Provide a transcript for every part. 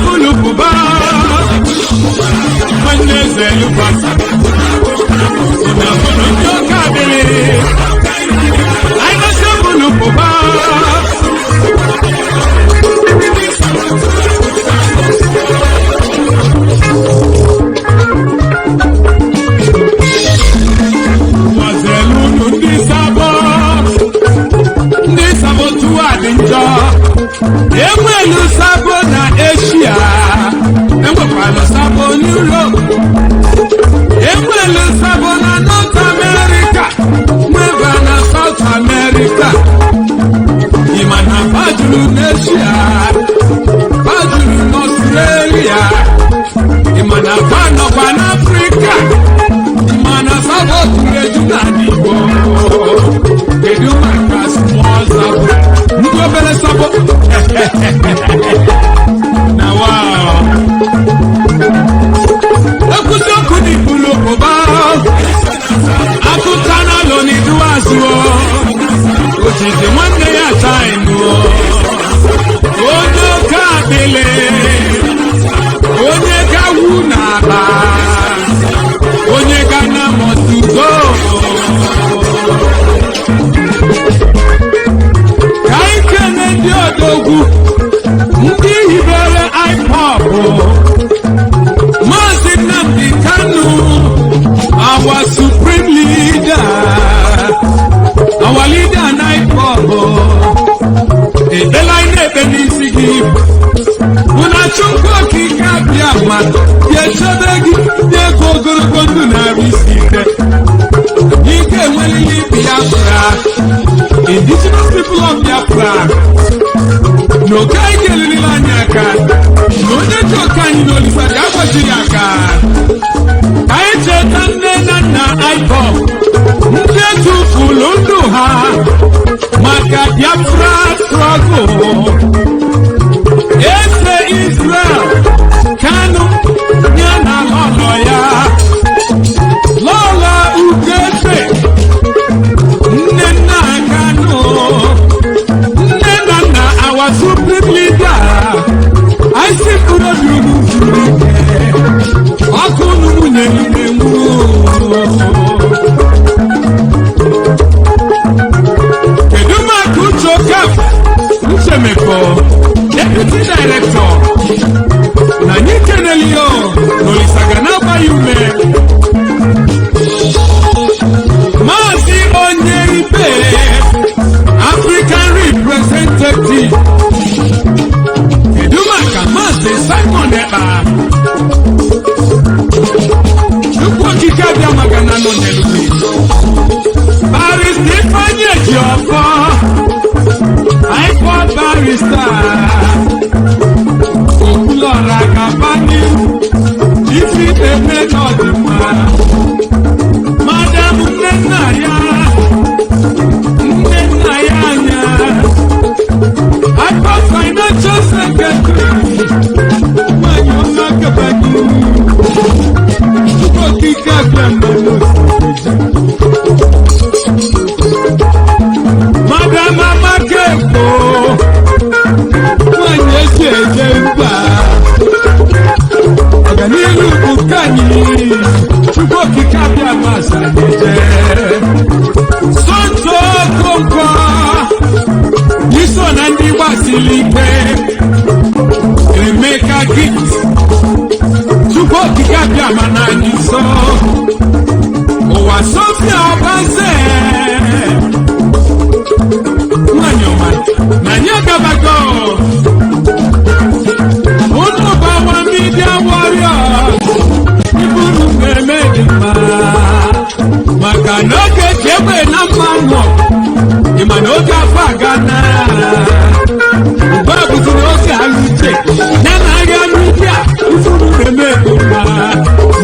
I sabo na Asia, enwekwala sabo n'Europe, enwelu sabo na North America, nweba na South America. Imana bajuru n'Asia, bajuru n'Australia, imana banọkwa n'Africa, imana sabo tureju na n'Igbo. Kedu maka small sabo? Ndị obere sabo? Na wow. Ekuzi okwu ni bulu oba. Akụkana lo ni duwazu. Ojiji nwanne ya time. Onye ka abele. Onye ka wu na aba. Onye ka na motugo. Ndị odogwu ndị hibere Ipob Mazi Nnamdi Kanu, our supreme leader, our leader na Ipob. Ebela ebe n'isi gị una chukwu okike Biafra ga-echebe gị n'ego ogologo ndụ narị isi ike. Ike enwelili Biafra, indigenous people of Biafra. No kai kelili lanyaka, no neto kanyi no lisari akwajiyaka. Kai chetande na Ipob, ndetu fulundu ha, maka Biafra struggle. Ese Israel, Kanu, nyana lolo ya, lola ugefe, nena Kanu. Our supreme leader, I see Kunu Akunu Munemu. Keduma Kuchoka, Uchemeko, Deputy Director, Nanikenelio, Nolisagana Bayume, Mazi Onyeipe, African representative. Edumaka Mazi Simon Eba. Chukwu okike Biafra na nọ n'elu. Barrister Ifeanyi Ejiofọ. Ipob barrister. Okwulora Kabani. Ifi eme n'ọdịmma. Madam Nnenaya. Ipob financial secretary. When you're not about you, go kick up your Madam Amakeko. When you say Jemba, Aganilu Bukani, go kick up your massa. Santo Konka. Niso nandi wasilipe Emeka gift Chukwu okike Biafra na niso Owa Sofia Obaze Nwanyoma Nanya Gabago Unu bawa media warrior Iburu Memedima Maka noke jebe na mmanwo Imanoga Fagana Babu Zinoke Halute Nana Yanuja Ufuru Remekuma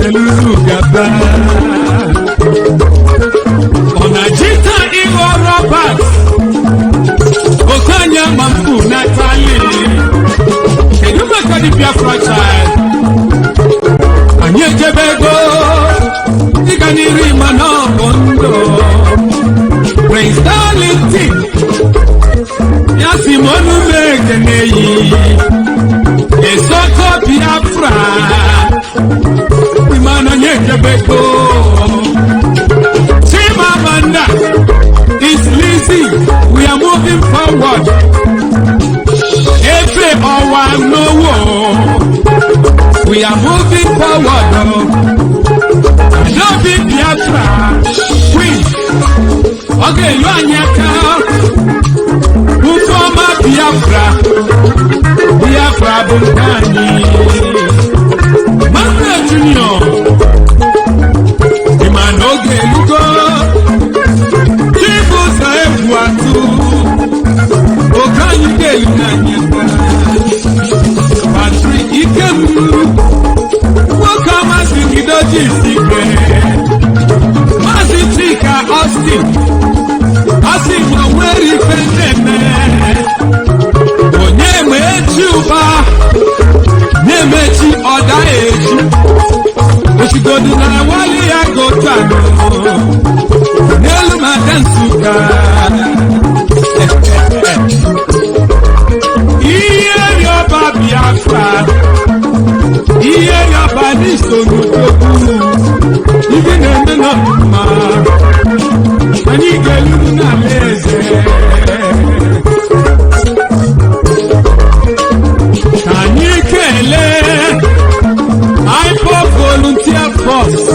Neluzu Gaba Onajita Iwo Robert Okanya Mampu Natalie Kedumaka di Biafra child Anye Jebego Iganiri Mano Bondo Praise Darlington Yasimonu Mekeneyi Esoko Biafra Imano Nyekebeko Chimamanda is Lizzy. We are moving forward. Efe Owa Nowo. We are moving forward. Love Biafra. Queen. Okay, Luanyaka. Ufoma Biafra. We Kani Mama Junior Imanoge Lugo Chibu Saebuatu Okani Gelunanyaka Patrick Ikemu Wakama Singidoji Sikwe Mazi Chika Austin Austin Maweri Fendeme Onyeme Chuba Nemechi Oda Eji Oshigodu na wali ya Gotano Nelu Madansuka Iye yoba Biafra Iye yoba nisto nutoku Ibi nende na mma Ani gelu na leze Kani kele Ipob volunteer force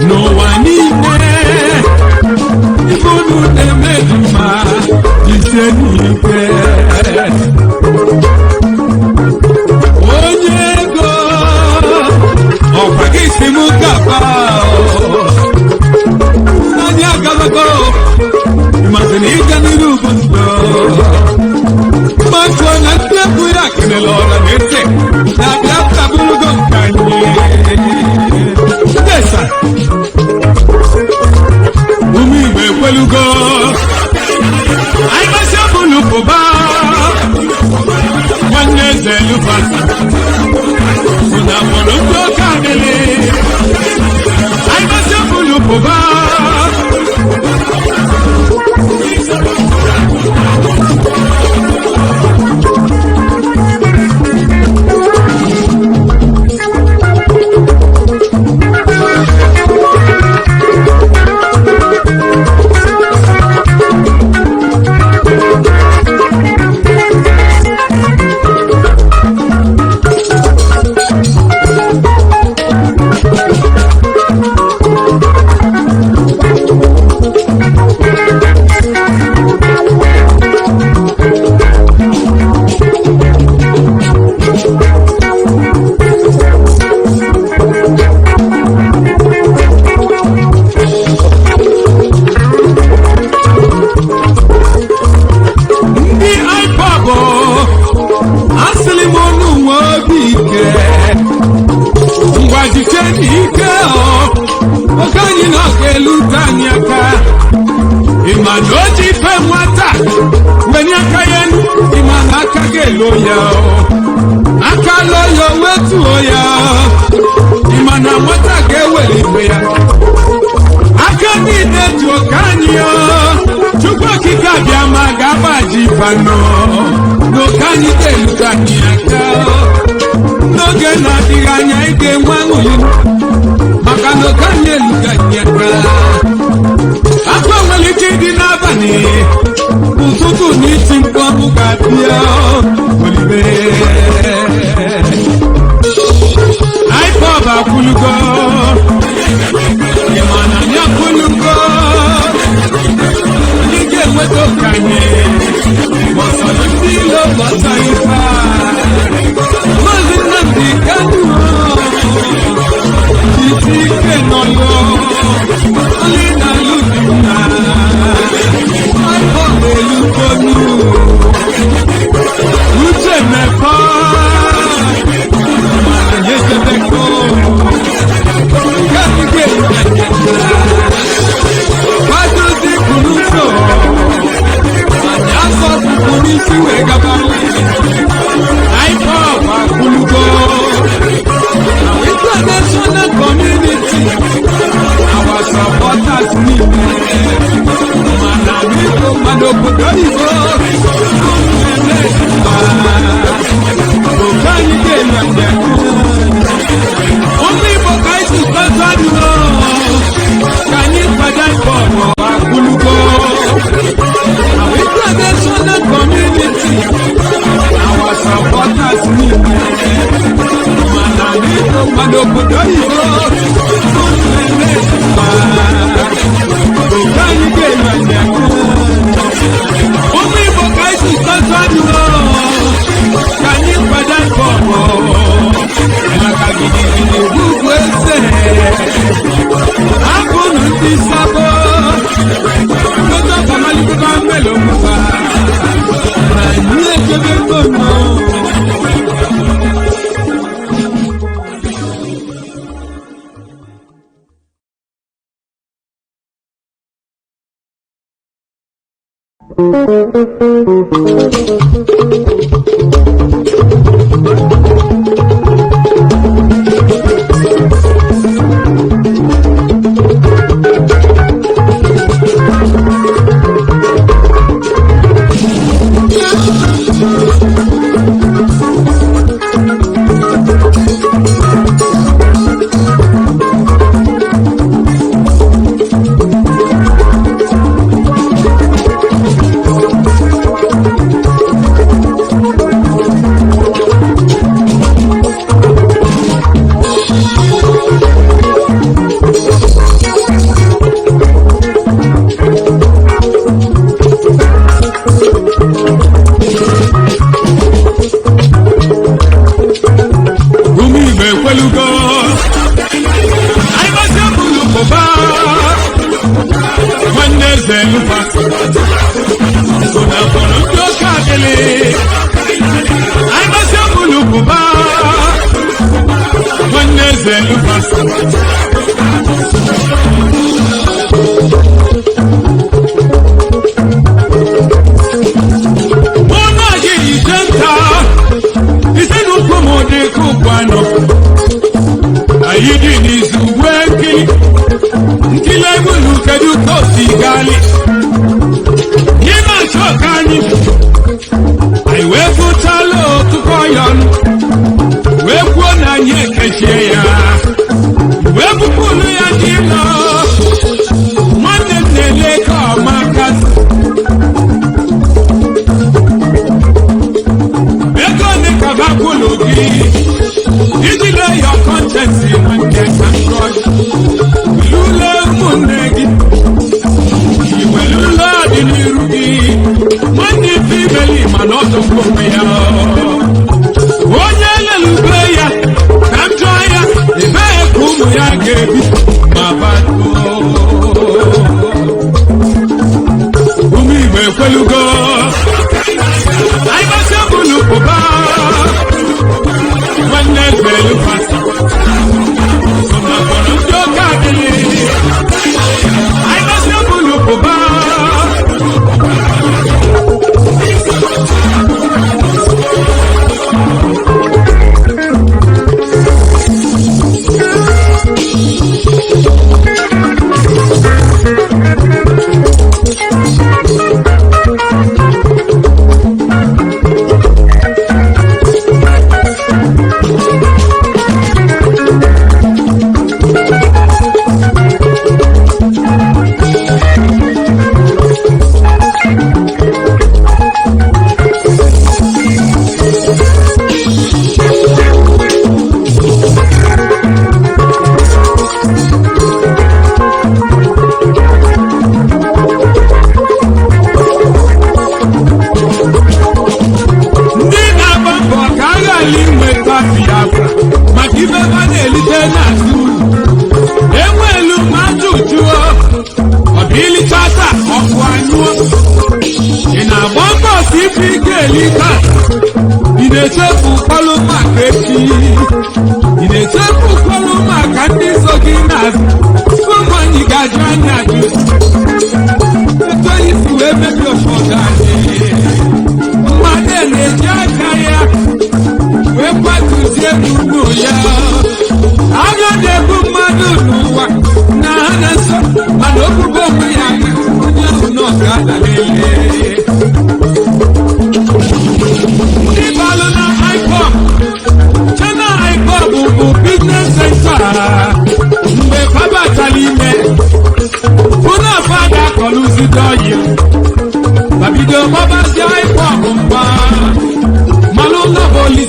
No one in there Ifunu nemeduma Isenike Onyego Opagisi mukapa Nanya galago Imagine nirubundo Mancho na tebu ya kenelora nete Na Biafra bulugo kanye Desa Umi mekwelugo Aibase bulukuba Waneze lufasa Una bulugo kanele Aibase bulukuba Imanoji pe mwata Weni akayenu Imana akage loya Aka loyo wetu oya Imana mwata geweli beya Aka nide tuokanyo Chukwa kikabya magaba jipano No kanyi delu kanyi aka No gena diganya ike mwangu yinu Maka no kanyi lukanya aka Akwa waliki dinabani Ututu niti mkwa mukabia Walibe Ipob akulugo Yemana nyakulugo Nige weto kanye Masana ndilo mataifa Mazi Nnamdi Kanu Titike noyo Alina lukuna Ipob elukonu Uche mefa Mana yete deko Kanige yanyeta Wadu di kunuso Anyaso kukunisi wegabali Ipob akulugo Now international community Our supporters need Manamiko manokodoibo Okani kenya nyeku Only bokaisi kwanzanu Kanyi padai bono akulugo Our international community Our supporters need Manamiko manokodoibo Okani kenya nyeku Only bokaisi kwanzanu Kanyi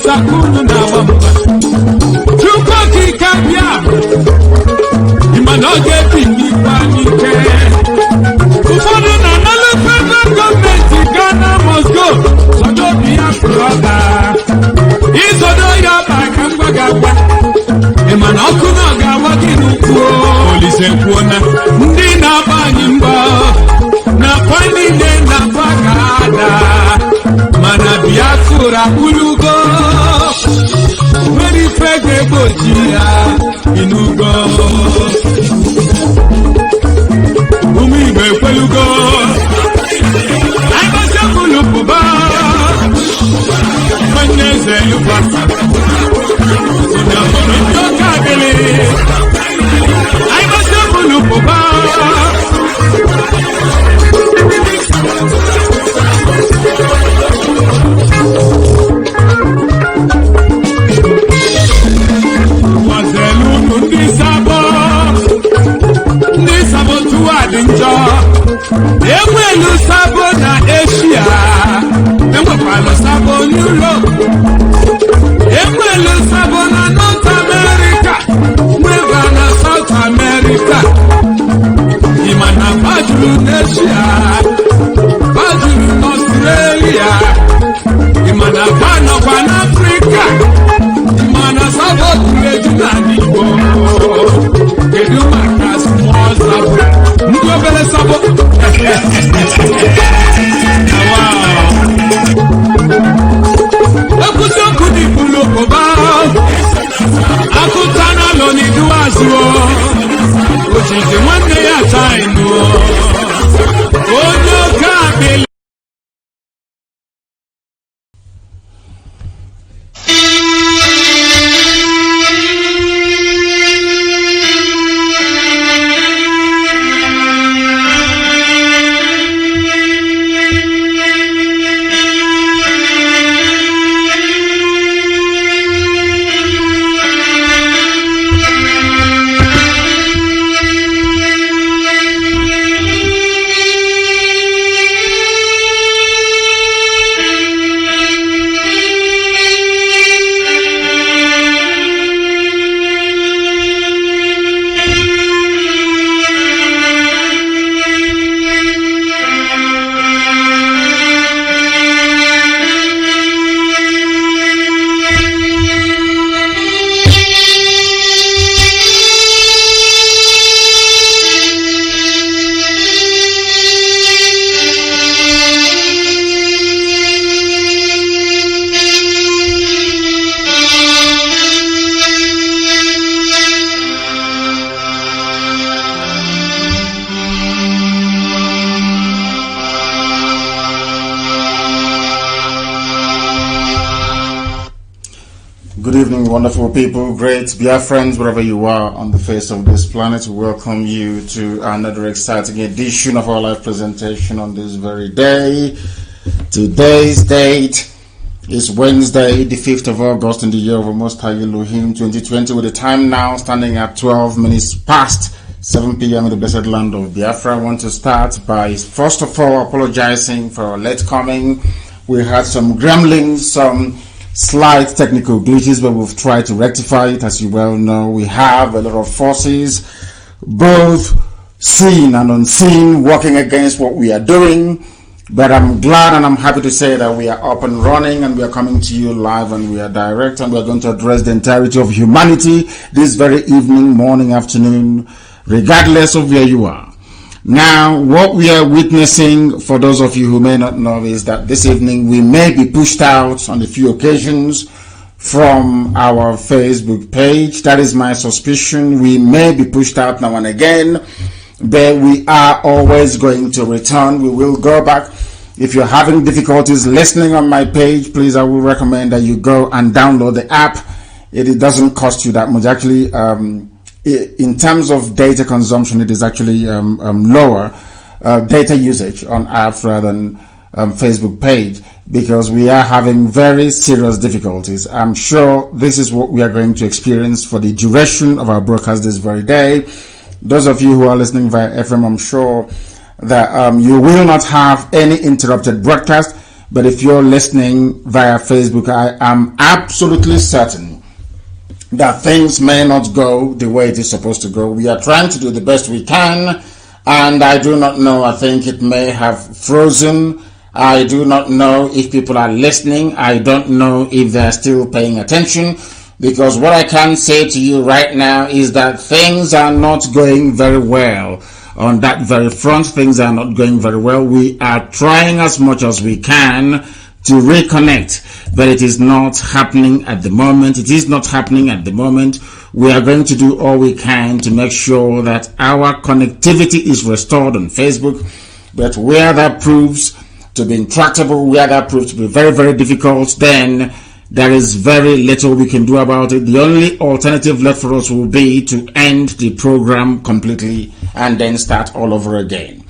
Kanu na wamba Chuko kikabia Imanoge pingi panike Ufodu na nalu federal government Ghana must go Sodo Biafra Isodo ya bakangwa gagwa Imanoku na gawa kinukuo Polise kuona Ndi na banyimba Na panine na bagada Mana Biafra ulugo Weri fege bojia inugo Enwelu sabo na Asia, enwekwala sabo n'Europe, enwelu sabo na North America, nweba na South America, ima na bajuru n'Asia, bajuru n'Australia, ima na banọkwa n'Africa, ima na sabo kuleju na n'Igbo, kedu maka small sabo, ndị obere sabo. Ekusoku di bulokoba, akutana lo ni duazuo, ojije nwanne ya tainu, onye kabili. Good evening, wonderful people, great Biafrans, wherever you are on the face of this planet. We welcome you to another exciting edition of our live presentation on this very day. Today's date is Wednesday, the 5th of August in the year of Most High Elohim 2020, with the time now standing at 12 minutes past 7 p.m. in the blessed land of Biafra. I want to start by, first of all, apologizing for our late coming. We had some gremlins, some slight technical glitches, but we've tried to rectify it. As you well know, we have a lot of forces, both seen and unseen, working against what we are doing. But I'm glad and I'm happy to say that we are up and running, and we are coming to you live, and we are direct, and we are going to address the entirety of humanity this very evening, morning, afternoon, regardless of where you are. Now, what we are witnessing, for those of you who may not know, is that this evening we may be pushed out on a few occasions from our Facebook page. That is my suspicion. We may be pushed out now and again, but we are always going to return. We will go back. If you're having difficulties listening on my page, please, I will recommend that you go and download the app. It doesn't cost you that much. Actually, in terms of data consumption, it is actually lower data usage on apps rather than Facebook page, because we are having very serious difficulties. I'm sure this is what we are going to experience for the duration of our broadcast this very day. Those of you who are listening via FM, I'm sure that you will not have any interrupted broadcast, but if you're listening via Facebook, I am absolutely certain that things may not go the way it is supposed to go. We are trying to do the best we can, and I do not know, I think it may have frozen. I do not know if people are listening. I don't know if they're still paying attention, because what I can say to you right now is that things are not going very well. On that very front, things are not going very well. We are trying as much as we can to reconnect, but it is not happening at the moment. It is not happening at the moment. We are going to do all we can to make sure that our connectivity is restored on Facebook, but where that proves to be intractable, where that proves to be very, very difficult, then there is very little we can do about it. The only alternative left for us will be to end the program completely and then start all over again.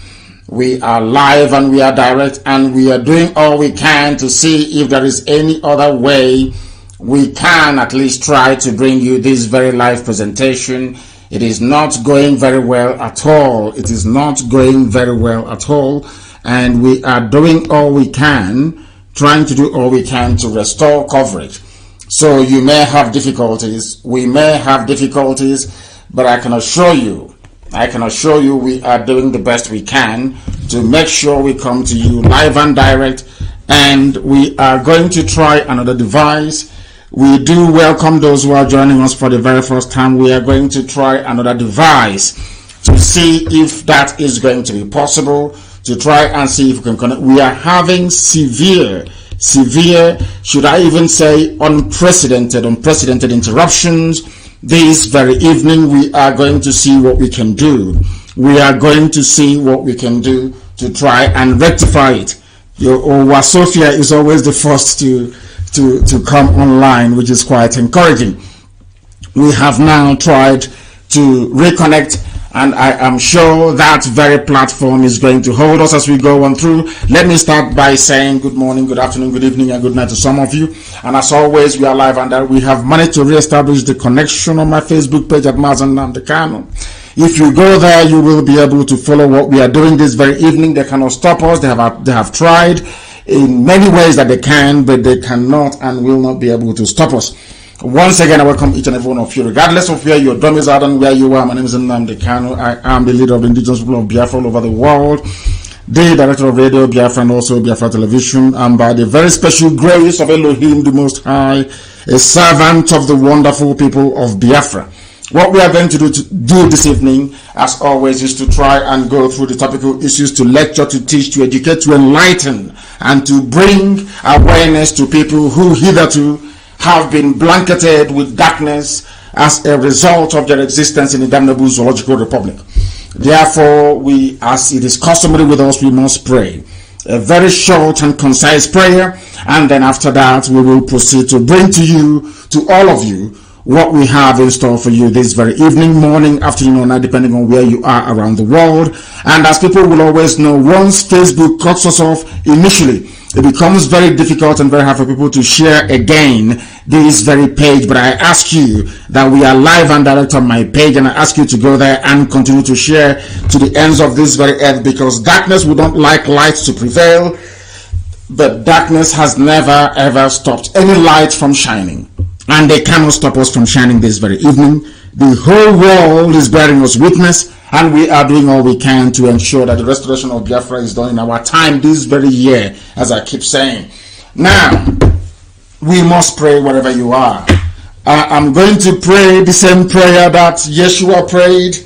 We are live and we are direct, and we are doing all we can to see if there is any other way we can at least try to bring you this very live presentation. It is not going very well at all. It is not going very well at all. And we are doing all we can, trying to do all we can to restore coverage. So you may have difficulties. We may have difficulties, but I can assure you we are doing the best we can to make sure we come to you live and direct, and we are going to try another device. We do welcome those who are joining us for the very first time. We are going to try another device to see if that is going to be possible, to try and see if we can connect. We are having severe, should I even say unprecedented interruptions. This very evening, we are going to see what we can do. We are going to see what we can do to try and rectify it. Sophia is always the first to come online, which is quite encouraging. We have now tried to reconnect, and I am sure that very platform is going to hold us as we go on through. Let me start by saying good morning, good afternoon, good evening, and good night to some of you. And as always, we are live, and we have managed to reestablish the connection on my Facebook page at Mazi and Nnamdi Kanu. If you go there, you will be able to follow what we are doing this very evening. They cannot stop us. They have tried in many ways that they can, but they cannot and will not be able to stop us. Once again, I welcome each and every one of you, regardless of where your drum is at and where you are. My name is Nnamdi Kanu. I am the leader of the indigenous people of Biafra all over the world, the director of Radio Biafra and also Biafra Television, and by the very special grace of Elohim the Most High, a servant of the wonderful people of Biafra. What we are going to do this evening, as always, is to try and go through the topical issues, to lecture, to teach, to educate, to enlighten, and to bring awareness to people who hitherto have been blanketed with darkness as a result of their existence in the damnable zoological republic. Therefore, as it is customary with us, we must pray a very short and concise prayer, and then after that we will proceed to bring to you, to all of you, what we have in store for you this very evening, morning, afternoon, or night, depending on where you are around the world. And as people will always know, once Facebook cuts us off initially, it becomes very difficult and very hard for people to share again this very page. But I ask you that we are live and direct on my page, and I ask you to go there and continue to share to the ends of this very earth, because darkness would not like light to prevail, but darkness has never ever stopped any light from shining. And they cannot stop us from shining this very evening. The whole world is bearing us witness, and we are doing all we can to ensure that the restoration of Biafra is done in our time this very year, as I keep saying. Now, we must pray wherever you are. I'm going to pray the same prayer that Yeshua prayed.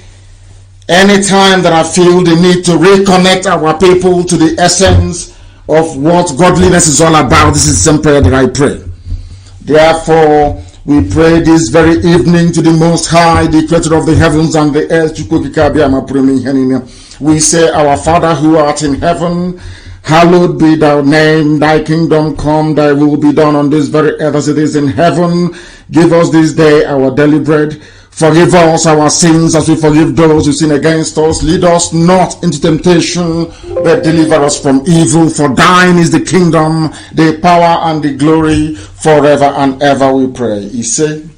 Anytime that I feel the need to reconnect our people to the essence of what godliness is all about, this is the same prayer that I pray. Therefore, we pray this very evening to the Most High, the Creator of the heavens and the earth. We say, Our Father who art in heaven, hallowed be thy name. Thy kingdom come, thy will be done on this very earth as it is in heaven. Give us this day our daily bread. Forgive us our sins as we forgive those who sin against us. Lead us not into temptation, but deliver us from evil. For thine is the kingdom, the power, and the glory forever and ever, we pray. He said,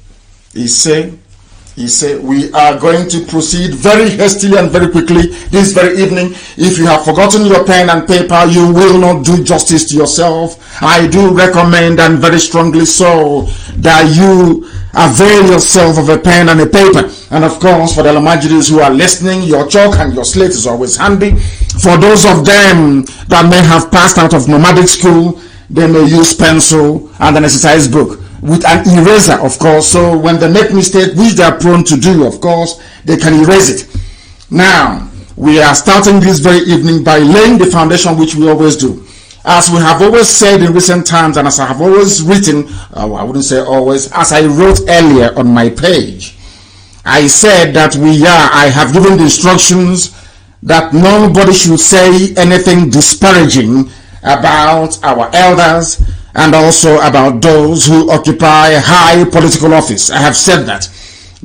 we are going to proceed very hastily and very quickly this very evening. If you have forgotten your pen and paper, you will not do justice to yourself. I do recommend, and very strongly so, that you avail yourself of a pen and a paper. And of course, for the Lamajiris who are listening, your chalk and your slate is always handy. For those of them that may have passed out of nomadic school, they may use pencil and an exercise book with an eraser, of course, so when they make mistake, which they are prone to do, of course, they can erase it. Now, we are starting this very evening by laying the foundation, which we always do. As we have always said in recent times, and as I have always written, I wouldn't say always, as I wrote earlier on my page, I said that I have given the instructions that nobody should say anything disparaging about our elders, and also about those who occupy high political office. I have said that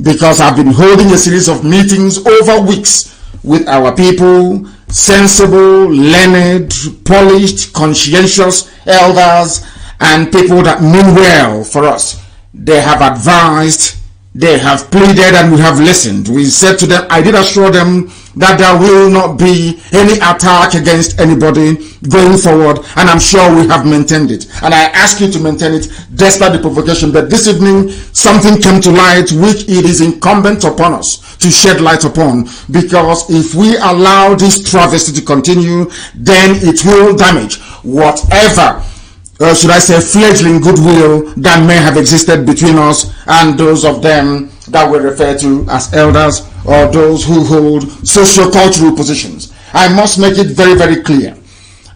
because I've been holding a series of meetings over weeks with our people, sensible, learned, polished, conscientious elders, and people that mean well for us. They have advised, they have pleaded, and we have listened. We said to them, I did assure them that there will not be any attack against anybody going forward, and I'm sure we have maintained it. And I ask you to maintain it despite the provocation. But this evening, something came to light which it is incumbent upon us to shed light upon, because if we allow this travesty to continue, then it will damage whatever, should I say, fledgling goodwill that may have existed between us and those of them that we refer to as elders, or those who hold socio-cultural positions. I must make it very, very clear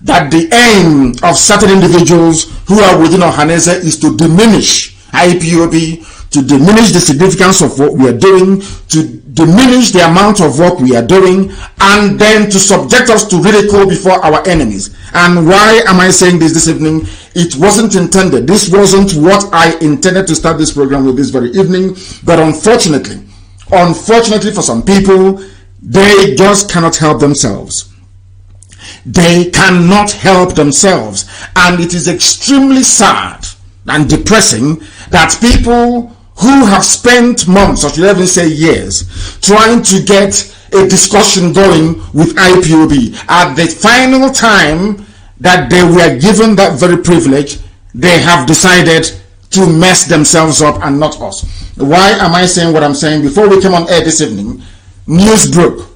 that the aim of certain individuals who are within Ohaneze is to diminish IPOB, to diminish the significance of what we are doing, to diminish the amount of work we are doing, and then to subject us to ridicule before our enemies. And why am I saying this evening? It wasn't intended. This wasn't what I intended to start this program with this very evening. But unfortunately for some people, they just cannot help themselves. They cannot help themselves. And it is extremely sad and depressing that people who have spent months, or should I even say years, trying to get a discussion going with IPOB, at the final time that they were given that very privilege, they have decided to mess themselves up and not us. Why am I saying what I'm saying? Before we came on air this evening, news broke,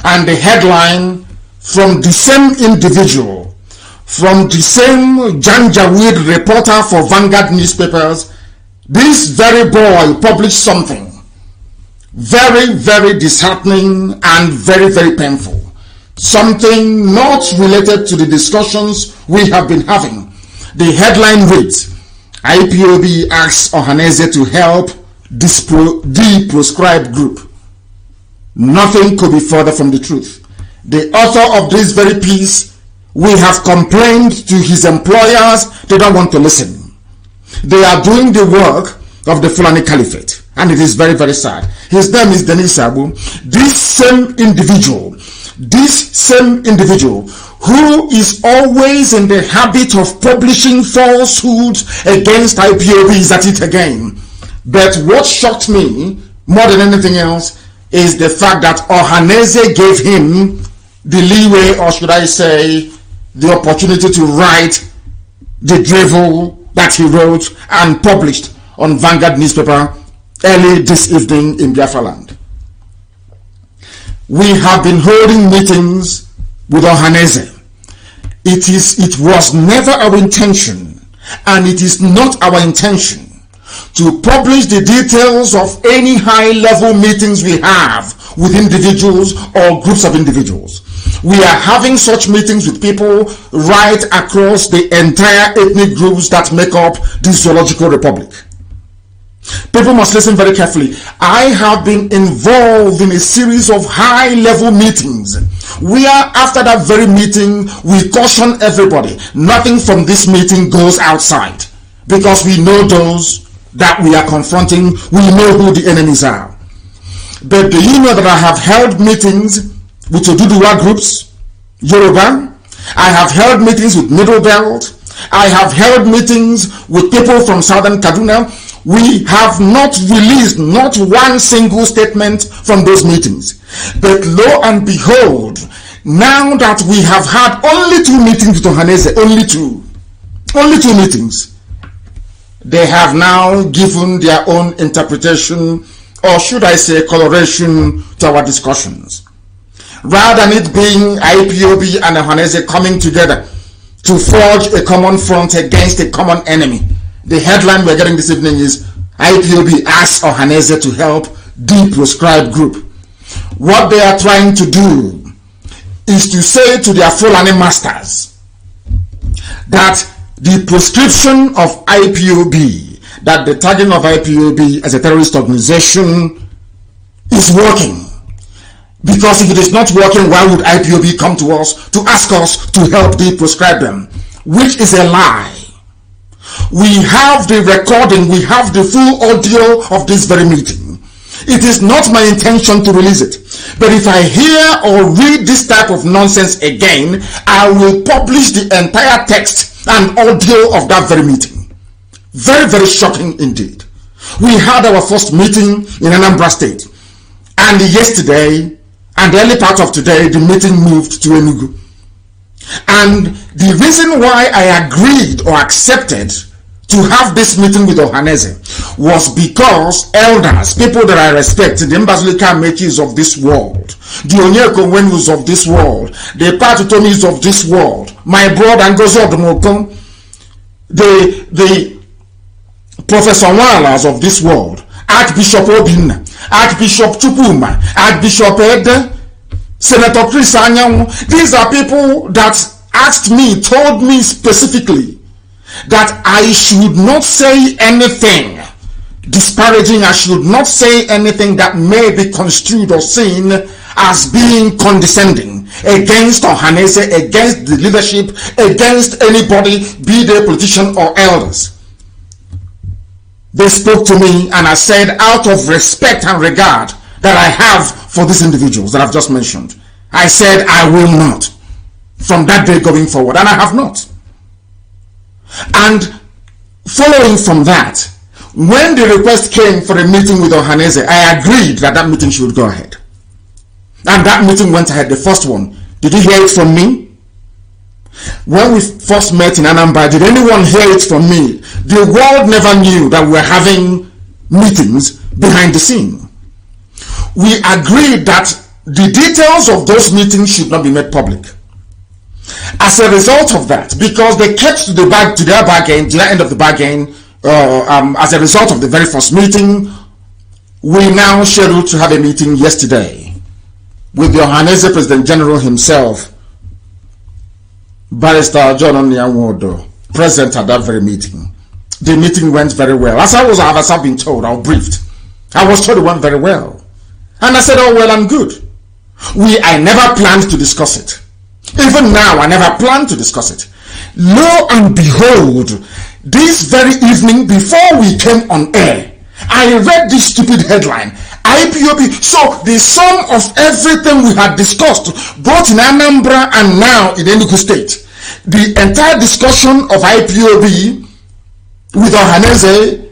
and the headline from the same individual, from the same Janjaweed reporter for Vanguard newspapers, this very boy published something very, very disheartening and very, very painful. Something not related to the discussions we have been having. The headline reads, IPOB asks Ohaneze to help the proscribed group. Nothing could be further from the truth. The author of this very piece, we have complained to his employers, they don't want to listen. They are doing the work of the Fulani Caliphate, and it is very, very sad. His name is Denis Sabu. This same individual who is always in the habit of publishing falsehoods against IPOB is at it again. But what shocked me more than anything else is the fact that Ohaneze gave him the leeway, or should I say, the opportunity to write the drivel that he wrote and published on Vanguard newspaper early this evening in Biafra land. We have been holding meetings with Ohaneze. It was never our intention, and it is not our intention, to publish the details of any high-level meetings we have with individuals or groups of individuals. We are having such meetings with people right across the entire ethnic groups that make up the Zoological Republic. People must listen very carefully. I have been involved in a series of high-level meetings where after that very meeting we caution everybody, nothing from this meeting goes outside, because we know those that we are confronting, we know who the enemies are. But do you know that I have held meetings with Oduduwa groups, Yoruba? I have held meetings with Middle Belt. I have held meetings with people from Southern Kaduna. We have not released not one single statement from those meetings. But lo and behold, now that we have had only 2 meetings with Ohaneze, only two meetings, they have now given their own interpretation, or should I say coloration, to our discussions. Rather than it being IPOB and Ohaneze coming together to forge a common front against a common enemy, the headline we're getting this evening is IPOB asks Ohaneze to help the proscribed group. What they are trying to do is to say to their Fulani masters that the proscription of IPOB, that the tagging of IPOB as a terrorist organization is working. Because if it is not working, why would IPOB come to us to ask us to help proscribe them? Which is a lie. We have the recording, we have the full audio of this very meeting. It is not my intention to release it. But if I hear or read this type of nonsense again, I will publish the entire text and audio of that very meeting. Very, very shocking indeed. We had our first meeting in Anambra State. And yesterday, and the early part of today, the meeting moved to Enugu. And the reason why I agreed or accepted to have this meeting with Ohaneze was because elders, people that I respect, the Mbazulika Mekis of this world, the Onyeko Wenus of this world, the Patutomis of this world, my brother Ngozi Odomoko, the Professor Walas of this world, Archbishop Obin, Archbishop Chupuma, Archbishop Ede, Senator Chris Anyang. These are people that asked me, told me specifically that I should not say anything disparaging. I should not say anything that may be construed or seen as being condescending against Ohaneze, against the leadership, against anybody, be they politician or elders. They spoke to me and I said, out of respect and regard that I have for these individuals that I've just mentioned, I said I will not from that day going forward, and I have not. And following from that, when the request came for a meeting with Ohaneze, I agreed that that meeting should go ahead. And that meeting went ahead, the first one. Did you hear it from me? When we first met in Anambra, did anyone hear it from me? The world never knew that we were having meetings behind the scene. We agreed that the details of those meetings should not be made public. As a result of that, because they kept to their bargain, to the end of the bargain, as a result of the very first meeting, we now scheduled to have a meeting yesterday with the Ohaneze President General himself, Barrister John Onyanwodo, present at that very meeting. The meeting went very well. As I've been told, I was briefed. I was told it went very well. And I said, oh, well and good. I never planned to discuss it. Even now, I never planned to discuss it. Lo and behold, this very evening before we came on air, I read this stupid headline, IPOB. So the sum of everything we had discussed, both in Anambra and now in Enugu State, the entire discussion of IPOB with Ohaneze,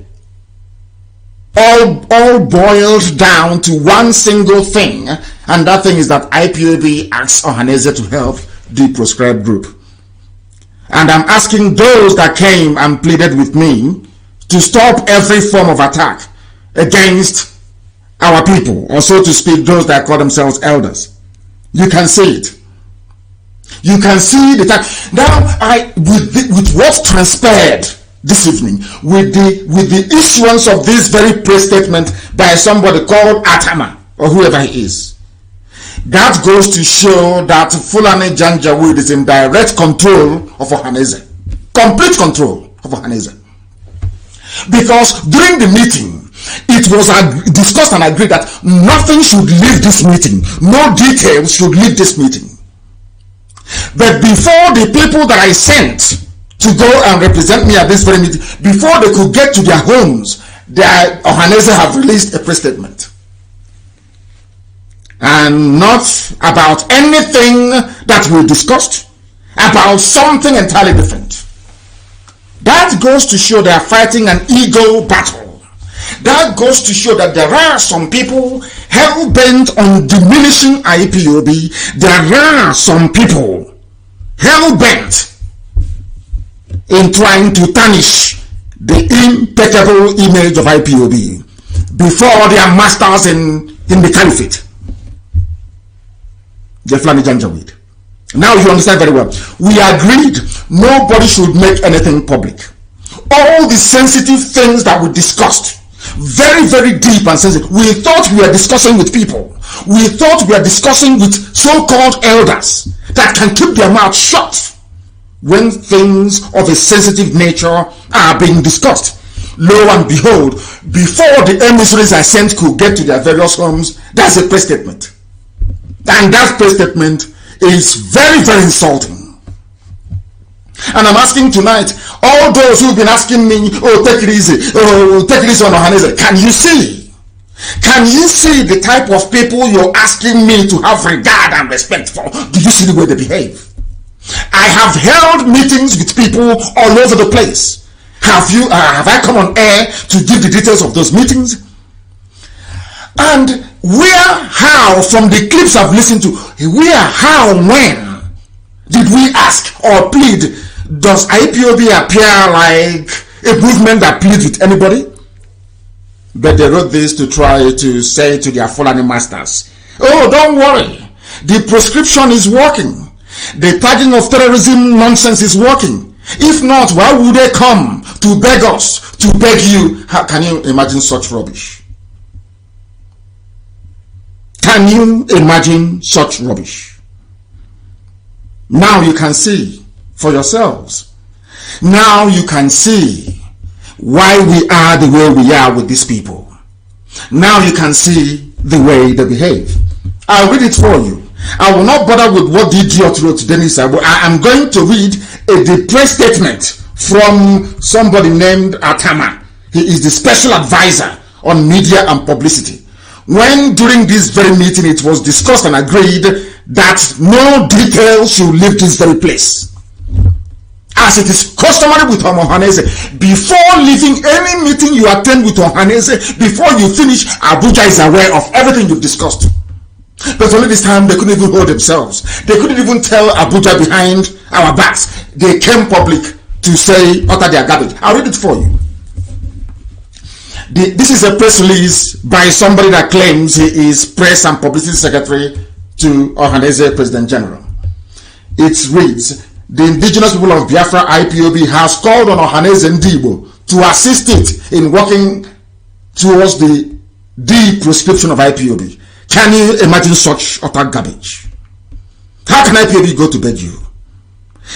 all boiled down to one single thing, and that thing is that IPOB asks Ohaneze to help the proscribed group. And I'm asking those that came and pleaded with me to stop every form of attack against our people, or so to speak, those that call themselves elders. You can see it. You can see the time. Now, with what transpired this evening, with the issuance of this very press statement by somebody called Atama, or whoever he is, that goes to show that Fulani Janjaweed is in direct control of Ohaneze. Complete control of Ohaneze. Because during the meeting, it was discussed and agreed that nothing should leave this meeting. No details should leave this meeting. But before the people that I sent to go and represent me at this very meeting, before they could get to their homes, Ohaneze have released a press statement. And not about anything that we discussed, about something entirely different. That goes to show they are fighting an ego battle. That goes to show that there are some people hell-bent on diminishing IPOB. There are some people hell-bent in trying to tarnish the impeccable image of IPOB before their masters in the caliphate, the Fulani Janjaweed. Now you understand very well. We agreed nobody should make anything public. All the sensitive things that we discussed, very, very deep and sensitive, we thought we were discussing with people. We thought we were discussing with so-called elders that can keep their mouth shut when things of a sensitive nature are being discussed. Lo and behold, before the emissaries I sent could get to their various homes, that's a press statement. And that press statement is very, very insulting. And I'm asking tonight, all those who've been asking me, oh, take it easy on Ohaneze, can you see? Can you see the type of people you're asking me to have regard and respect for? Do you see the way they behave? I have held meetings with people all over the place. Have I come on air to give the details of those meetings? And how, from the clips I've listened to, when did we ask or plead? Does IPOB appear like a movement that pleads with anybody? But they wrote this to try to say to their Fulani masters, oh, don't worry, the prescription is working. The tagging of terrorism nonsense is working. If not, why would they come to beg us, to beg you? How can you imagine such rubbish? Can you imagine such rubbish? Now you can see for yourselves. Now you can see why we are the way we are with these people. Now you can see the way they behave. I'll read it for you. I will not bother with what the idiot wrote to Dennis. I am going to read a press statement from somebody named Atama. He is the special advisor on media and publicity. When during this very meeting it was discussed and agreed that no details should leave this very place. As it is customary with Ohaneze, before leaving any meeting you attend with Ohaneze, before you finish, Abuja is aware of everything you've discussed. But only this time they couldn't even hold themselves. They couldn't even tell Abuja behind our backs. They came public to say, utter their garbage. I'll read it for you. This is a press release by somebody that claims he is press and publicity secretary to Ohaneze President General. It reads, the indigenous people of Biafra IPOB has called on Ohaneze Ndibo to assist it in working towards the de-proscription of IPOB. Can you imagine such utter garbage? How can IPOB go to beg you?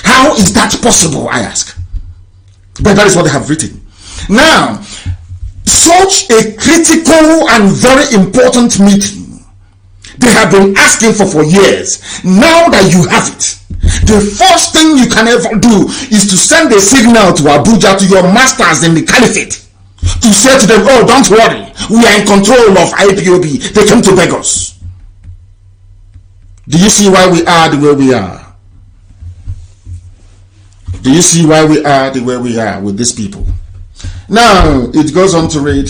How is that possible, I ask? But that is what they have written. Now, such a critical and very important meeting they have been asking for years. Now that you have it, the first thing you can ever do is to send a signal to Abuja, to your masters in the caliphate, to say to them, oh, don't worry, we are in control of IPOB. They came to beg us. Do you see why we are the way we are? Do you see why we are the way we are with these people? Now, it goes on to read,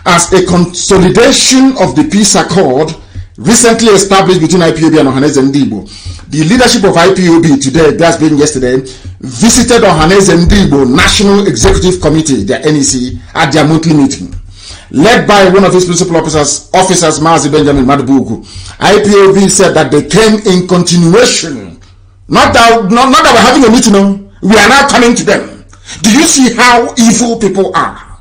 as a consolidation of the peace accord recently established between IPOB and Ohaneze Ndibo, the leadership of IPOB today, that's been yesterday, visited Ohaneze Ndibo National Executive Committee, their NEC, at their monthly meeting. Led by one of its principal officers Mazi Benjamin Madubuku, IPOB said that they came in continuation. Not that we're having a meeting, no. We are now coming to them. Do you see how evil people are?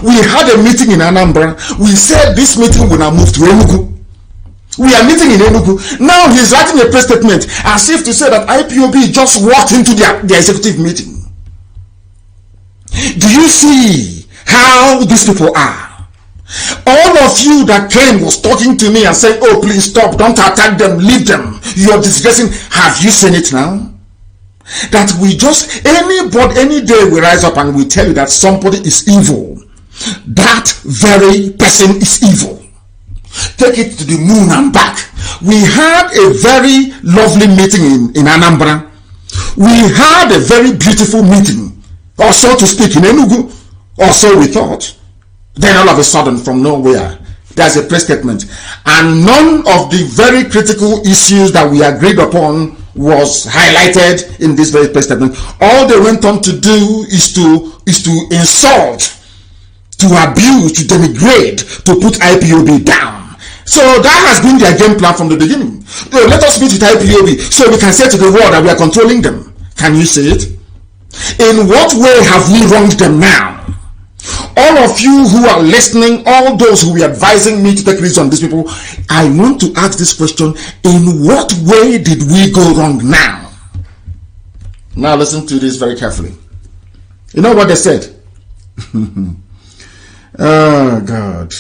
We had a meeting in Anambra. We said this meeting will now move to Enugu. We are meeting in Enugu. Now he's writing a press statement as if to say that IPOB just walked into their executive meeting. Do you see how these people are? All of you that came was talking to me and saying, oh, please stop, don't attack them, leave them. You're disgracing. Have you seen it now? That we just, any day we rise up and we tell you that somebody is evil, that very person is evil. Take it to the moon and back. We had a very lovely meeting in Anambra. We had a very beautiful meeting, or so to speak, in Enugu, or so we thought. Then all of a sudden, from nowhere, there's a press statement. And none of the very critical issues that we agreed upon was highlighted in this very press statement. All they went on to do is to insult, to abuse, to denigrate, to put IPOB down. So that has been their game plan from the beginning. Let us meet with IPOB so we can say to the world that we are controlling them. Can you see it? In what way have we wronged them now? All of you who are listening, all those who are advising me to take risks on these people, I want to ask this question: in what way did we go wrong now? Now listen to this very carefully. You know what they said? Oh God.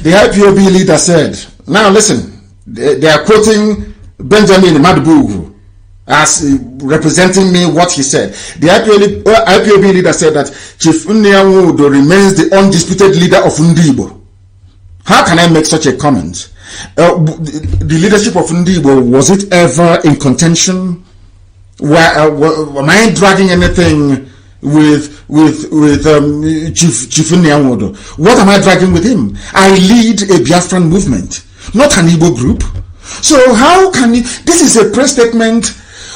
The IPOB leader said, now listen, they are quoting Benjamin Madubugu, as representing me what he said. The IPOB leader said that Chief Nnianwudo remains the undisputed leader of Ndibo. How can I make such a comment? The leadership of Ndibo, was it ever in contention? Am I dragging anything with Chief Nnianwudo? What am I dragging with him? I lead a Biafran movement, not an Igbo group. So how can you, this is a press statement,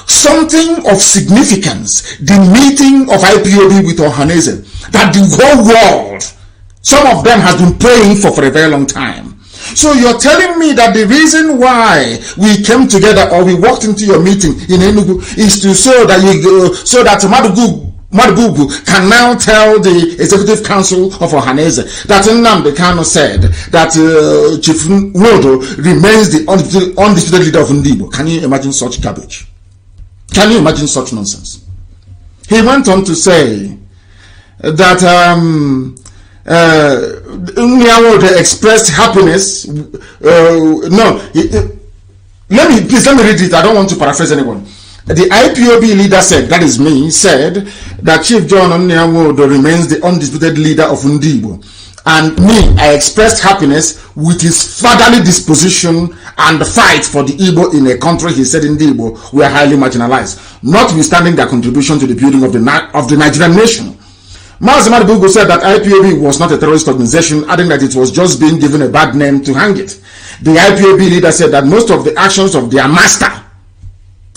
something of significance, the meeting of IPOB with Ohaneze, that the whole world, some of them has been praying for a very long time. So you're telling me that the reason why we came together or we walked into your meeting in Enugu is to so that Madububu can now tell the Executive Council of Ohaneze that Nnamdi Kanu said that Chief Nwodo remains the undisputed leader of Ndibo. Can you imagine such garbage? Can you imagine such nonsense? He went on to say that Nnianwudo expressed happiness. Let me read it. I don't want to paraphrase anyone. The IPOB leader said, that is me, said that Chief John Nnianwudo remains the undisputed leader of Ndibo. And me, I expressed happiness with his fatherly disposition and fight for the Igbo in a country, he said, Ndibo were highly marginalized, notwithstanding their contribution to the building of the Nigerian nation. Mazi said that IPOB was not a terrorist organization, adding that it was just being given a bad name to hang it. The IPOB leader said that most of the actions of their master,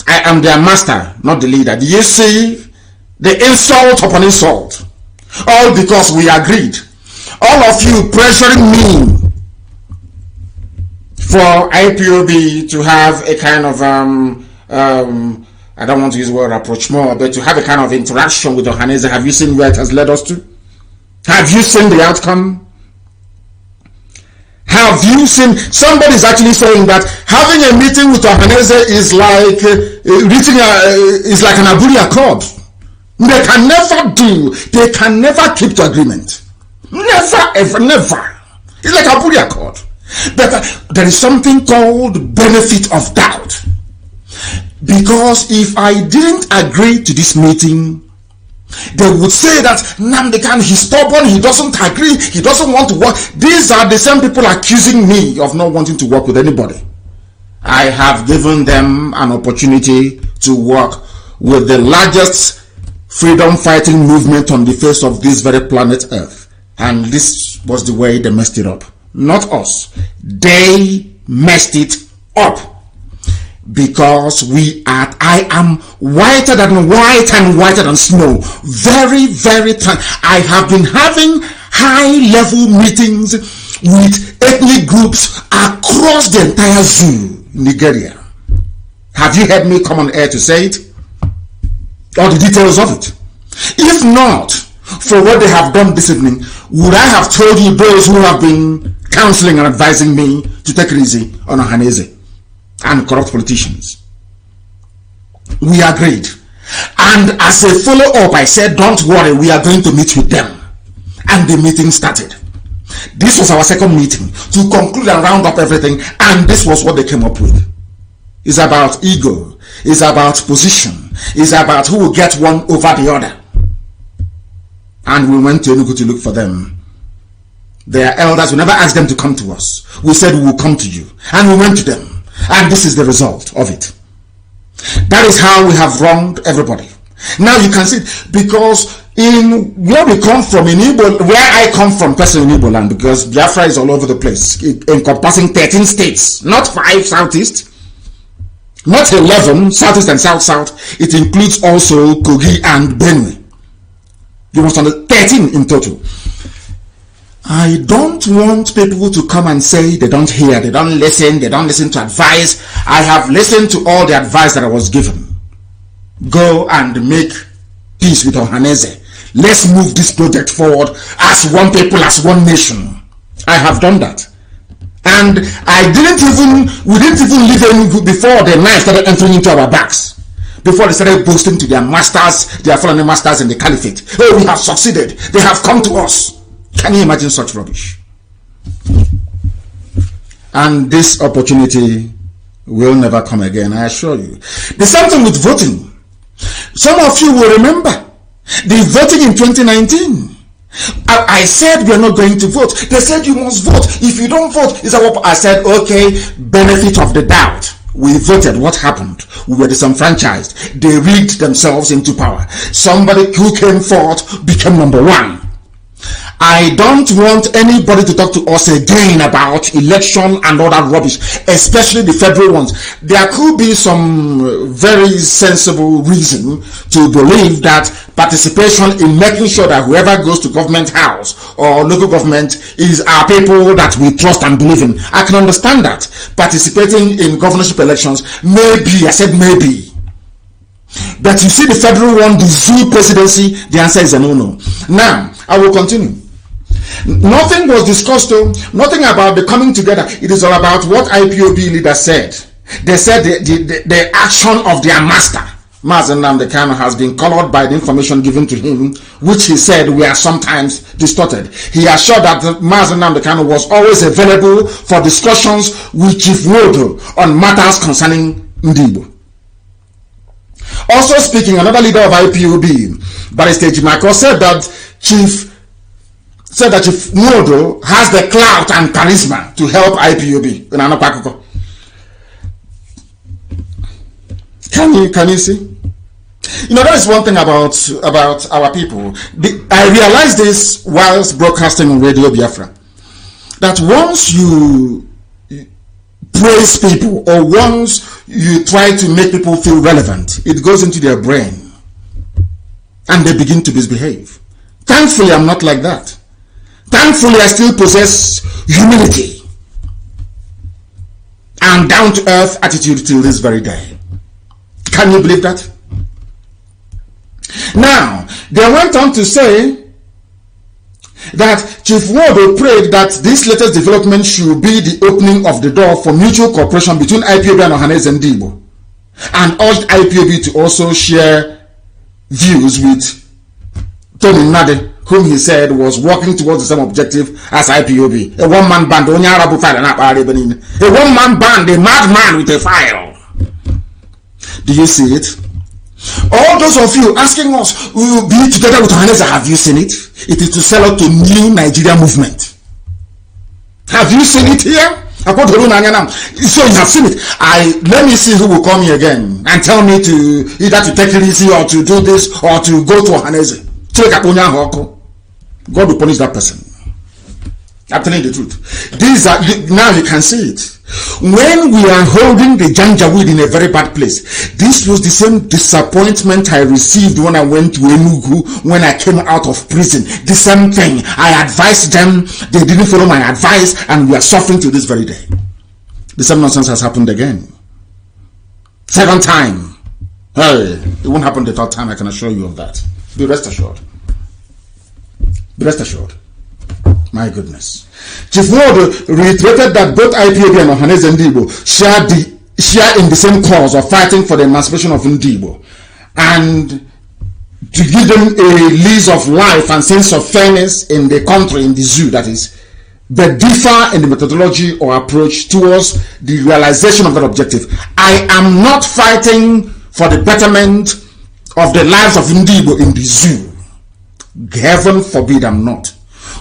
I am their master, not the leader. Do you see the insult upon insult? All because we agreed. All of you pressuring me for IPOB to have a kind of I don't want to use the word approach more, but to have a kind of interaction with Ohaneze. Have you seen where it has led us to? Have you seen the outcome? Have you seen, somebody's actually saying that having a meeting with Ohaneze is like is like an Aburi Accord. They can never keep to agreement. Never, ever, never. It's like Aburi Accord. But there is something called benefit of doubt. Because if I didn't agree to this meeting, they would say that Nnamdi Kanu, he's stubborn, he doesn't agree, he doesn't want to work. These are the same people accusing me of not wanting to work with anybody. I have given them an opportunity to work with the largest freedom fighting movement on the face of this very planet Earth. And this was the way they messed it up. Not us. They messed it up. Because I am whiter than white and whiter than snow. Very, very tan. I have been having high-level meetings with ethnic groups across the entire zoo in Nigeria. Have you heard me come on air to say it? Or the details of it? If not, for what they have done this evening, would I have told you those who have been counseling and advising me to take it easy on Ohaneze and corrupt politicians? We agreed. And as a follow-up, I said, don't worry, we are going to meet with them. And the meeting started. This was our second meeting to conclude and round up everything, and this was what they came up with. It's about ego. It's about position. It's about who will get one over the other. And we went to Enugu to look for them. Their elders, we never asked them to come to us. We said we will come to you. And we went to them. And this is the result of it. That is how we have wronged everybody. Now you can see, because in where we come from, in Igbo, where I come from personally in Igbo land, because Biafra is all over the place, encompassing 13 states, not 5 southeast, not 11 southeast and south. It includes also Kogi and Benue. You must understand, 13 in total. I don't want people to come and say they don't hear, they don't listen to advice. I have listened to all the advice that I was given. Go and make peace with Ohaneze. Let's move this project forward as one people, as one nation. I have done that. And we didn't even leave Enugu before the knife started entering into our backs. Before they started boasting to their masters, their foreign masters in the caliphate. Oh, we have succeeded. They have come to us. Can you imagine such rubbish? And this opportunity will never come again, I assure you. The same thing with voting. Some of you will remember the voting in 2019. I said we are not going to vote. They said you must vote. If you don't vote, is that what I said? Okay, benefit of the doubt. We voted. What happened? We were disenfranchised. They rigged themselves into power. Somebody who came forth became number one. I don't want anybody to talk to us again about election and all that rubbish, especially the federal ones. There could be some very sensible reason to believe that participation in making sure that whoever goes to government house or local government is our people that we trust and believe in. I can understand that. Participating in governorship elections, maybe, I said maybe. But you see the federal one, the zoo presidency, the answer is a no-no. Now, I will continue. Nothing was discussed, nothing about the coming together. It is all about what IPOB leaders said. They said the action of their master, Mazi Nnamdi Kanu, has been colored by the information given to him, which he said were sometimes distorted. He assured that Mazi Nnamdi Kanu was always available for discussions with Chief Wodo on matters concerning Ndibo. Also speaking, another leader of IPOB, Barrister Jimako, said that Chief Wodo has the clout and charisma to help IPOB in Anapakoko. Can you see? You know, that is one thing about our people. I realized this whilst broadcasting on Radio Biafra, that once you praise people or once you try to make people feel relevant, it goes into their brain and they begin to misbehave. Thankfully, I'm not like that. Thankfully, I still possess humility and down-to-earth attitude till this very day. Can you believe that? Now, they went on to say that Chief Wodo prayed that this latest development should be the opening of the door for mutual cooperation between IPOB and Ohaneze and Ndibo, and urged IPOB to also share views with Tony Nnamdi, whom he said was working towards the same objective as IPOB. A one-man band, a one-man band, a madman with a file. Do you see it? All those of you asking us, we will be together with Ohaneze, have you seen it? It is to sell out to new Nigeria movement. Have you seen it here? So you have seen it. Let me see who will call me again and tell me to either to take it easy or to do this or to go to Ohaneze. God will punish that person. I'm telling you the truth. These are, now you can see it. When we are holding the Janjaweed in a very bad place, this was the same disappointment I received when I went to Enugu when I came out of prison. The same thing. I advised them, they didn't follow my advice, and we are suffering to this very day. The same nonsense has happened again. Second time. Hey, it won't happen the third time, I can assure you of that. Be rest assured. Be rest assured. My goodness. Chief Wodo reiterated that both IPOB and Ohaneze Ndibo share in the same cause of fighting for the emancipation of Ndibo, and to give them a lease of life and sense of fairness in the country, in the zoo, that is, but differ in the methodology or approach towards the realization of that objective. I am not fighting for the betterment of the lives of Ndibo in the zoo. Heaven forbid I'm not.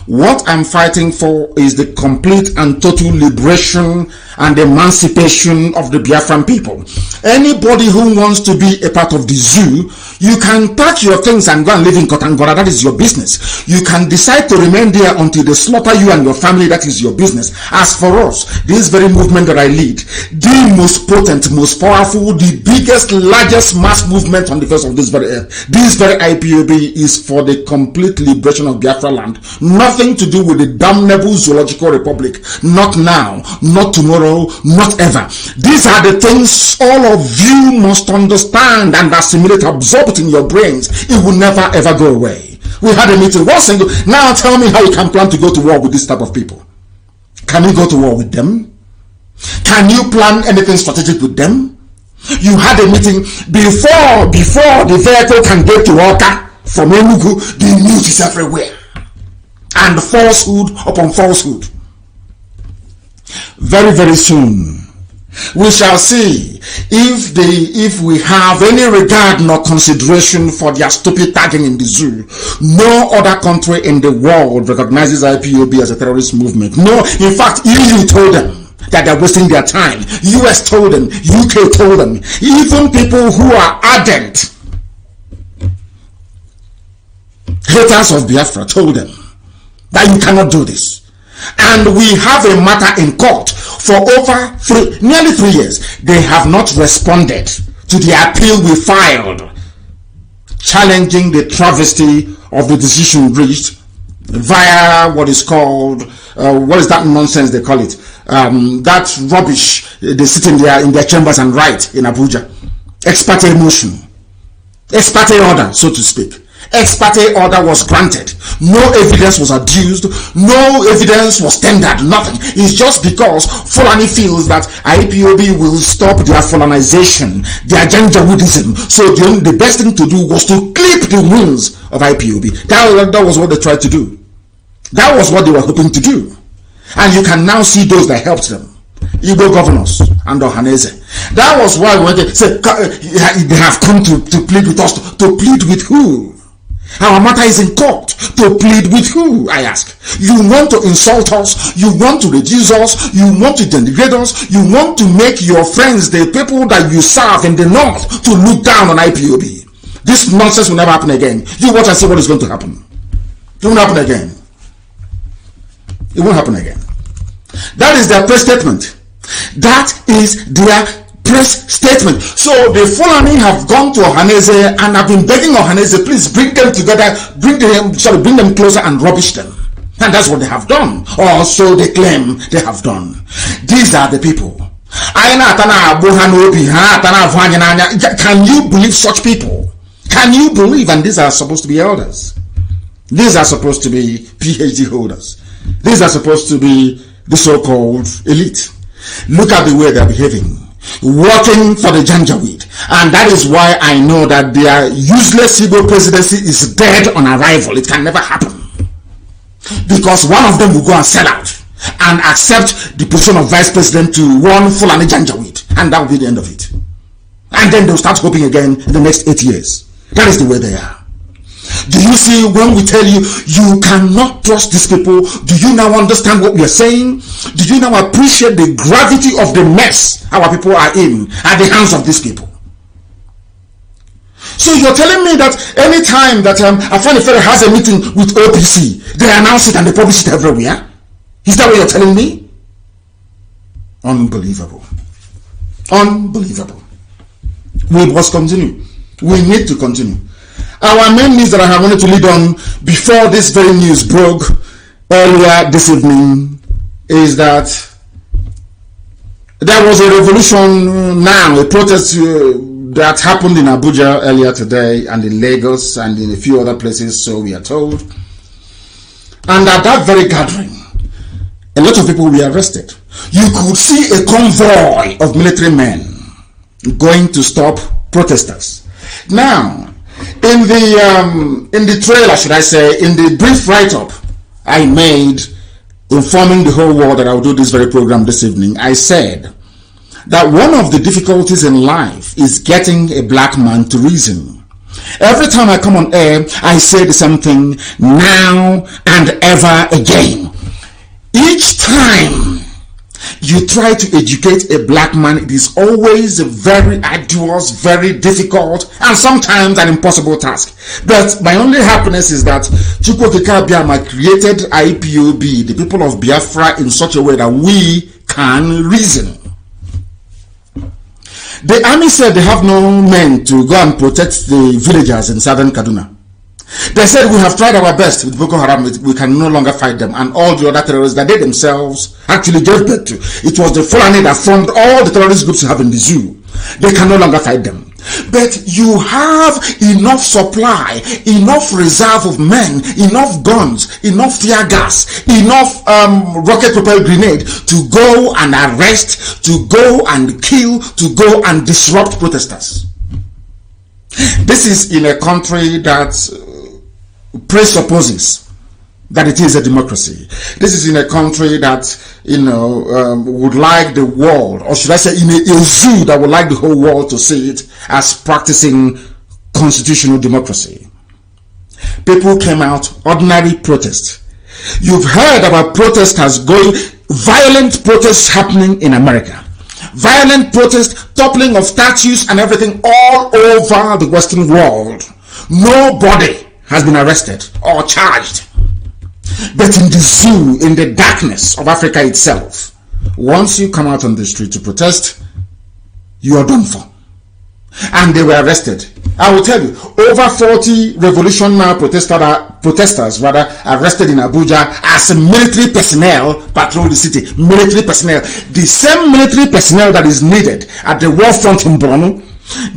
What I'm fighting for is the complete and total liberation and emancipation of the Biafran people. Anybody who wants to be a part of the zoo, you can pack your things and go and live in Kotangora. That is your business. You can decide to remain there until they slaughter you and your family. That is your business. As for us, this very movement that I lead, the most potent, most powerful, the biggest, largest mass movement on the face of this very earth, this very IPOB is for the complete liberation of Biafra land. Nothing to do with the damnable zoological republic. Not now, not tomorrow, not ever. These are the things all of you must understand and assimilate, absorb it in your brains. It will never ever go away. We had a meeting, one single. Now tell me how you can plan to go to war with this type of people. Can you go to war with them? Can you plan anything strategic with them? You had a meeting before the vehicle can get to Oka from Enugu. The news is everywhere. And falsehood upon falsehood. Very, very soon, We shall see if we have any regard nor consideration for their stupid tagging in the zoo. No other country in the world recognizes IPOB as a terrorist movement. No, in fact, EU told them that they're wasting their time. US told them, UK told them. Even people who are ardent haters of Biafra told them that you cannot do this. And we have a matter in court for over nearly 3 years. They have not responded to the appeal we filed, challenging the travesty of the decision reached via what is called, what is that nonsense they call it? That rubbish they sit in their chambers and write in Abuja. Ex parte motion. Ex parte order, so to speak. Ex parte order was granted. No evidence was adduced. No evidence was tendered. Nothing. It's just because Fulani feels that IPOB will stop their Fulanization, their Janjaweedism. So the best thing to do was to clip the wings of IPOB. That was what they tried to do. That was what they were hoping to do. And you can now see those that helped them. Igbo governors and Ohaneze. That was why when they said they have come to plead with us. To plead with who? Our matter is in court. To plead with who, I ask? You want to insult us, you want to reduce us, you want to denigrate us, you want to make your friends, the people that you serve in the north, to look down on IPOB. This nonsense will never happen again. You watch and see what is going to happen. It won't happen again. It won't happen again. That is their press statement. That is their press statement. So the Fulani have gone to Ohaneze and have been begging Ohaneze, please bring them together, bring them closer and rubbish them. And that's what they have done. Or so they claim they have done. These are the people. Can you believe such people? Can you believe? And these are supposed to be elders. These are supposed to be PhD holders. These are supposed to be the so-called elite. Look at the way they're behaving. Working for the Janjaweed. And that is why I know that their useless Igbo presidency is dead on arrival. It can never happen. Because one of them will go and sell out and accept the position of vice president to one Fulani Janjaweed. And that will be the end of it. And then they'll start hoping again in the next 8 years. That is the way they are. Do you see when we tell you, you cannot trust these people? Do you now understand what we are saying? Do you now appreciate the gravity of the mess our people are in at the hands of these people? So you're telling me that any time that Afenifere has a meeting with OPC, they announce it and they publish it everywhere? Is that what you're telling me? Unbelievable. Unbelievable. We must continue. We need to continue. Our main news that I have wanted to lead on before this very news broke earlier this evening is that there was a revolution now, a protest that happened in Abuja earlier today and in Lagos and in a few other places, so we are told. And at that very gathering, a lot of people were arrested. You could see a convoy of military men going to stop protesters. Now, in the trailer, should I say, in the brief write-up I made informing the whole world that I will do this very program this evening, I said that one of the difficulties in life is getting a black man to reason. Every time I come on air, I say the same thing now and ever again. Each time you try to educate a black man, it is always a very arduous, very difficult, and sometimes an impossible task. But my only happiness is that Chukwokika Biama created IPOB, the people of Biafra, in such a way that we can reason. The army said they have no men to go and protect the villagers in southern Kaduna. They said, we have tried our best with Boko Haram, we can no longer fight them, and all the other terrorists that they themselves actually gave birth to. It was the Fulani that formed all the terrorist groups you have in the zoo. They can no longer fight them. But you have enough supply, enough reserve of men, enough guns, enough tear gas, enough rocket-propelled grenade to go and arrest, to go and kill, to go and disrupt protesters. This is in a country that presupposes that it is a democracy. This is in a country that would like the world, or should I say in a zoo that would like the whole world to see it as practicing constitutional democracy. People came out, ordinary protest. You've heard about protesters going, violent protests happening in America. Violent protests, toppling of statues and everything all over the Western world. Nobody has been arrested or charged. But in the zoo, in the darkness of Africa itself, once you come out on the street to protest, you are done for. And they were arrested. I will tell you, over 40 Revolution Now protesters arrested in Abuja as military personnel patrol the city. Military personnel. The same military personnel that is needed at the war front in Borno.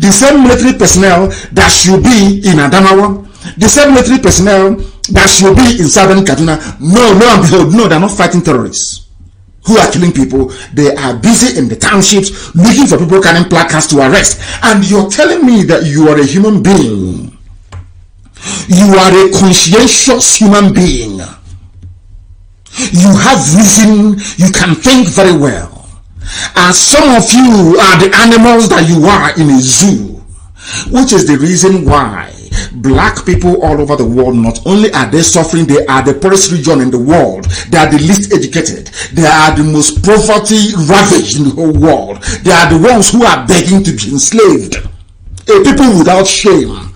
The same military personnel that should be in Adamawa. The same military personnel that should be in Southern Kaduna. No, lo and behold, no, they're not fighting terrorists who are killing people. They are busy in the townships looking for people carrying placards to arrest. And you're telling me that you are a human being. You are a conscientious human being. You have reason. You can think very well. And some of you are the animals that you are in a zoo, which is the reason why black people all over the world, not only are they suffering, they are the poorest region in the world. They are the least educated. They are the most poverty ravaged in the whole world. They are the ones who are begging to be enslaved. A people without shame.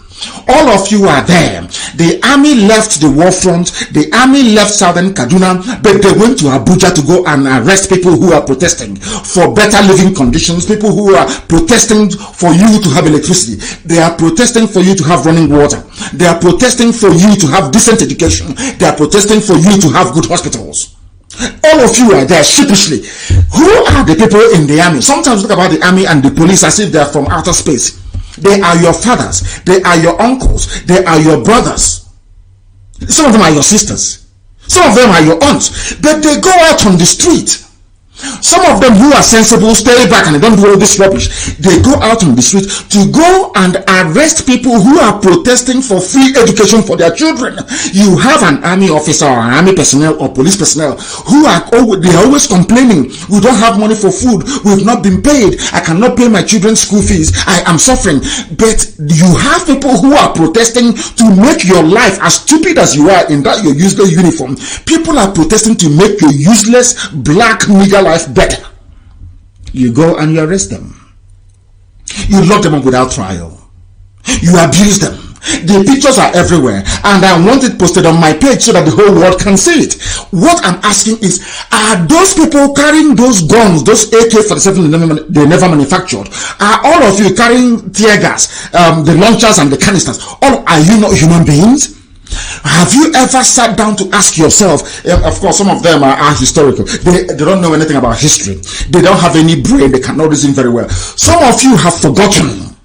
All of you are there. The army left the war front. The army left Southern Kaduna, but they went to Abuja to go and arrest people who are protesting for better living conditions, people who are protesting for you to have electricity. They are protesting for you to have running water. They are protesting for you to have decent education. They are protesting for you to have good hospitals. All of you are there sheepishly. Who are the people in the army? Sometimes look about the army and the police as if they are from outer space. They are your fathers. They are your uncles. They are your brothers. Some of them are your sisters. Some of them are your aunts. But they go out on the street. Some of them who are sensible stay back and they don't do all this rubbish. They go out on the street to go and arrest people who are protesting for free education for their children. You have an army officer or an army personnel or police personnel who are always complaining. We don't have money for food. We've not been paid. I cannot pay my children's school fees. I am suffering. But you have people who are protesting to make your life as stupid as you are in that your useless uniform. People are protesting to make your useless black nigger life better. You go and you arrest them. You lock them up without trial. You abuse them. The pictures are everywhere, and I want it posted on my page so that the whole world can see it. What I'm asking is, are those people carrying those guns, those AK-47 they never manufactured? Are all of you carrying tear gas, the launchers and the canisters? Are you not human beings? Have you ever sat down to ask yourself? Of course, some of them are historical. They don't know anything about history. They don't have any brain. They cannot reason very well. Some of you have forgotten.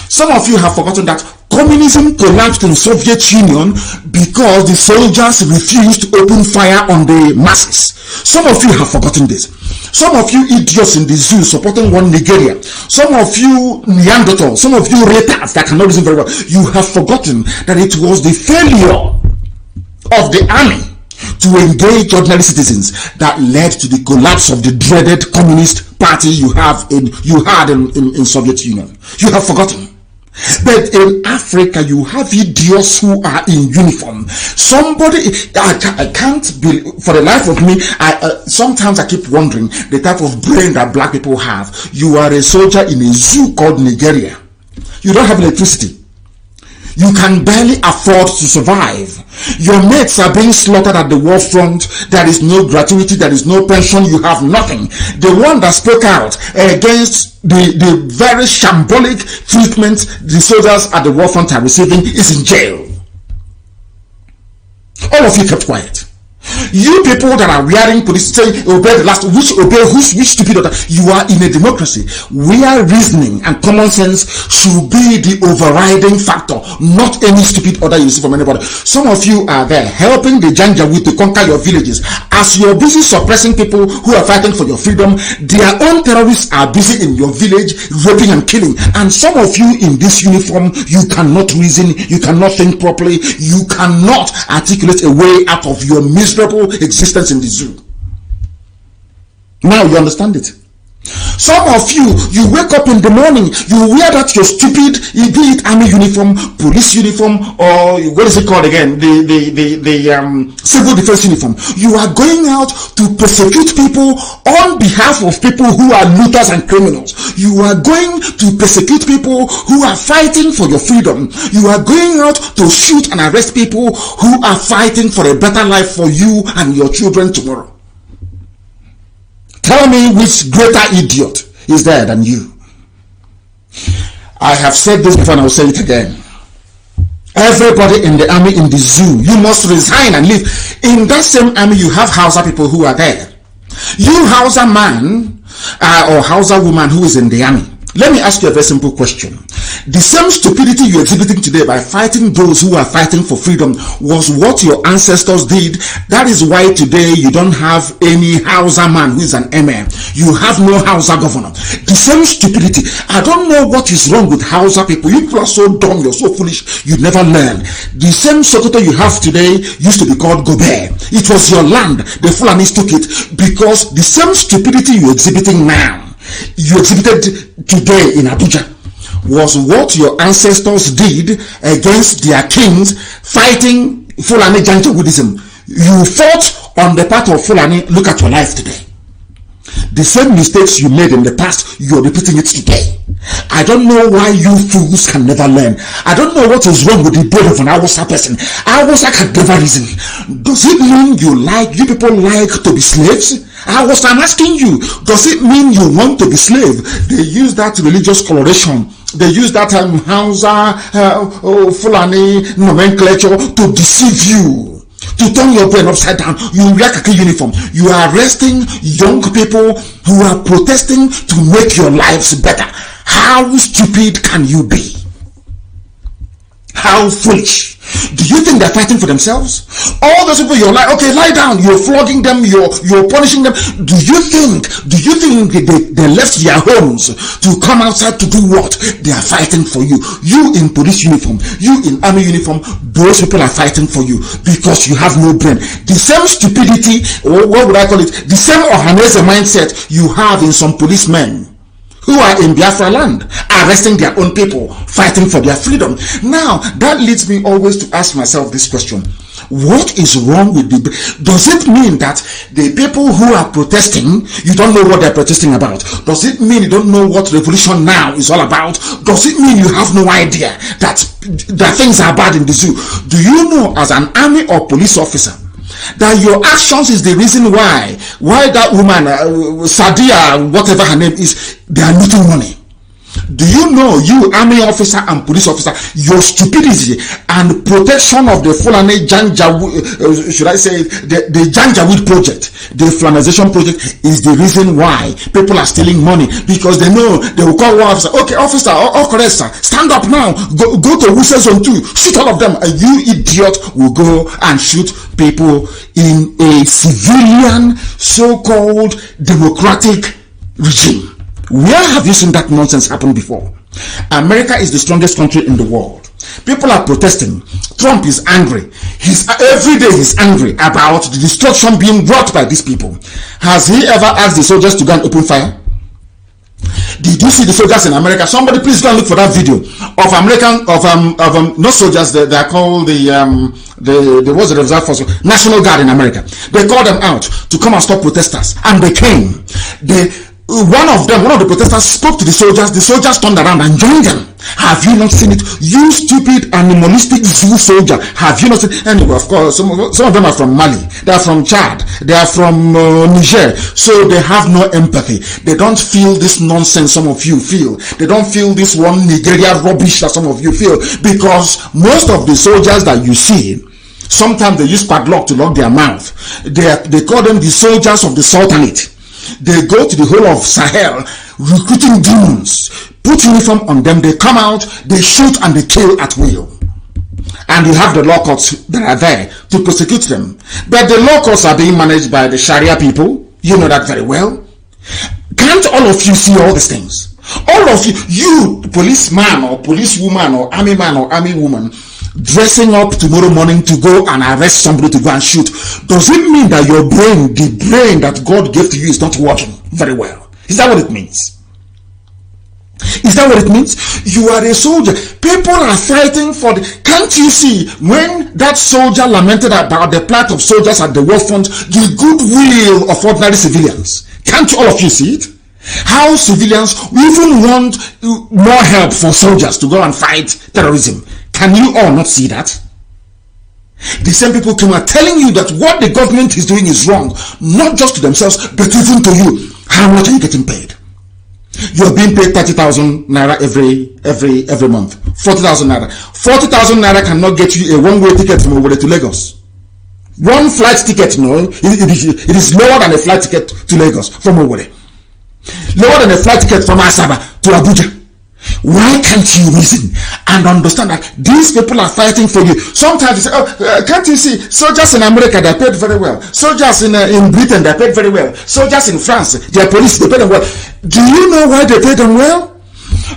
Some of you have forgotten that communism collapsed in Soviet Union because the soldiers refused to open fire on the masses. Some of you have forgotten this. Some of you idiots in the zoo supporting one Nigeria. Some of you Neanderthals. Some of you retards that cannot reason very well. You have forgotten that it was the failure of the army to engage ordinary citizens that led to the collapse of the dreaded communist party you had in Soviet Union. You have forgotten. But in Africa, you have idiots who are in uniform. Somebody, I can't believe, for the life of me, sometimes I keep wondering the type of brain that black people have. You are a soldier in a zoo called Nigeria. You don't have electricity. You can barely afford to survive. Your mates are being slaughtered at the war front. There is no gratuity. There is no pension. You have nothing. The one that spoke out against the very shambolic treatment the soldiers at the war front are receiving is in jail. All of you kept quiet. You people that are wearing police saying obey the last, which stupid order? You are in a democracy where reasoning and common sense should be the overriding factor, not any stupid order you see from anybody. Some of you are there helping the Janjaweed to conquer your villages. As you're busy suppressing people who are fighting for your freedom, their own terrorists are busy in your village raping and killing. And some of you in this uniform, you cannot reason, you cannot think properly, you cannot articulate a way out of your miserable existence in the zoo. Now you understand it. Some of you wake up in the morning, you wear that your stupid, be it army uniform, police uniform, or what is it called again? The civil defense uniform. You are going out to persecute people on behalf of people who are looters and criminals. You are going to persecute people who are fighting for your freedom. You are going out to shoot and arrest people who are fighting for a better life for you and your children tomorrow. Tell me which greater idiot is there than you. I have said this before and I will say it again. Everybody in the army, in the zoo, you must resign and leave. In that same army, you have Hausa people who are there. You Hausa man or Hausa woman who is in the army. Let me ask you a very simple question. The same stupidity you're exhibiting today by fighting those who are fighting for freedom was what your ancestors did. That is why today you don't have any Hausa man who is an emir. You have no Hausa governor. The same stupidity. I don't know what is wrong with Hausa people. You people are so dumb, you're so foolish, you never learn. The same Sokoto you have today used to be called Gobe. It was your land. The Fulanis took it because the same stupidity you're exhibiting now, you exhibited today in Abuja, was what your ancestors did against their kings fighting Fulani Janjaweedism. You fought on the part of Fulani. Look at your life today. The same mistakes you made in the past, you're repeating it today. I don't know why you fools can never learn. I don't know what is wrong with the brain of an Hausa person. Hausa can never reason. Does it mean you people like to be slaves? I'm asking you, does it mean you want to be slave? They use that religious coloration. They use that Hausa Fulani nomenclature to deceive you, to turn your brain upside down. You wear khaki uniform. You are arresting young people who are protesting to make your lives better. How stupid can you be? How foolish. Do you think they're fighting for themselves? All those people, you're like, okay, lie down. You're flogging them. You're punishing them. Do you think they left their homes to come outside to do what? They are fighting for you. You in police uniform, you in army uniform, those people are fighting for you because you have no brain. The same stupidity, or what would I call it? The same Ohanese mindset you have in some policemen who are in Biafra land, arresting their own people, fighting for their freedom. Now, that leads me always to ask myself this question. What is wrong with does it mean that the people who are protesting, you don't know what they're protesting about? Does it mean you don't know what revolution now is all about? Does it mean you have no idea that things are bad in the zoo? Do you know, as an army or police officer, that your actions is the reason why that woman Sadia, whatever her name is, they are looting money? Do you know, you army officer and police officer, your stupidity and protection of the Fulani should I say the Janjaweed project, the Fulanization project, is the reason why people are stealing money? Because they know they will call one officer, okay officer, correct sir, stand up now, go to Wuse Zone 2, shoot all of them, and you idiot will go and shoot people in a civilian so-called democratic regime. Where have you seen that nonsense happen before? America is the strongest country in the world. People are protesting. Trump is angry. Every day he's angry about the destruction being brought by these people. Has he ever asked the soldiers to go and open fire? Did you see the soldiers in America? Somebody please go and look for that video of American, not soldiers, they are called the what's the reserve force, National Guard in America. They called them out to come and stop protesters, and they came. One of the protesters spoke to the soldiers turned around and joined them. Have you not seen it? You stupid animalistic zoo soldier. Have you not seen it? Anyway, of course, some of them are from Mali, they are from Chad, they are from Niger, so they have no empathy. They don't feel this nonsense some of you feel. They don't feel this one Nigeria rubbish that some of you feel, because most of the soldiers that you see, sometimes they use padlock to lock their mouth. They call them the soldiers of the Sultanate. They go to the whole of Sahel recruiting demons, put uniform on them, they come out, they shoot and they kill at will. And you have the law courts that are there to prosecute them. But the law courts are being managed by the Sharia people. You know that very well. Can't all of you see all these things? All of you policeman or policewoman or army man or army woman, dressing up tomorrow morning to go and arrest somebody to go and shoot, does it mean that your brain, the brain that God gave to you, is not working very well? Is that what it means? Is that what it means? You are a soldier. People are fighting for the... Can't you see when that soldier lamented about the plight of soldiers at the war front, the goodwill of ordinary civilians? Can't all of you see it? How civilians even want more help for soldiers to go and fight terrorism. Can you all not see that? The same people come are telling you that what the government is doing is wrong, not just to themselves, but even to you. How much are you getting paid? You're being paid 30,000 naira every month. 40,000 naira. 40,000 naira cannot get you a one-way ticket from Owerri to Lagos. One flight ticket, no, it is lower than a flight ticket to Lagos from Owerri. Lower than a flight ticket from Asaba to Abuja. Why can't you reason and understand that these people are fighting for you? Sometimes you say, can't you see soldiers in America, they're paid very well. Soldiers in Britain, they're paid very well. Soldiers in France, their police, they pay them well. Do you know why they pay them well?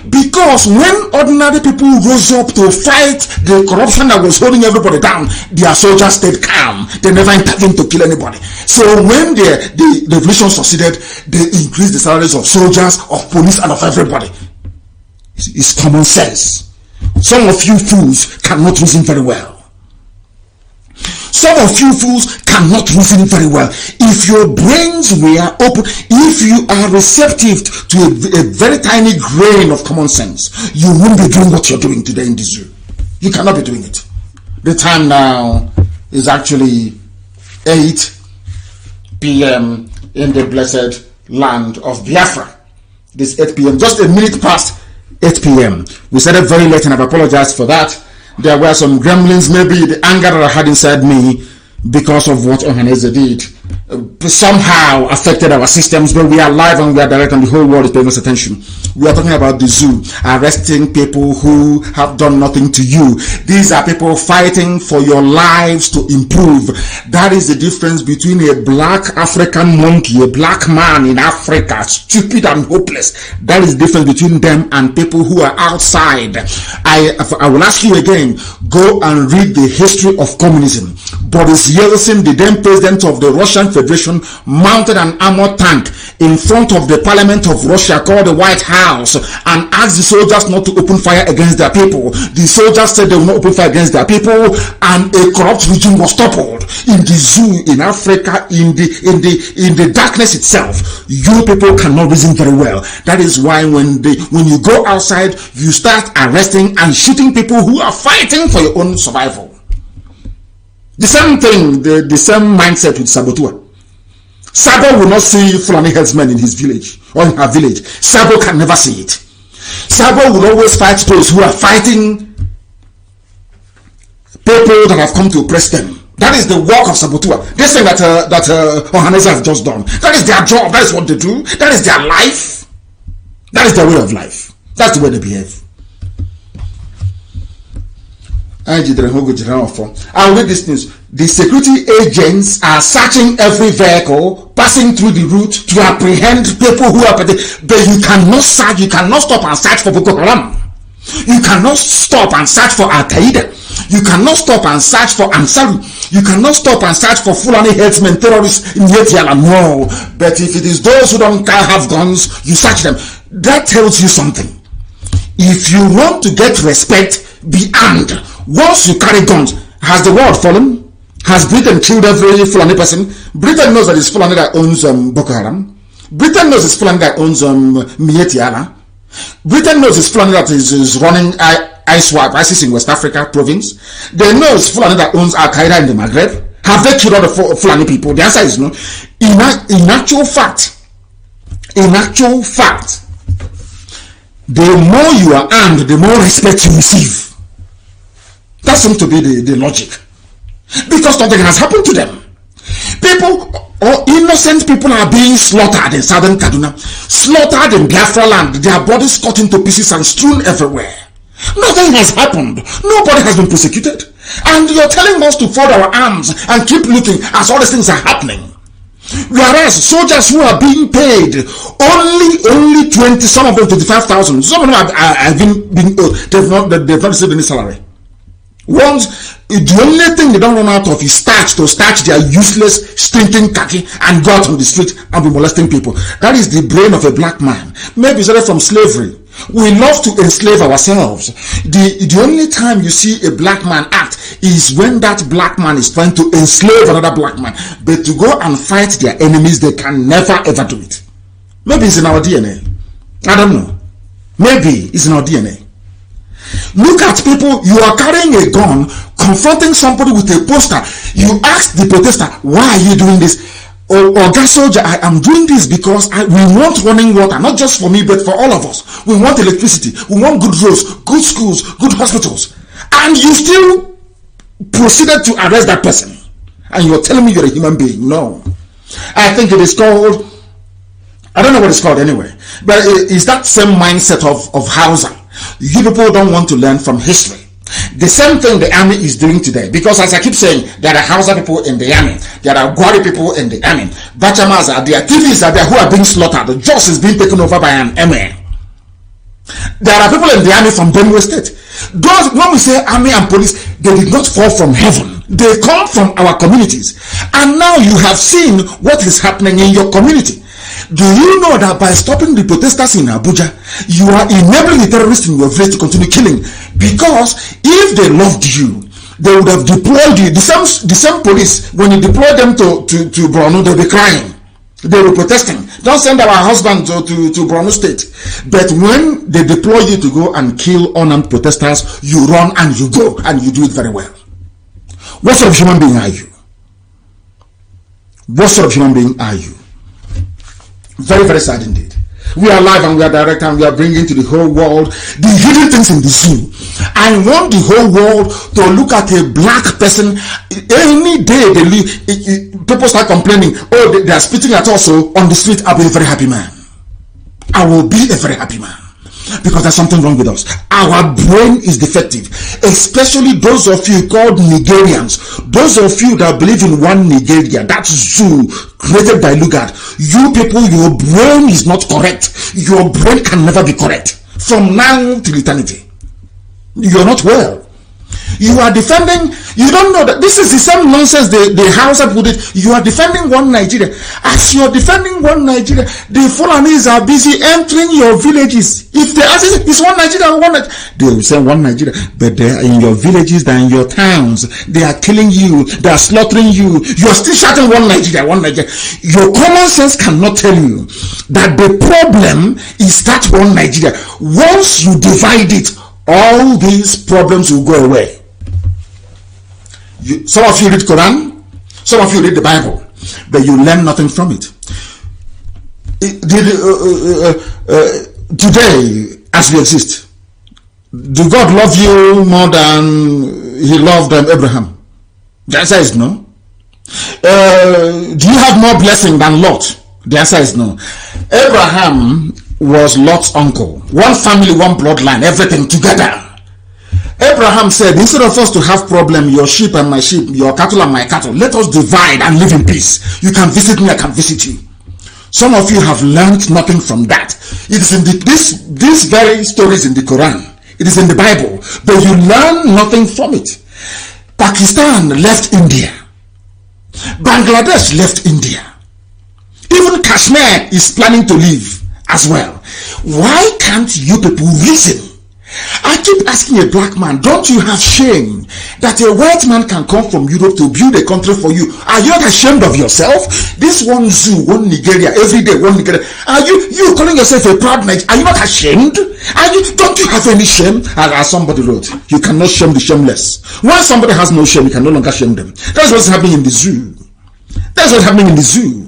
Because when ordinary people rose up to fight the corruption that was holding everybody down, their soldiers stayed calm. They never intervened to kill anybody. So when the revolution succeeded, they increased the salaries of soldiers, of police, and of everybody. It's common sense. Some of you fools cannot reason very well. Some of you fools cannot reason very well. If your brains were open, if you are receptive to a very tiny grain of common sense, you won't be doing what you're doing today in this room. You cannot be doing it. The time now is actually 8 p.m. in the blessed land of Biafra. This 8 p.m. just a minute past 8 p.m. We started very late and I've apologized for that. There were some gremlins, maybe the anger that I had inside me because of what Ohaneze did somehow affected our systems, but we are live and we are direct and the whole world is paying us attention. We are talking about the zoo, arresting people who have done nothing to you. These are people fighting for your lives to improve. That is the difference between a black African monkey, a black man in Africa, stupid and hopeless. That is the difference between them and people who are outside. I will ask you again, go and read the history of communism. Boris Yeltsin, the then president of the Russian Federation, mounted an armored tank in front of the parliament of Russia called the White House and asked the soldiers not to open fire against their people. The soldiers said they will not open fire against their people, and a corrupt regime was toppled. In the zoo in Africa, in the darkness itself, you people cannot reason very well. That is why when you go outside, you start arresting and shooting people who are fighting for your own survival. The same thing, the same mindset with Sabotua. Sabo will not see Fulani herdsmen in his village or in her village. Sabo can never see it. Sabo will always fight those who are fighting people that have come to oppress them. That is the work of Sabotua. This thing that Ohaneze has just done. That is their job. That is what they do. That is their life. That is their way of life. That's the way they behave. And with this news, the security agents are searching every vehicle passing through the route to apprehend people who are, but you cannot search, you cannot stop and search for Boko Haram. You cannot stop and search for Al Qaeda. You cannot stop and search for Ansaru. You cannot stop and search for Fulani herdsmen, terrorists in Yetiala. No. But if it is those who don't have guns, you search them. That tells you something. If you want to get respect, be armed. Once you carry guns, has the world fallen? Has Britain killed every Fulani person? Britain knows that it's Fulani that owns Boko Haram. Britain knows it's Fulani that owns Mietiala. Britain knows it's Fulani that is running ISIS in West Africa province. They know it's Fulani that owns Al Qaeda in the Maghreb. Have they killed all the Fulani people? The answer is no. In actual fact, the more you are armed, the more respect you receive. That seems to be the logic. Because nothing has happened to them. People, or innocent people, are being slaughtered in southern Kaduna, slaughtered in Biafra land, their bodies cut into pieces and strewn everywhere. Nothing has happened. Nobody has been persecuted. And you're telling us to fold our arms and keep looking as all these things are happening. Whereas soldiers who are being paid only 20, some of them 25,000, some of them have been they've not received any salary. The only thing they don't run out of is starch to starch their useless, stinking khaki and go out on the street and be molesting people. That is the brain of a black man. Maybe started from slavery. We love to enslave ourselves. The only time you see a black man act is when that black man is trying to enslave another black man. But to go and fight their enemies, they can never ever do it. Maybe it's in our DNA. I don't know. Maybe it's in our DNA. Look at people, you are carrying a gun, confronting somebody with a poster. You ask the protester, why are you doing this? Oh, gas soldier, I am doing this because we want running water, not just for me, but for all of us. We want electricity. We want good roads, good schools, good hospitals. And you still proceeded to arrest that person. And you're telling me you're a human being. No. I think it is called, I don't know what it's called anyway, but it's that same mindset of Hausa. You people don't want to learn from history. The same thing the army is doing today, because as I keep saying, there are Hausa people in the army, there are Gwari people in the army, Bachamas are there, TVs are there who are being slaughtered, the Jos is being taken over by an emir. There are people in the army from Benue State. Those, when we say army and police, they did not fall from heaven. They come from our communities. And now you have seen what is happening in your community. Do you know that by stopping the protesters in Abuja, you are enabling the terrorists in your village to continue killing? Because if they loved you, they would have deployed you. The same police, when you deploy them to Borno, they'll be crying. They were protesting. Don't send our husband to Borno State. But when they deploy you to go and kill unarmed protesters, you run and you go, and you do it very well. What sort of human being are you? What sort of human being are you? Very, very sad indeed. We are live and we are direct and we are bringing to the whole world the hidden things in the zoo. I want the whole world to look at a black person. Any day they leave, people start complaining, oh, they are spitting at us on the street. I'll be a very happy man. I will be a very happy man. Because there's something wrong with us. Our brain is defective. Especially those of you called Nigerians. Those of you that believe in one Nigeria. That zoo created by Lugard. You people, your brain is not correct. Your brain can never be correct. From now till eternity. You're not well. You are defending, you don't know that this is the same nonsense the Hausa put it. You are defending one Nigeria. As you are defending one Nigeria, the Fulanis are busy entering your villages. If they ask, it's one Nigeria, one Nigeria, they will say one Nigeria, but they are in your villages, they are in your towns, they are killing you, they are slaughtering you. You are still shouting one Nigeria, one Nigeria. Your common sense cannot tell you that the problem is that one Nigeria. Once you divide it, all these problems will go away. Some of you read Quran, some of you read the Bible, but you learn nothing from it. Today, as we exist, do God love you more than he loved Abraham? The answer is no. Do you have more blessing than Lot? The answer is no. Abraham was Lot's uncle. One family, one bloodline, everything together. Abraham said, instead of us to have problem, your sheep and my sheep, your cattle and my cattle, let us divide and live in peace. You can visit me, I can visit you. Some of you have learned nothing from that. It is in this very stories in the Quran. It is in the Bible, but you learn nothing from it. Pakistan left India. Bangladesh left India. Even Kashmir is planning to leave as well. Why can't you people reason? I keep asking a black man, don't you have shame that a white man can come from Europe to build a country for you? Are you not ashamed of yourself? This one zoo, one Nigeria, every day one Nigeria. Are you calling yourself a proud Nigerian? Are you not ashamed? Don't you have any shame? As somebody wrote, you cannot shame the shameless. When somebody has no shame, you can no longer shame them. That's what's happening in the zoo. That's what's happening in the zoo.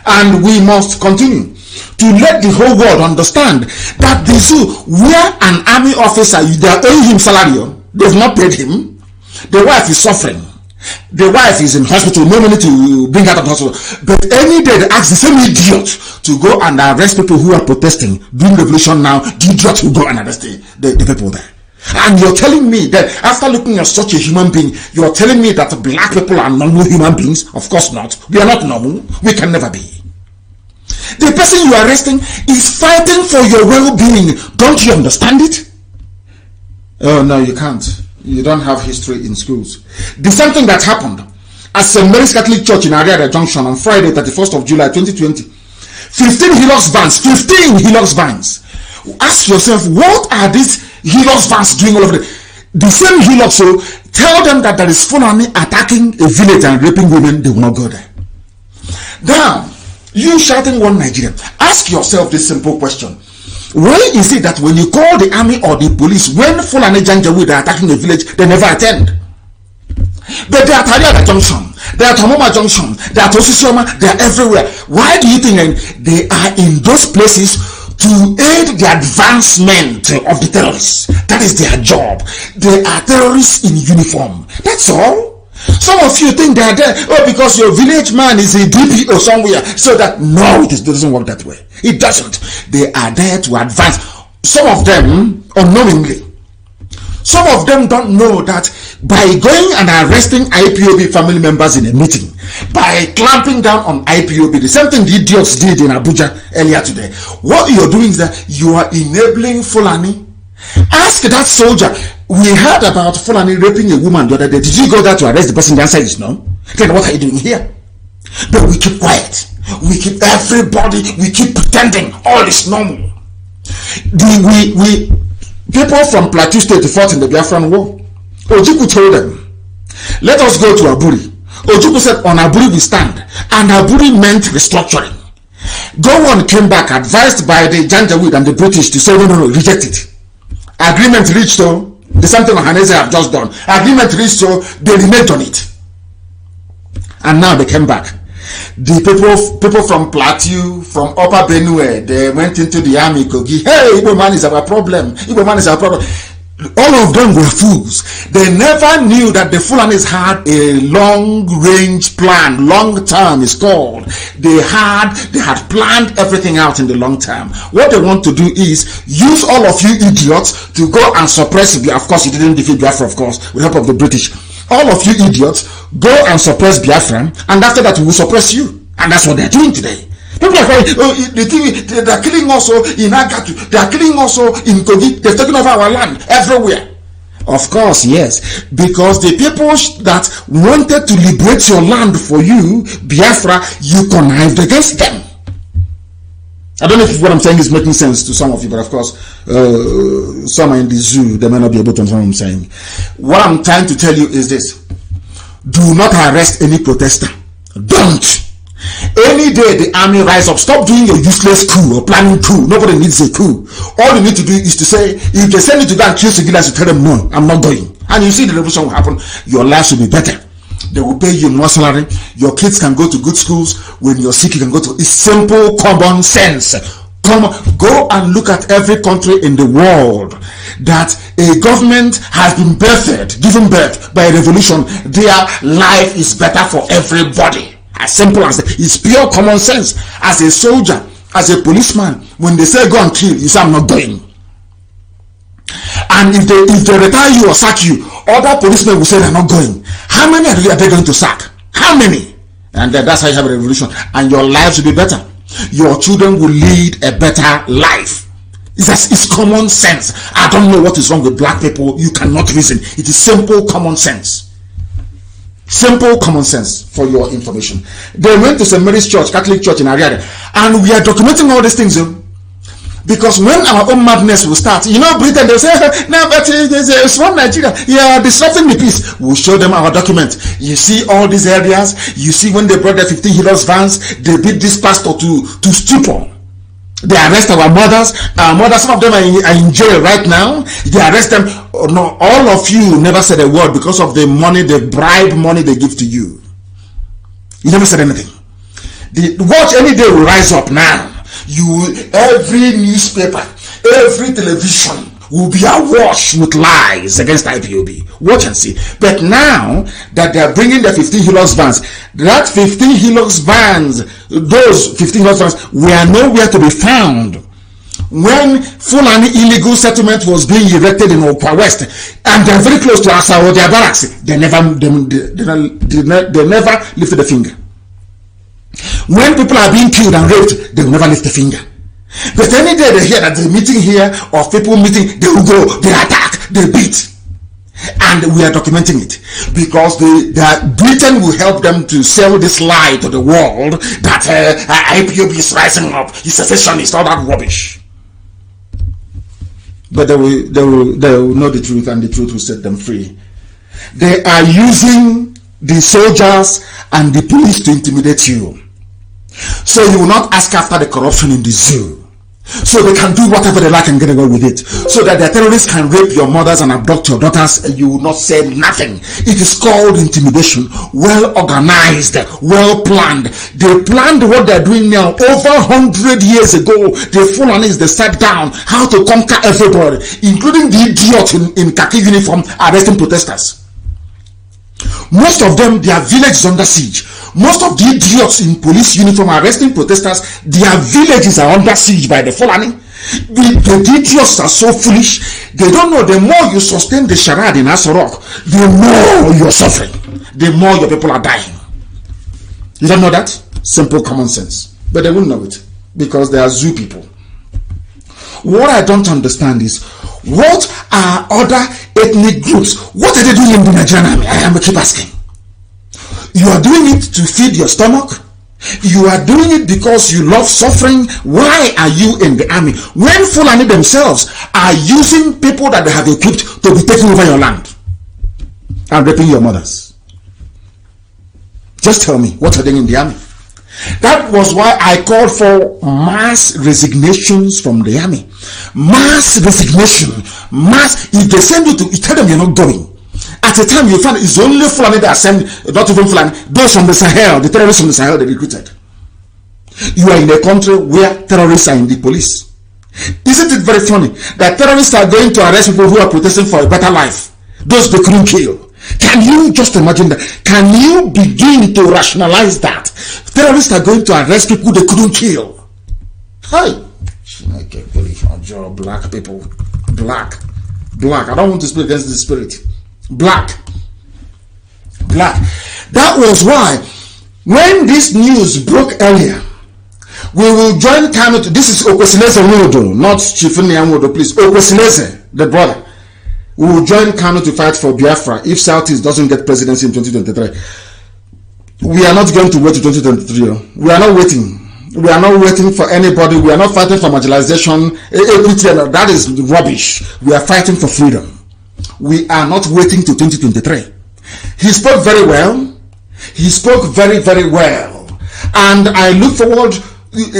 And we must continue to let the whole world understand that the zoo, where an army officer, they are paying him salary, they've not paid him, the wife is suffering, the wife is in hospital, no money to bring her to the hospital, but any day they ask the same idiot to go and arrest people who are protesting during revolution now, the idiot will go and arrest the people there. And you're telling me that after looking at such a human being, you're telling me that black people are normal human beings? Of course not. We are not normal. We can never be. The person you are arresting is fighting for your well-being. Don't you understand it? Oh, no, you can't. You don't have history in schools. The same thing that happened at St. Mary's Catholic Church in Ariada Junction on Friday, 31st of July, 2020. 15 Hilux vans, 15 Hilux vans. Ask yourself, what are these Hilux vans doing all over the same Hilux? So tell them that there is Fulani attacking a village and raping women, they will not go there. Now, you shouting one Nigeria. Ask yourself this simple question. Why is it that when you call the army or the police, when Fulani Janjaweed are attacking a village, they never attend? But they are Tariada Junction, they are Tomoma Junction, they are Tosisioma, they are everywhere. Why do you think they are in those places to aid the advancement of the terrorists? That is their job. They are terrorists in uniform. That's all. Some of you think they are there, oh, because your village man is a DPO somewhere, so that, no, it doesn't work that way. It doesn't. They are there to advance. Some of them, unknowingly, some of them don't know that by going and arresting IPOB family members in a meeting, by clamping down on IPOB, the same thing the idiots did in Abuja earlier today, what you're doing is that you are enabling Fulani. Ask that soldier. We heard about Fulani raping a woman the other day. Did you go there to arrest the person? The answer is no. Then what are you doing here? But we keep quiet. We keep everybody, we keep pretending all is normal. People from Plateau State fought in the Biafran war. Ojukwu told them, let us go to Aburi. Ojukwu said, on Aburi we stand. And Aburi meant restructuring. Gowon came back, advised by the Janjaweed and the British to say, no, reject it. Agreement reached, so the same thing Ohanese have just done. Agreement reached, so they reneged on it. And now they came back. The people from Plateau, from Upper Benue, they went into the army, Kogi. Hey, Igbo man is our problem. Igbo man is our problem. All of them were fools. They never knew that the Fulanis had a long-range plan. Long-term is called. They had planned everything out in the long term. What they want to do is use all of you idiots to go and suppress Biafra. Of course, you didn't defeat Biafra, of course, with the help of the British. All of you idiots, go and suppress Biafra, and after that, we will suppress you. And that's what they're doing today. People are saying, oh, they're killing also in Agatu, they're killing also in Kogi, they're taking over our land everywhere. Of course, yes, because the people that wanted to liberate your land for you, Biafra, you connived against them. I don't know if what I'm saying is making sense to some of you, but of course, some are in the zoo, they may not be able to understand what I'm saying. What I'm trying to tell you is this: do not arrest any protester. Don't. Any day the army rise up, stop doing your useless coup or planning coup. Nobody needs a coup. All you need to do is to say, if they send you to go and kill civilians, you tell them, no, I'm not going. And you see the revolution will happen. Your lives will be better. They will pay you more salary. Your kids can go to good schools. When you're sick, you can go to. It's simple common sense. Go and look at every country in the world that a government has been birthed, given birth by a revolution. Their life is better for everybody. As simple as that. It's pure common sense. As a soldier, as a policeman, when they say go and kill, you say I'm not going. And if they retire you or sack you, other policemen will say they're not going. How many are they going to sack? How many? And that's how you have a revolution. And your lives will be better. Your children will lead a better life. It's common sense. I don't know what is wrong with black people. You cannot reason. It is simple common sense. Simple common sense for your information. They went to St. Mary's Church, Catholic Church in Ariada, and we are documenting all these things. Because when our own madness will start, Britain, they'll say, no, but it's one Nigeria. Yeah, disrupting the peace. We'll show them our document. You see all these areas. You see when they brought the 15 Hilux vans, they beat this pastor to stupor. They arrest our mothers. Our mothers, some of them are in jail right now. They arrest them. Oh, no, all of you never said a word because of the money, the bribe money they give to you. You never said anything. Watch any day will rise up now. Every newspaper, every television will be awash with lies against IPOB. Watch and see. But now that they are bringing the 15 Hilux vans, that 15 Hilux vans, those 15 Hilux vans were nowhere to be found. When Fulani illegal settlement was being erected in Okwa West, and they're very close to Asao, their barracks, they never lifted a finger. When people are being killed and raped, they will never lift a finger. But any day they hear that they're meeting here, or people meeting, they will go, they attack. they beat. And we are documenting it because that Britain will help them to sell this lie to the world that IPOB is rising up, it's secessionist, all that rubbish. But they will know the truth, and the truth will set them free. They are using the soldiers and the police to intimidate you. So you will not ask after the corruption in the zoo. So they can do whatever they like and get away with it. So that the terrorists can rape your mothers and abduct your daughters and you will not say nothing. It is called intimidation. Well organized, well planned. They planned what they're doing now over 100 years ago. The Fulanis, they sat down how to conquer everybody, including the idiot in khaki uniform arresting protesters. Most of them, their village is under siege. Most of the idiots in police uniform arresting protesters, their villages are under siege by the Fulani. The idiots are so foolish. They don't know the more you sustain the charade in Asorok, the more you're suffering, the more your people are dying. You don't know that? Simple common sense. But they won't know it because they are zoo people. What I don't understand is, what are other ethnic groups? What are they doing in the Nigerian army? I am keep asking. You are doing it to feed your stomach. You are doing it because you love suffering. Why are you in the army? When Fulani themselves are using people that they have equipped to be taking over your land and raping your mothers. Just tell me, what are they in the army? That was why I called for mass resignations from the army. Mass resignation. Mass, if they send you to, you tell them you're not going. At a time you find it's only Fulani that send, not even Fulani, those from the Sahel, the terrorists from the Sahel they recruited. You are in a country where terrorists are in the police. Isn't it very funny that terrorists are going to arrest people who are protesting for a better life? Those they couldn't kill. Can you just imagine that? Can you begin to rationalize that? Terrorists are going to arrest people they couldn't kill. Hi. Black people. Black. I don't want to speak against the spirit. Black. That was why when this news broke earlier, we will join Kanu. This is Okwesileze Nwodo, not Chifuni Nwodo, please. Okwesileze, the brother. We will join Kanu to fight for Biafra if Southeast doesn't get presidency in 2023. We are not going to wait to 2023. We are not waiting. We are not waiting for anybody. We are not fighting for marginalization. That is rubbish. We are fighting for freedom. We are not waiting to 2023. He spoke very well. He spoke very, very well. And I look forward.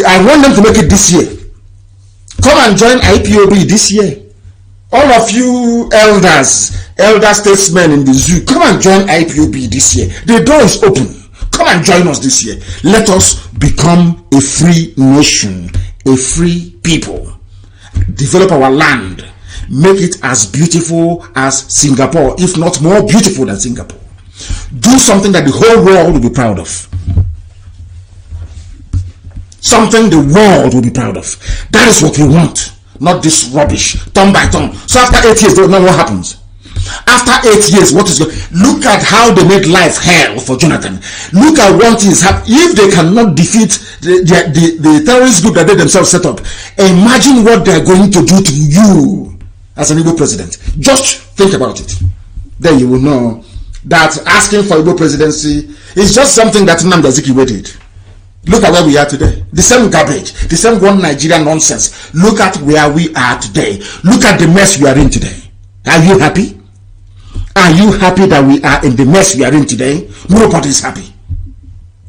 I want them to make it this year. Come and join IPOB this year. All of you elder statesmen in the zoo, come and join IPOB this year. The door is open. Come and join us this year. Let us become a free nation, a free people. Develop our land. Make it as beautiful as Singapore, if not more beautiful than Singapore. Do something that the whole world will be proud of. Something the world will be proud of. That is what we want. Not this rubbish, turn by turn. So after 8 years, don't know what happens. After 8 years, what is going? Look at how they made life hell for Jonathan. Look at what is happening. If they cannot defeat the terrorist group that they themselves set up, imagine what they are going to do to you as an Igbo president. Just think about it. Then you will know that asking for Igbo presidency is just something that Nnamdi did. Look at where we are today. The same garbage, the same one Nigeria nonsense. Look at where we are today. Look at the mess we are in today. Are you happy? Are you happy that we are in the mess we are in today? Nobody is happy.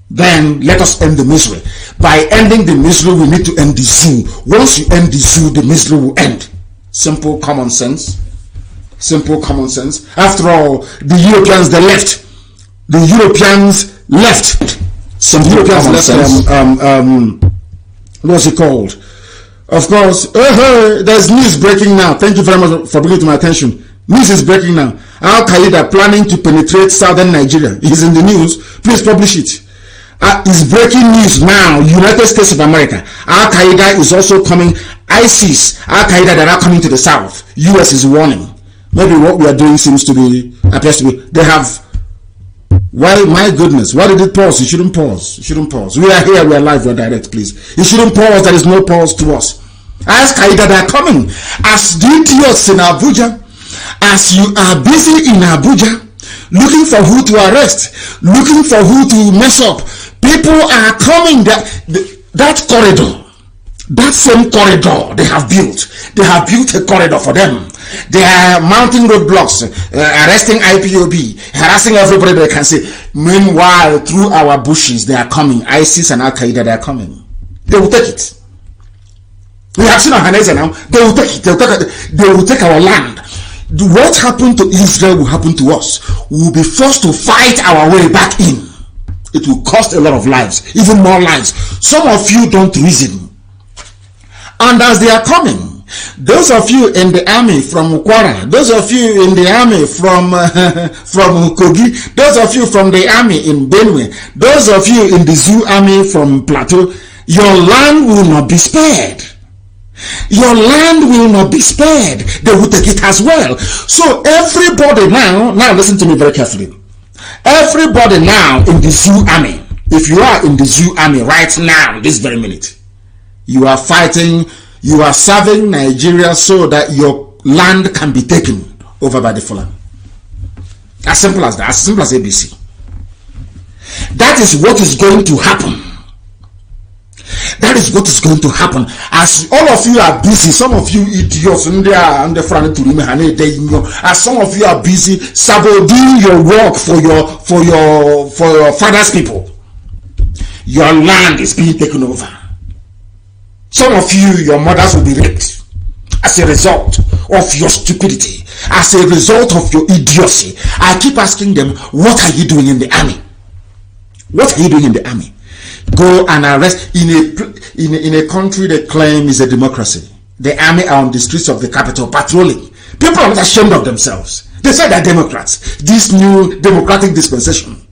Then let us end the misery. By ending the misery, we need to end the zoo. Once you end the zoo, the misery will end. Simple common sense. Simple common sense. After all, the Europeans, they left. The Europeans left. Some Europeans left. What's it called? Of course, there's news breaking now. Thank you very much for bringing it to my attention. News is breaking now. Al Qaeda planning to penetrate southern Nigeria. It's in the news. Please publish it. It's breaking news now. United States of America. Al Qaeda is also coming. ISIS, Al Qaeda, that are coming to the south. US is warning. Maybe what we are doing appears to be. They have. Why, my goodness, why did it pause? You shouldn't pause. You shouldn't pause. We are here, we are live, we are direct, please. You shouldn't pause, there is no pause to us. As Qaeda, they are coming. As the idiots in Abuja, As you are busy in Abuja, looking for who to arrest, looking for who to mess up, people are coming. That corridor, that same corridor they have built a corridor for them. They are mounting roadblocks, arresting IPOB, harassing everybody they can see. Meanwhile, through our bushes, they are coming. ISIS and Al Qaeda, they are coming. They will take it. We have seen Ohanese now. They will take it. They will take our land. What happened to Israel will happen to us. We will be forced to fight our way back in. It will cost a lot of lives, even more lives. Some of you don't reason. And as they are coming, those of you in the army from Kwara, those of you in the army from Kogi, those of you from the army in Benue, those of you in the Zoo army from Plateau, your land will not be spared. Your land will not be spared. They will take it as well. So everybody now listen to me very carefully. Everybody now in the Zoo army, if you are in the Zoo army right now, this very minute, you are fighting, you are serving Nigeria so that your land can be taken over by the Fulani. As simple as that, as simple as ABC. That is what is going to happen. That is what is going to happen. As all of you are busy, some of you idiots, as some of you are busy sabotaging your work for your father's people, your land is being taken over. Some of you, your mothers will be raped as a result of your stupidity, as a result of your idiocy. I keep asking them, what are you doing in the army? What are you doing in the army? Go and arrest in a country they claim is a democracy. The army are on the streets of the capital patrolling. People are not ashamed of themselves. They say they're Democrats. This new democratic dispensation.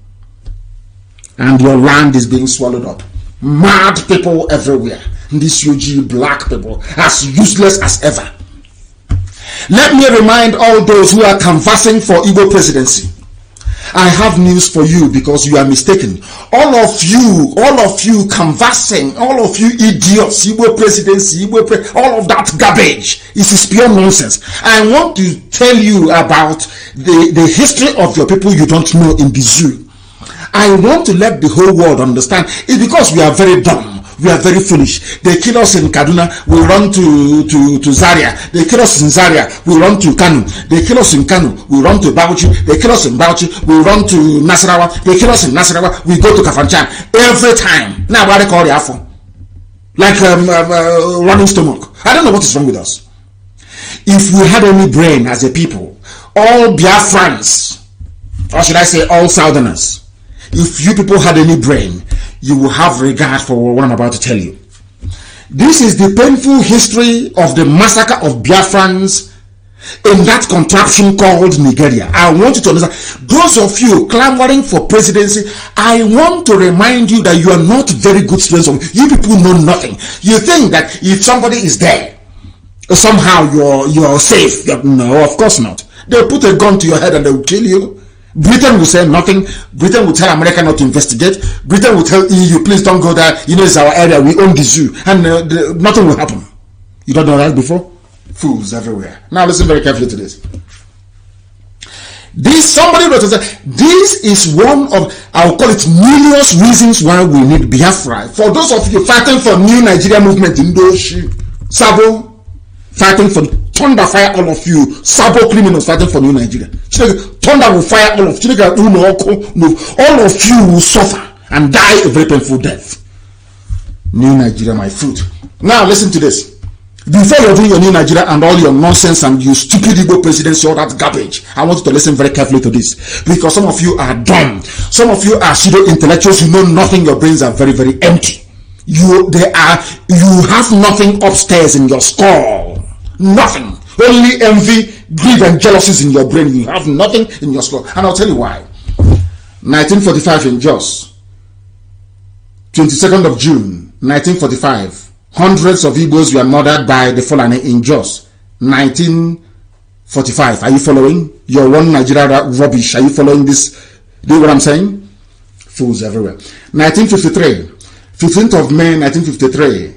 And your land is being swallowed up. Mad people everywhere. These UG black people, as useless as ever. Let me remind all those who are canvassing for Igbo presidency. I have news for you because you are mistaken. All of you canvassing, all of you idiots, Igbo presidency, all of that garbage is pure nonsense. I want to tell you about the history of your people you don't know in the zoo. I want to let the whole world understand. It's because we are very dumb. We are very foolish. They kill us in Kaduna, we run to Zaria. They kill us in Zaria, we run to Kanu. They kill us in Kanu, we run to Bauchi. They kill us in Bauchi, we run to Nasarawa. They kill us in Nasarawa, we go to Kafanchan. Every time. Now what they call the Afro. Like running stomach. I don't know what is wrong with us. If we had any brain as a people, all Biafrans, or should I say all Southerners, if you people had any brain, you will have regard for what I'm about to tell you. This is the painful history of the massacre of Biafrans in that contraption called Nigeria. I want you to understand. Those of you clamoring for presidency, I want to remind you that you are not very good students. You people know nothing. You think that if somebody is there, somehow you're safe. No, of course not. They'll put a gun to your head and they'll kill you. Britain will say nothing. Britain will tell America not to investigate. Britain will tell EU, please don't go there. You know, it's our area. We own the zoo. And nothing will happen. You don't know that before? Fools everywhere. Now listen very carefully to this. Somebody wrote and said, this is one of, I'll call it millions reasons why we need Biafra. For those of you fighting for new Nigeria movement in Doshi, Sabo, fighting for thunder fire all of you, Sabo criminals fighting for new Nigeria. Thunder will fire all of you. All of you will suffer and die a very painful death. New Nigeria, my fruit. Now listen to this. Before you're doing your new Nigeria and all your nonsense and you stupid Igbo presidency, all that garbage, I want you to listen very carefully to this. Because some of you are dumb. Some of you are pseudo-intellectuals. You know nothing. Your brains are very, very empty. You have nothing upstairs in your skull. Nothing. Only envy, greed, and jealousies in your brain. You have nothing in your skull. And I'll tell you why. 1945 in Jos. 22nd of June, 1945. Hundreds of Igbos were murdered by the Fulani in Jos. 1945. Are you following? Your one Nigeria rubbish. Are you following this? Do you know what I'm saying? Fools everywhere. 1953. 15th of May, 1953.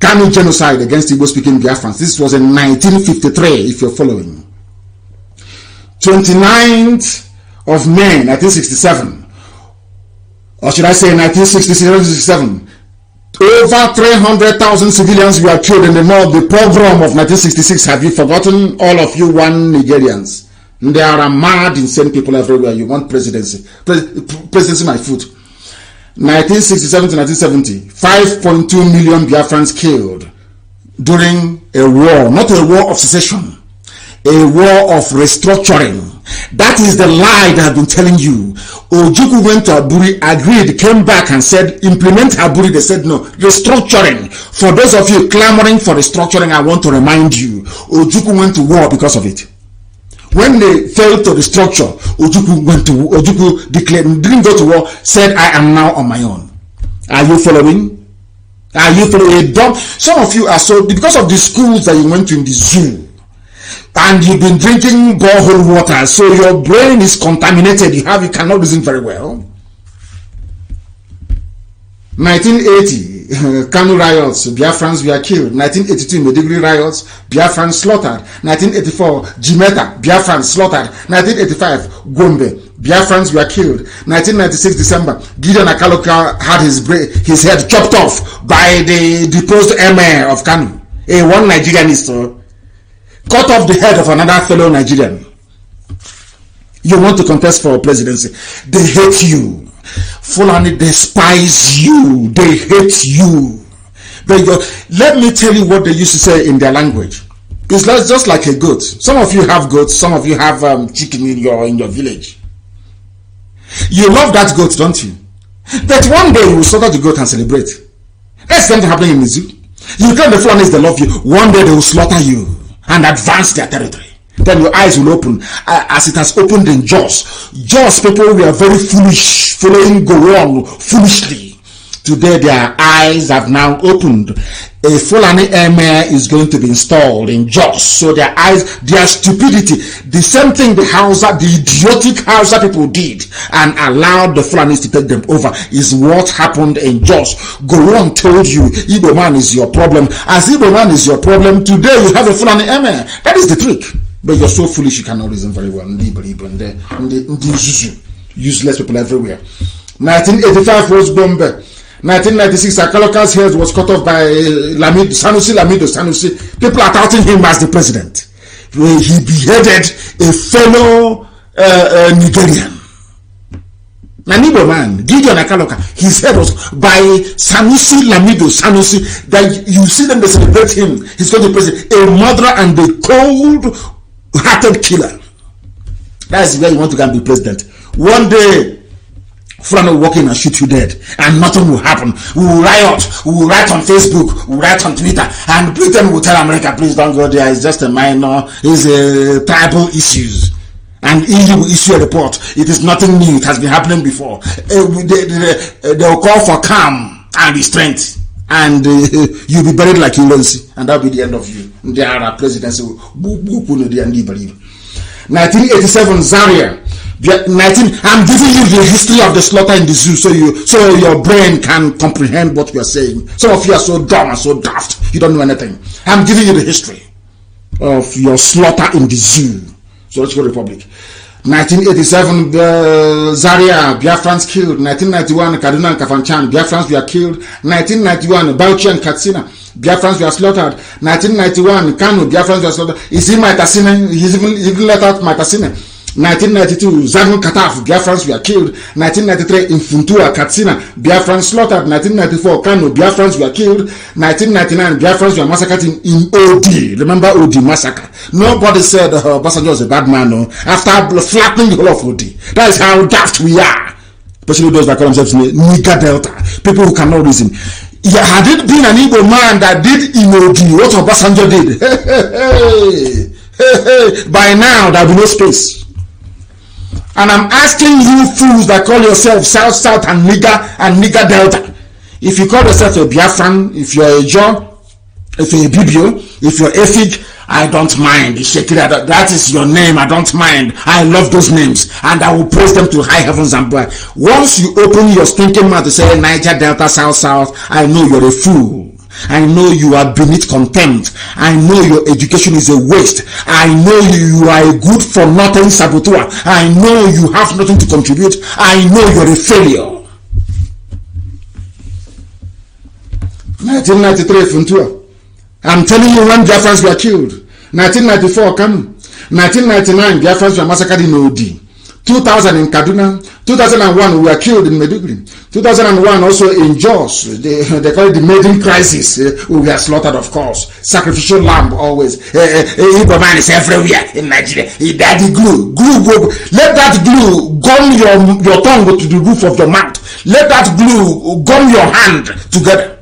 Kanu genocide against Igbo-speaking Biafrans. This was in 1953, if you're following. 29th of May 1967, or should I say 1967, over 300,000 civilians were killed in the north. The pogrom of 1966. Have you forgotten, all of you one Nigerians? There are mad, insane people everywhere. You want presidency. Presidency my foot. 1967 to 1970, 5.2 million Biafrans killed during a war, not a war of secession, a war of restructuring. That is the lie that I've been telling you. Ojukwu went to Aburi, agreed, came back and said, implement Aburi. They said no. Restructuring. For those of you clamoring for restructuring, I want to remind you, Ojukwu went to war because of it. When they failed to restructure, Ojukwu declared, didn't go to war, said, I am now on my own. Are you following? Are you following? Some of you are so, because of the schools that you went to in the zoo, and you've been drinking borehole water, so your brain is contaminated. You cannot reason very well. 1980, Kanu riots, Biafrans were killed. 1982, Medigri riots, Biafrans slaughtered. 1984, Jimeta, Biafrans slaughtered. 1985, Gombe, Biafrans were killed. 1996, December, Gideon Akaloka had his head chopped off by the deposed emir of Kanu. A one Nigerianist cut off the head of another fellow Nigerian. You want to contest for presidency. They hate you. Fulani despise you. They hate you. Let me tell you what they used to say in their language. It's just like a goat. Some of you have goats. Some of you have chicken in your village. You love that goat, don't you? But one day you will slaughter the goat and celebrate. That's something happening in the zoo. You tell the Fulanis they love you. One day they will slaughter you and advance their territory. Then your eyes will open as it has opened in Jos. Jos people were very foolish, following Gowon foolishly. Today their eyes have now opened. A Fulani emir is going to be installed in Jos. So their eyes, their stupidity, the same thing the idiotic Hausa people did and allowed the Fulanis to take them over is what happened in Jos. Gowon told you, Igbo man is your problem. As Igbo man is your problem, today you have a Fulani emir. That is the trick. But you're so foolish you cannot reason very well. Useless people everywhere. 1985 was Gombe. 1996, Akaloka's head was cut off by Sanusi. People are touting him as the president. He beheaded a fellow Nigerian. An Igbo man, Gideon Akaloka, his head was by Sanusi. That you see them, they celebrate him. He's going to be president. A murderer and a cold-hearted killer. That's where you want to go and be president. One day, Fulani will walk in and shoot you dead, and nothing will happen. We will riot, we will write on Facebook, we will write on Twitter, and Britain will tell America, please don't go there, it's just a minor, it's a tribal issues. And EU will issue a report. It is nothing new, it has been happening before. They will call for calm and restraint, and you'll be buried like Ulansi, and that'll be the end of you. There are presidency. 1987 Zaria. I'm giving you the history of the slaughter in the zoo so your brain can comprehend what we are saying. Some of you are so dumb and so daft, you don't know anything. I'm giving you the history of your slaughter in the zoo. So let's go Republic. 1987 Zaria, Biafrans killed. 1991 Kaduna and Kafanchan, Biafrans were killed. 1991 Bauchi and Katsina, Biafrans were slaughtered. 1991 Kanu, Biafrans were slaughtered. He's even let out Maitasine. 1992, Zagun Kataf, Biafrans were killed. 1993, in Funtua, Katsina, Biafrans slaughtered. 1994, Kanu, Biafrans were killed. 1999, Biafrans were massacred in OD. Remember OD massacre? Nobody said Obasanjo was a bad man, no. After flattening the whole of OD. That is how daft we are. Especially those that call themselves Niger Delta. People who cannot reason. Yeah, had it been an Igbo man that did in OD, what Obasanjo did? By now, there will be no space. And I'm asking you fools that call yourself South and Niger Delta. If you call yourself a Biafran, if you're a John, if you're a Bibio, if you're Efik, I don't mind. That is your name, I don't mind. I love those names. And I will praise them to high heavens and earth. Once you open your stinking mouth to say Niger Delta, South, I know you're a fool. I know you are beneath contempt. I know your education is a waste. I know you are a good for nothing saboteur. I know you have nothing to contribute. I know you're a failure. 1993 Funtua. I'm telling you when Biafrans were killed. 1994 Kanu. 1999 Biafrans were massacred in OD. 2000 in Kaduna. 2001 we were killed in Meduguri. 2001 also in Jos. They call it the maiden crisis. We were slaughtered, of course. Sacrificial lamb always. Ipob man is everywhere in Nigeria. Daddy glue. Let that glue gum your tongue to the roof of your mouth. Let that glue gum your hand together.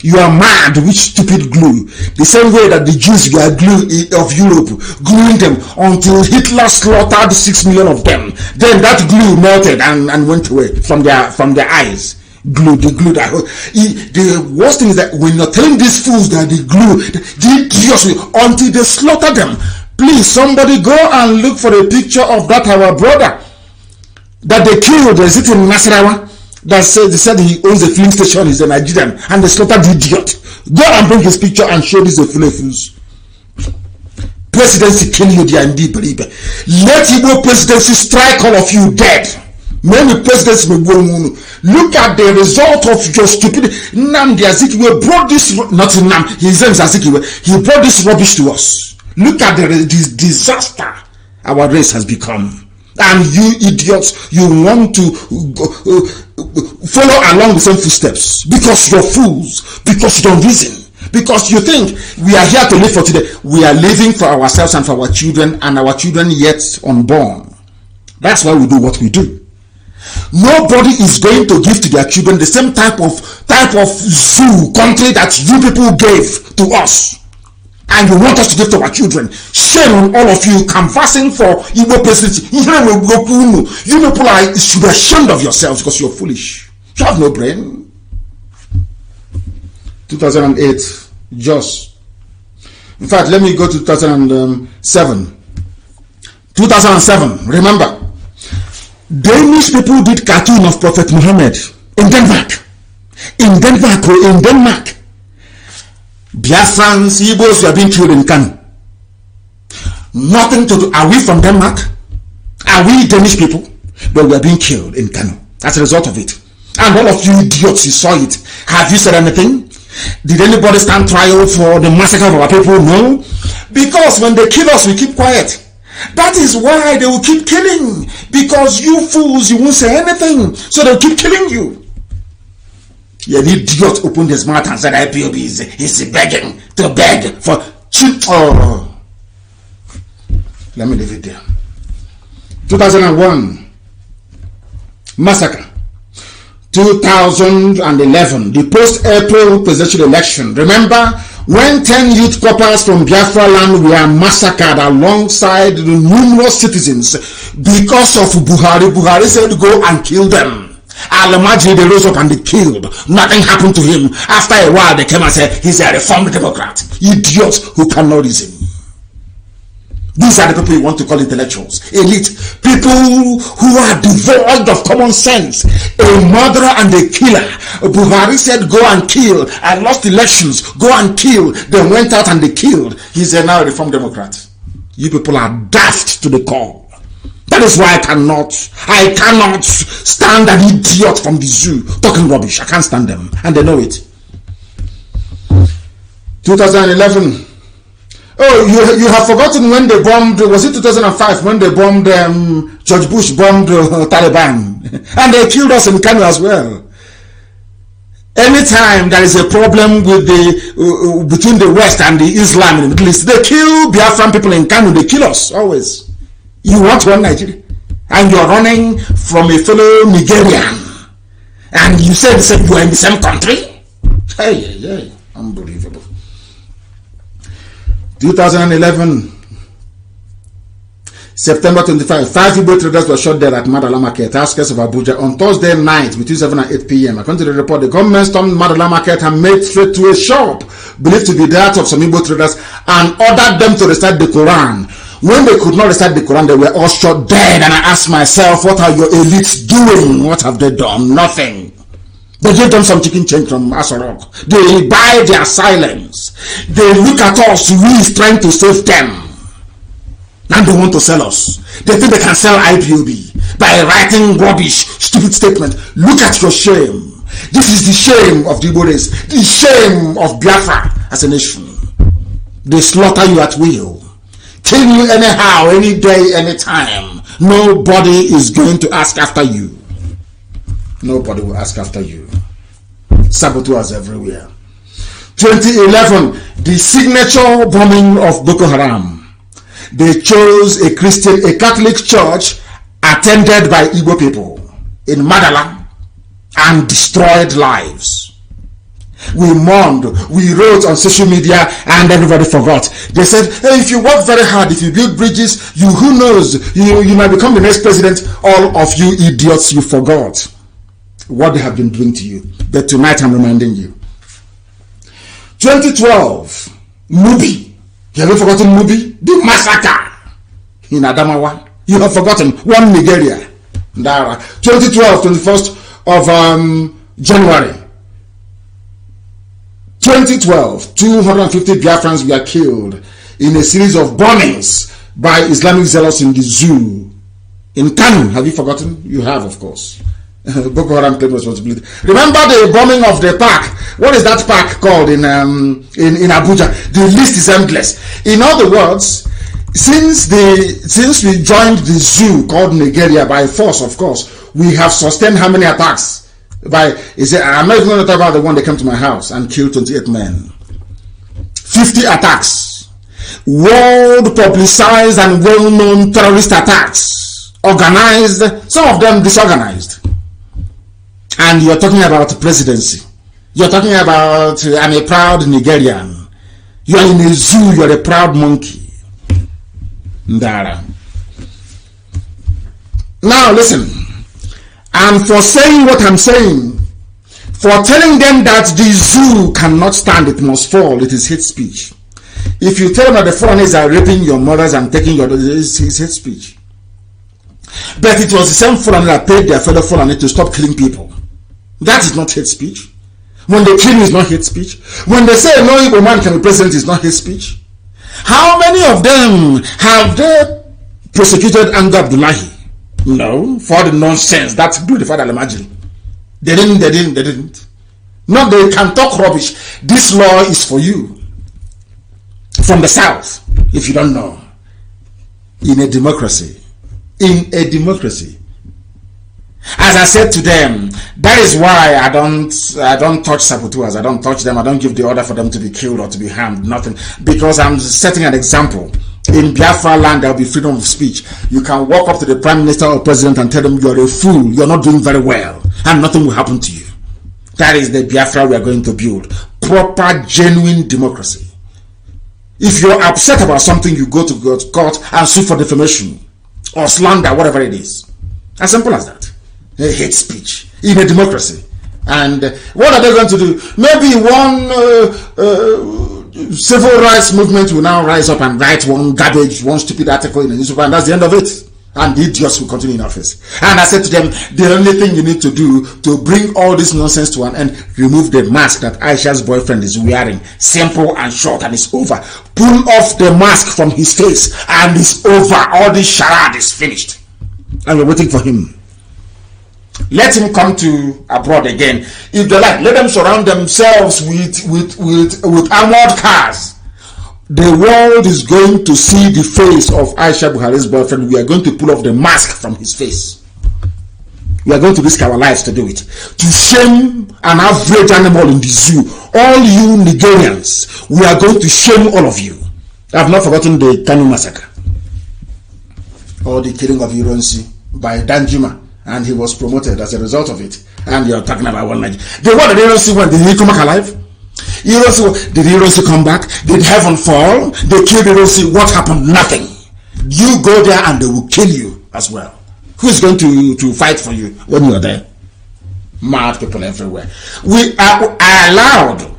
You are mad, which stupid glue. The same way that the Jews were glue of Europe, gluing them until Hitler slaughtered 6 million of them. Then that glue melted and went away from their eyes. Glue, the glue that the worst thing is that when you're telling these fools that the glue, until they slaughter them. Please, somebody go and look for a picture of that our brother that they killed. Is it in Nasarawa? They said he owns a filling station, he's a Nigerian, and they slaughtered the idiot. Go and bring his picture and show this a fools. Presidency kill you, indeed, believe. Let Igbo presidency strike all of you dead. Many presidents may go. Look at the result of your stupidity. Nnamdi Azikiwe brought this, not Nnamdi, his name is Azikiwe. He brought this rubbish to us. Look at this disaster our race has become. And you idiots, you want to follow along the same footsteps because you're fools, because you don't reason, because you think we are here to live for today. We are living for ourselves and for our children, and our children yet unborn. That's why we do what we do. Nobody is going to give to their children the same type of zoo country that you people gave to us. And you want us to give to our children. Shame on all of you canvassing for Igbo presidency. You people should be ashamed of yourselves because you're foolish. You have no brain. 2008, Jos. In fact, let me go to 2007. 2007, remember, Danish people did cartoon of Prophet Muhammad in Denmark. In Denmark. Biafrans, Igbos were being killed in Kanu. Nothing to do. Are we from Denmark? Are we Danish people? But we are being killed in Kanu as a result of it. And all of you idiots, you saw it. Have you said anything? Did anybody stand trial for the massacre of our people? No. Because when they kill us, we keep quiet. That is why they will keep killing. Because you fools, you won't say anything. So they'll keep killing you. Yeah, the idiot opened his mouth and said IPOB is begging to beg for cheap. Oh, let me leave it there. 2001 massacre. 2011 the post-April presidential election. Remember when 10 youth coppers from Biafra land were massacred alongside the numerous citizens because of Buhari. Buhari said go and kill them. I'll imagine they rose up and they killed. Nothing happened to him. After a while, they came and said, he's a reformed Democrat. Idiots who cannot reason. These are the people you want to call intellectuals. Elite. People who are devoid of common sense. A murderer and a killer. Buhari said, go and kill. I lost elections. Go and kill. They went out and they killed. He's a now reformed Democrat. You people are daft to the core. That is why I cannot stand an idiot from the zoo talking rubbish. I can't stand them, and they know it. 2011. Oh, you have forgotten when they bombed? Was it 2005 when they bombed? George Bush bombed Taliban, and they killed us in Kanu as well. Anytime there is a problem with between the West and the Islam in the Middle East, they kill Biafran people in Kanu. They kill us always. You want one Nigeria, and you're running from a fellow Nigerian, and you said you are in the same country? Hey, unbelievable. 2011, September 25, 5 Igbo traders were shot dead at Madala Market, outskirts of Abuja, on Thursday night between 7 and 8 p.m. According to the report, the government stormed Madala Market and made straight to a shop believed to be that of some Igbo traders and ordered them to recite the Quran. When they could not recite the Quran, they were all shot dead. And I asked myself, what are your elites doing? What have they done? Nothing. They give them some chicken change from Asorok. They buy their silence. They look at us, we is trying to save them. And they want to sell us. They think they can sell IPOB by writing rubbish, stupid statement. Look at your shame. This is the shame of the Igbo race. The shame of Biafra as a nation. They slaughter you at will. Kill you anyhow, any day, any time. Nobody is going to ask after you. Nobody will ask after you. Saboteurs everywhere. 2011, the signature bombing of Boko Haram. They chose a Catholic church attended by Igbo people in Madala and destroyed lives. We mourned, we wrote on social media, and everybody forgot. They said, hey, if you work very hard, if you build bridges, who knows, you might become the next president. All of you idiots, you forgot what they have been doing to you. But tonight I'm reminding you. 2012, Mubi. You have forgotten Mubi? The massacre in Adamawa. You have forgotten one Nigeria. 2012, 21st of January. 2012, 250 Biafrans were killed in a series of bombings by Islamic zealots in the zoo. In Kanu, have you forgotten? You have, of course. Boko Haram claimed responsibility. Remember the bombing of the park? What is that park called in Abuja? The list is endless. In other words, since we joined the zoo called Nigeria by force, of course, we have sustained how many attacks? I'm not even going to talk about the one that came to my house and killed 28 men. 50 attacks. World publicized and well-known terrorist attacks. Organized, some of them disorganized. And you're talking about presidency. You're talking about, I'm a proud Nigerian. You're in a zoo, you're a proud monkey. Ndara. Now listen. And for saying what I'm saying, for telling them that the zoo cannot stand, it must fall, it is hate speech. If you tell them that the foreigners are raping your mothers and taking your daughters, it's hate speech. But it was the same foreigner that paid their fellow foreigner to stop killing people. That is not hate speech. When they kill you, it's not hate speech. When they say no Igbo man can be president, it's not hate speech. How many of them have they prosecuted Anga Abdullahi? No, for the nonsense that beautified Alamaji. They didn't. No, they can talk rubbish. This law is for you. From the south, if you don't know. In a democracy. As I said to them, that is why I don't touch saboteurs. I don't touch them. I don't give the order for them to be killed or to be harmed. Nothing. Because I'm setting an example. In Biafra land, there will be freedom of speech. You can walk up to the prime minister or president and tell them you're a fool. You're not doing very well. And nothing will happen to you. That is the Biafra we are going to build. Proper, genuine democracy. If you're upset about something, you go to court and sue for defamation or slander, whatever it is. As simple as that. Hate speech in a democracy. And what are they going to do? Maybe one civil rights movement will now rise up and write one stupid article in the newspaper, and that's the end of it. And the idiots will continue in office. And I said to them, the only thing you need to do to bring all this nonsense to an end, remove the mask that Aisha's boyfriend is wearing. Simple and short, and it's over. Pull off the mask from his face, and it's over. All this charade is finished. And we're waiting for him. Let him come to abroad again. If they like, let them surround themselves with armored cars. The world is going to see the face of Aisha Buhari's boyfriend. We are going to pull off the mask from his face. We are going to risk our lives to do it. To shame an average animal in the zoo. All you Nigerians, we are going to shame all of you. I have not forgotten the Kanu massacre. Or the killing of Ironsi by Danjuma. And he was promoted as a result of it. And you're talking about one Nigeria. The one that Ironsi went, did he come back alive? Did Ironsi come back? Did heaven fall? They killed Ironsi. What happened? Nothing. You go there and they will kill you as well. Who is going to fight for you when you're there? Mad people everywhere. I allowed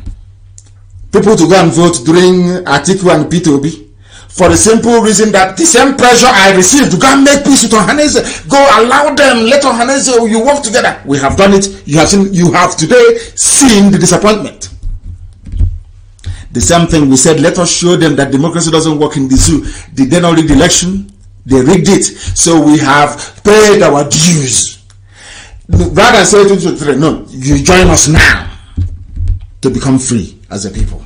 people to go and vote during Atiku and P2B For the simple reason that the same pressure I received to go and make peace with Ohanese, go allow them, let Ohanese, you work together. We have done it. You have today seen the disappointment. The same thing we said, let us show them that democracy doesn't work in the zoo. Did they not rig the election? They rigged it. So we have paid our dues. Rather than say 2023, no, you join us now to become free as a people.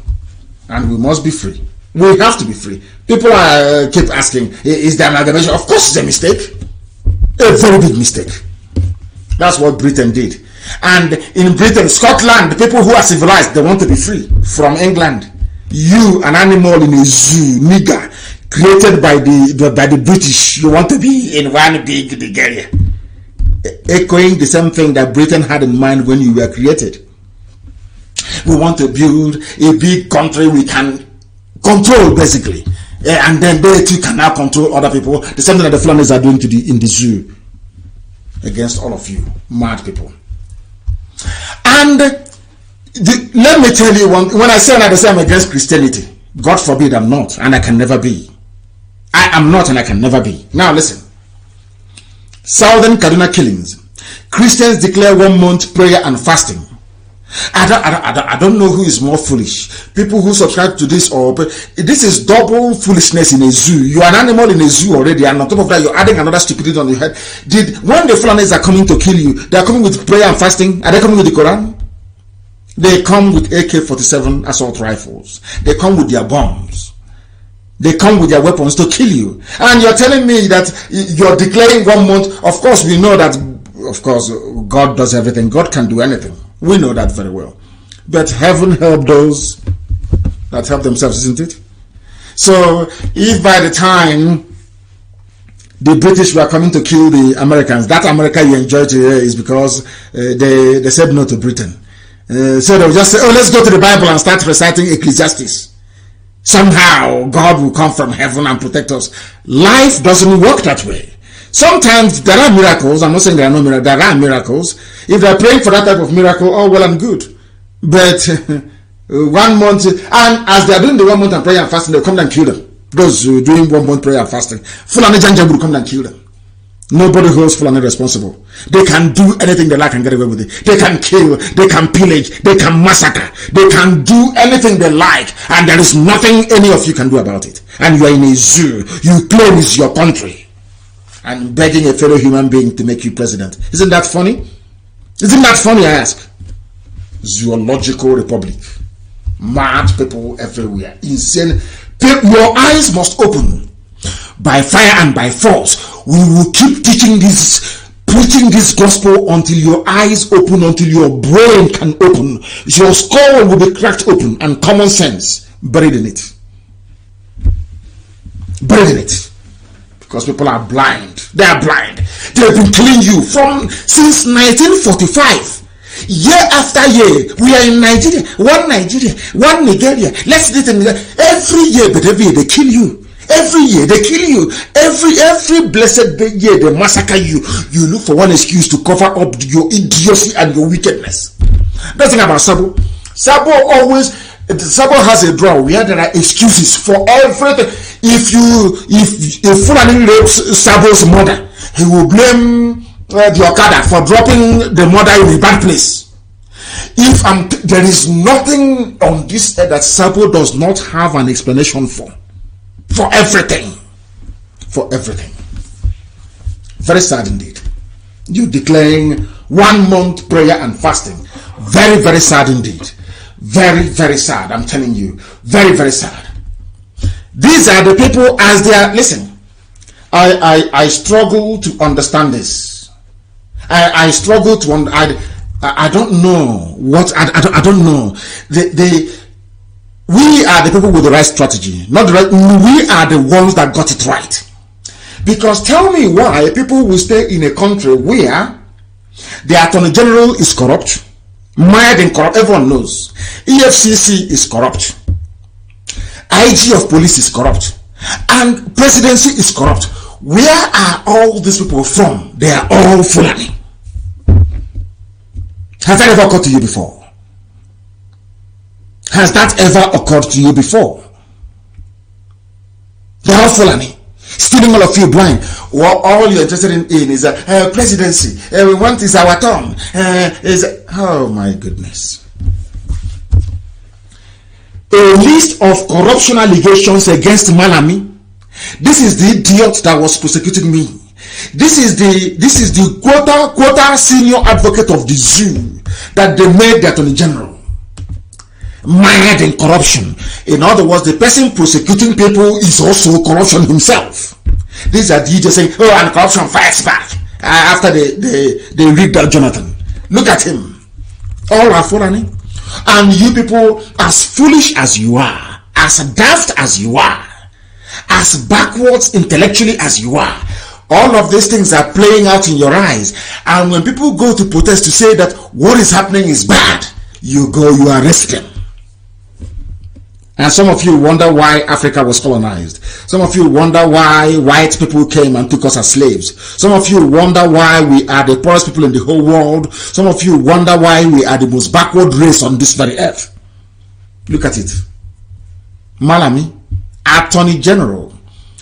And we must be free. We have to be free. People keep asking, is there amalgamation? Of course it's a mistake. A very big mistake. That's what Britain did. And in Britain, Scotland, the people who are civilized, they want to be free from England. You, an animal in a zoo, nigger, created by the British, you want to be in one big area. Echoing the same thing that Britain had in mind when you were created. We want to build a big country we can control, basically. And then they too can now control other people. The same thing that the Fulanis are doing in the zoo. Against all of you, mad people. And let me tell you, when I say that I'm against Christianity, God forbid I'm not, and I can never be. I am not and I can never be. Now listen. Southern Kaduna killings. Christians declare 1 month prayer and fasting. I don't know who is more foolish. People who subscribe to this, or this is double foolishness in a zoo. You are an animal in a zoo already, and on top of that, you're adding another stupidity on your head. When the Fulanis are coming to kill you, they are coming with prayer and fasting? Are they coming with the Quran? They come with AK-47 assault rifles. They come with their bombs. They come with their weapons to kill you. And you're telling me that you're declaring 1 month. Of course, we know that, of course, God does everything. God can do anything. We know that very well. But heaven help those that help themselves, isn't it? So, if by the time the British were coming to kill the Americans, that America you enjoy today is because they said no to Britain. So they'll just say, oh, let's go to the Bible and start reciting Ecclesiastes. Somehow God will come from heaven and protect us. Life doesn't work that way. Sometimes there are miracles. I'm not saying there are no miracles. There are miracles. If they're praying for that type of miracle, oh, well and good. But 1 month, and as they're doing the 1 month and prayer and fasting, they'll come and kill them. Those who are doing 1 month prayer and fasting, Fulani Janjabu will come and kill them. Nobody holds Fulani responsible. They can do anything they like and get away with it. They can kill, they can pillage, they can massacre, they can do anything they like, and there is nothing any of you can do about it. And you are in a zoo. You claim it's your country, and begging a fellow human being to make you president. Isn't that funny? Isn't that funny, I ask? Zoological republic. Mad people everywhere. Insane. Your eyes must open. By fire and by force, we will keep teaching this, preaching this gospel until your eyes open, until your brain can open. Your skull will be cracked open and common sense buried in it. Buried in it. Because people are blind. They are blind. They've been killing you since 1945. Year after year, we are in Nigeria, one Nigeria. Let's do it every year, but every year they kill you. Every year they kill you. Every blessed year they massacre you. You look for one excuse to cover up your idiocy and your wickedness. That's the thing about Sabo. Sabo has a drawer where there are excuses for everything. If Fulani rapes Sabo's mother, he will blame the Okada for dropping the mother in a bad place. There is nothing on this earth that Sabo does not have an explanation for everything. For everything. Very sad indeed. You declaring 1 month prayer and fasting. Very, very sad indeed. Very, very sad. I'm telling you. Very, very sad. These are the people as they are. Listen, I struggle to understand this. I struggle to I don't know what I don't know. We are the people with the right strategy, not the right. We are the ones that got it right. Because tell me why people will stay in a country where the Attorney General is corrupt, mired in corrupt. Everyone knows. EFCC is corrupt. IG of police is corrupt, and presidency is corrupt. Where are all these people from? They are all Fulani. Has that ever occurred to you before? Has that ever occurred to you before? They're all Fulani, stealing all of you blind. Well, all you're interested in is presidency. We want is our turn. Oh my goodness. A list of corruption allegations against Malami. This is the idiot that was prosecuting me. This is the quota senior advocate of the zoo that they made the Attorney General. Mired in corruption. In other words, the person prosecuting people is also corruption himself. These are the idiots saying, oh, and corruption fights back. After they rigged out Jonathan. Look at him. All are foreign. And you people, as foolish as you are, as daft as you are, as backwards intellectually as you are, all of these things are playing out in your eyes. And when people go to protest to say that what is happening is bad, you arrest them. And some of you wonder why Africa was colonized. Some of you wonder why white people came and took us as slaves. Some of you wonder why we are the poorest people in the whole world. Some of you wonder why we are the most backward race on this very earth. Look at it. Malami, Attorney General.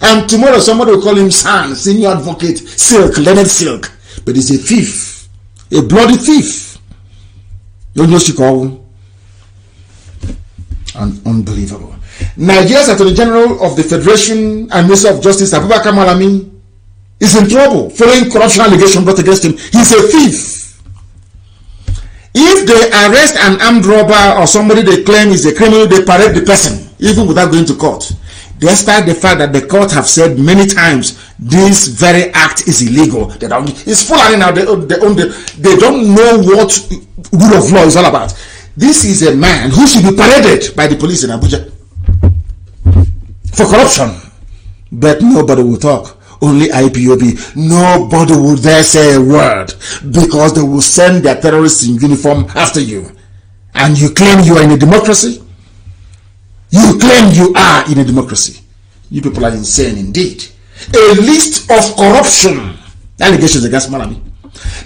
And tomorrow somebody will call him San, Senior Advocate, Silk, Leonard Silk. But he's a thief. A bloody thief. You know what you call? Unbelievable. Nigeria's Attorney General of the Federation and Minister of Justice, Abubakar Malami, is in trouble following corruption allegations brought against him. He's a thief. If they arrest an armed robber or somebody they claim is a criminal, they parade the person, even without going to court. Despite the fact that the court have said many times this very act is illegal. It's full now. They don't know what rule of law is all about. This is a man who should be paraded by the police in Abuja for corruption. But nobody will talk. Only IPOB. Nobody will dare say a word because they will send their terrorists in uniform after you. And you claim you are in a democracy? You claim you are in a democracy. You people are insane indeed. A list of corruption allegations against Malami.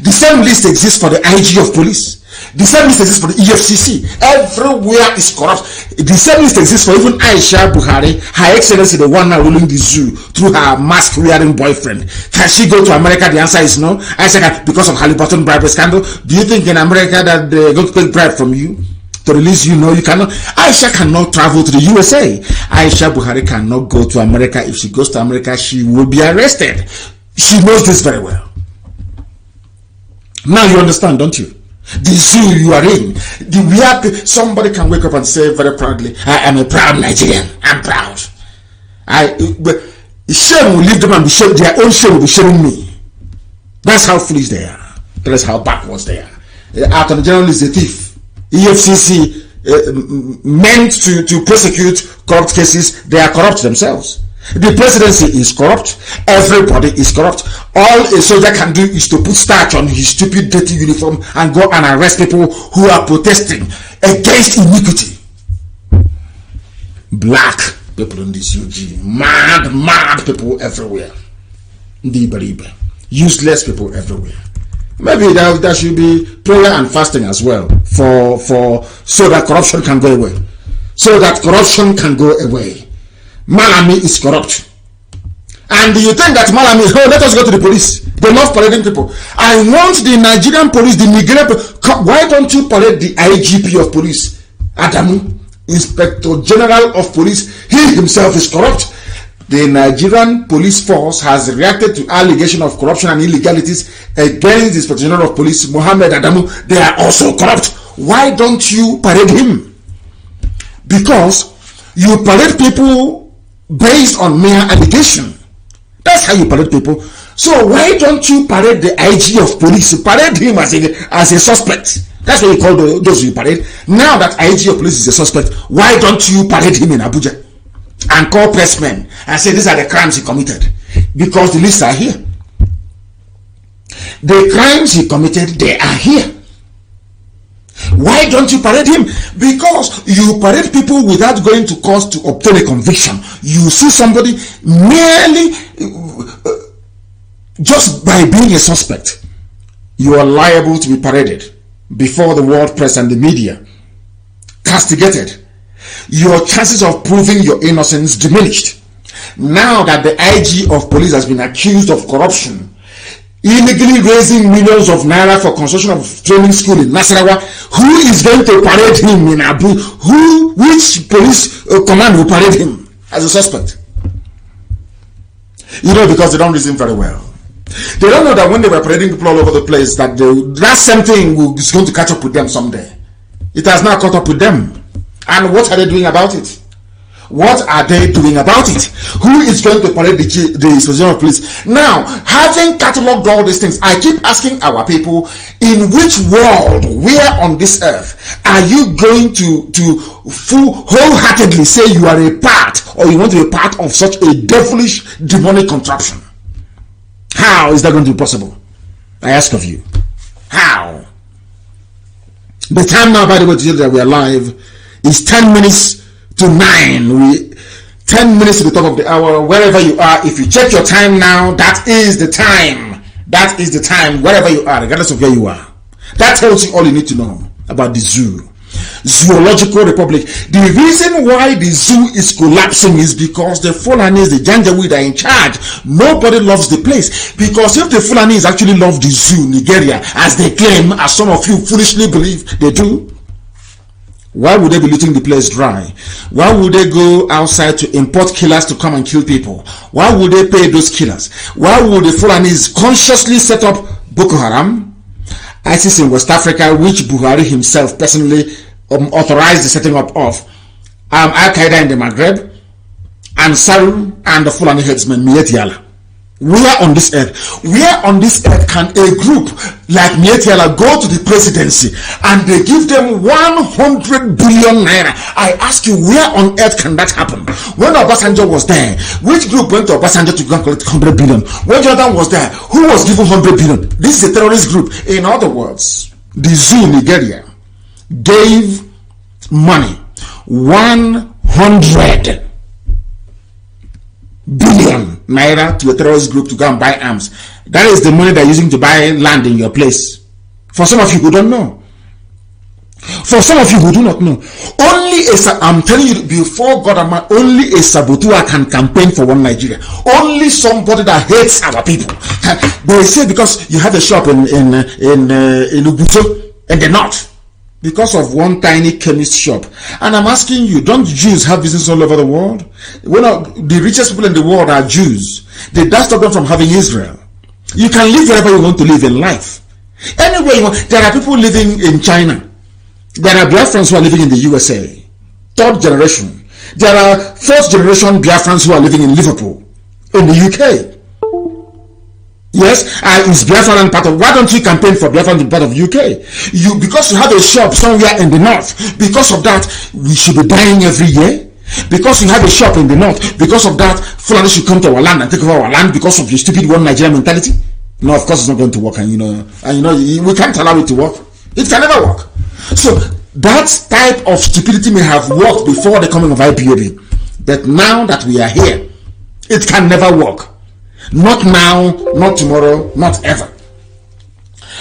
The same list exists for the IG of police. The same list exists for the EFCC. Everywhere is corrupt. The same list exists for even Aisha Buhari, Her Excellency, the one now ruling the zoo, through her mask-wearing boyfriend. Can she go to America? The answer is no. Aisha, because of Halliburton bribery scandal. Do you think in America that they're going to take bribe from you to release you? No, you cannot. Aisha cannot travel to the USA. Aisha Buhari cannot go to America. If she goes to America, she will be arrested. She knows this very well. Now you understand, don't you? The zoo you are in, somebody can wake up and say very proudly, I am a proud Nigerian. I'm proud. Shame will leave them and be shamed. Their own shame will be shaming me. That's how foolish they are. That's how backwards they are. Attorney General is a thief. EFCC meant to prosecute corrupt cases. They are corrupt themselves. The presidency is corrupt. Everybody is corrupt. All a soldier can do is to put starch on his stupid dirty uniform and go and arrest people who are protesting against iniquity. Black people in this UG. Mad people everywhere. Useless people everywhere. Maybe there should be prayer and fasting as well so that corruption can go away. So that corruption can go away. Malami is corrupt. And you think that Malami, let us go to the police. They love parading people. I want the Nigerian police, the Nigerian police. Why don't you parade the IGP of police, Adamu, Inspector General of Police? He himself is corrupt. The Nigerian police force has reacted to allegation of corruption and illegalities against the Inspector General of Police, Mohammed Adamu. They are also corrupt. Why don't you parade him? Because you parade people based on mere allegation. That's how you parade people. So why don't you parade the IG of police? Parade him as a suspect. That's what you call those you parade. Now that IG of police is a suspect, why don't you parade him in Abuja and call pressmen and say these are the crimes he committed? Because the lists are here. The crimes he committed, they are here. Why don't you parade him? Because you parade people without going to court to obtain a conviction. You see somebody merely just by being a suspect, you are liable to be paraded before the world press and the media, castigated. Your chances of proving your innocence diminished. Now that the IG of police has been accused of corruption, illegally raising millions of naira for construction of training school in Nasarawa, who is going to parade him in Abu? Which police command will parade him as a suspect? You know, because they don't reason very well. They don't know that when they were parading people all over the place, that that same thing is going to catch up with them someday. It has now caught up with them. And what are they doing about it? What are they doing about it? Who is going to parade the position of police? Now, having catalogued all these things, I keep asking our people, in which world, where on this earth, are you going to wholeheartedly say you are a part, or you want to be a part of such a devilish, demonic contraption? How is that going to be possible? I ask of you. How? The time now, by the way, that we are live is 10 minutes to 9. 10 minutes to the top of the hour. Wherever you are, if you check your time now, that is the time. That is the time, wherever you are, regardless of where you are. That tells you all you need to know about the zoo. Zoological Republic. The reason why the zoo is collapsing is because the Fulanis, the Janjaweed are in charge. Nobody loves the place. Because if the Fulanis actually love the zoo, Nigeria, as they claim, as some of you foolishly believe they do, why would they be letting the place dry? Why would they go outside to import killers to come and kill people? Why would they pay those killers? Why would the Fulanis consciously set up Boko Haram, ISIS in West Africa, which Buhari himself personally authorized the setting up of, Al-Qaeda in the Maghreb, and Saru and the Fulani headsman Mietiala? Where on this earth? Where on this earth can a group like Mietiala go to the presidency and they give them 100 billion naira? I ask you, where on earth can that happen? When Obasanjo was there, which group went to Obasanjo to go and collect 100 billion? When Jordan was there, who was given 100 billion? This is a terrorist group. In other words, the zoo Nigeria gave money 100 billion naira to a terrorist group to go and buy arms. That is the money they're using to buy land in your place. For some of you who don't know. For some of you who do not know. I'm telling you, before God and man, only a saboteur can campaign for one Nigeria. Only somebody that hates our people. They say because you have a shop in Ubuzo in the north, because of one tiny chemist shop. And I'm asking you, don't Jews have business all over the world? The richest people in the world are Jews. They don't stop them from having Israel. You can live wherever you want to live in life. Anywhere you want. There are people living in China. There are Biafrans who are living in the USA. 3rd generation. There are 4th generation Biafrans who are living in Liverpool, in the UK. Yes, is Biafra part of? Why don't you campaign for Biafra in part of UK? Because you have a shop somewhere in the north. Because of that, we should be dying every year. Because you have a shop in the north. Because of that, Fulani should come to our land and take over our land because of your stupid one Nigerian mentality. No, of course it's not going to work, and we can't allow it to work. It can never work. So that type of stupidity may have worked before the coming of IPOB, but now that we are here, it can never work. Not now, not tomorrow, not ever.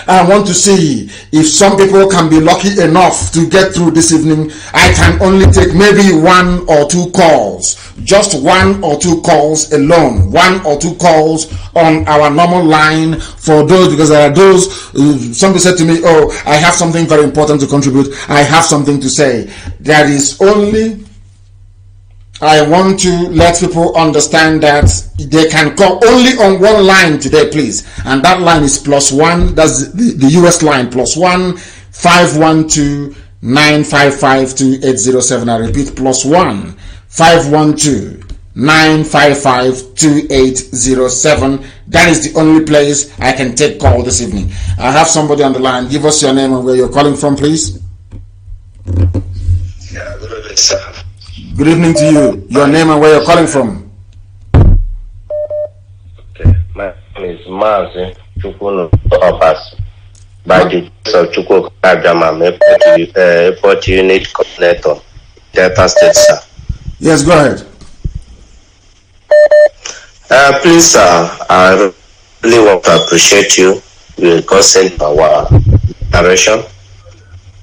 I want to see if some people can be lucky enough to get through this evening. I can only take maybe 1 or 2 calls. Just 1 or 2 calls alone. 1 or 2 calls on our normal line for those, because there are those, somebody said to me, oh, I have something very important to contribute. I have something to say. There is only, I want to let people understand that they can call only on one line today, please. And that line is +1. That's the US line, +1 512 955 2807. I repeat, +1 512 955 2807. That is the only place I can take call this evening. I have somebody on the line. Give us your name and where you're calling from, please. Yeah, good evening, sir. Good evening to you. Your name and where you're calling from. Okay, my name is Mazi Chukunu Obas. By the of Chukwu Kagama, Airport Unit Coordinator, Delta State, sir. Yes, go ahead. Please, sir, I really want to appreciate you because in our narration.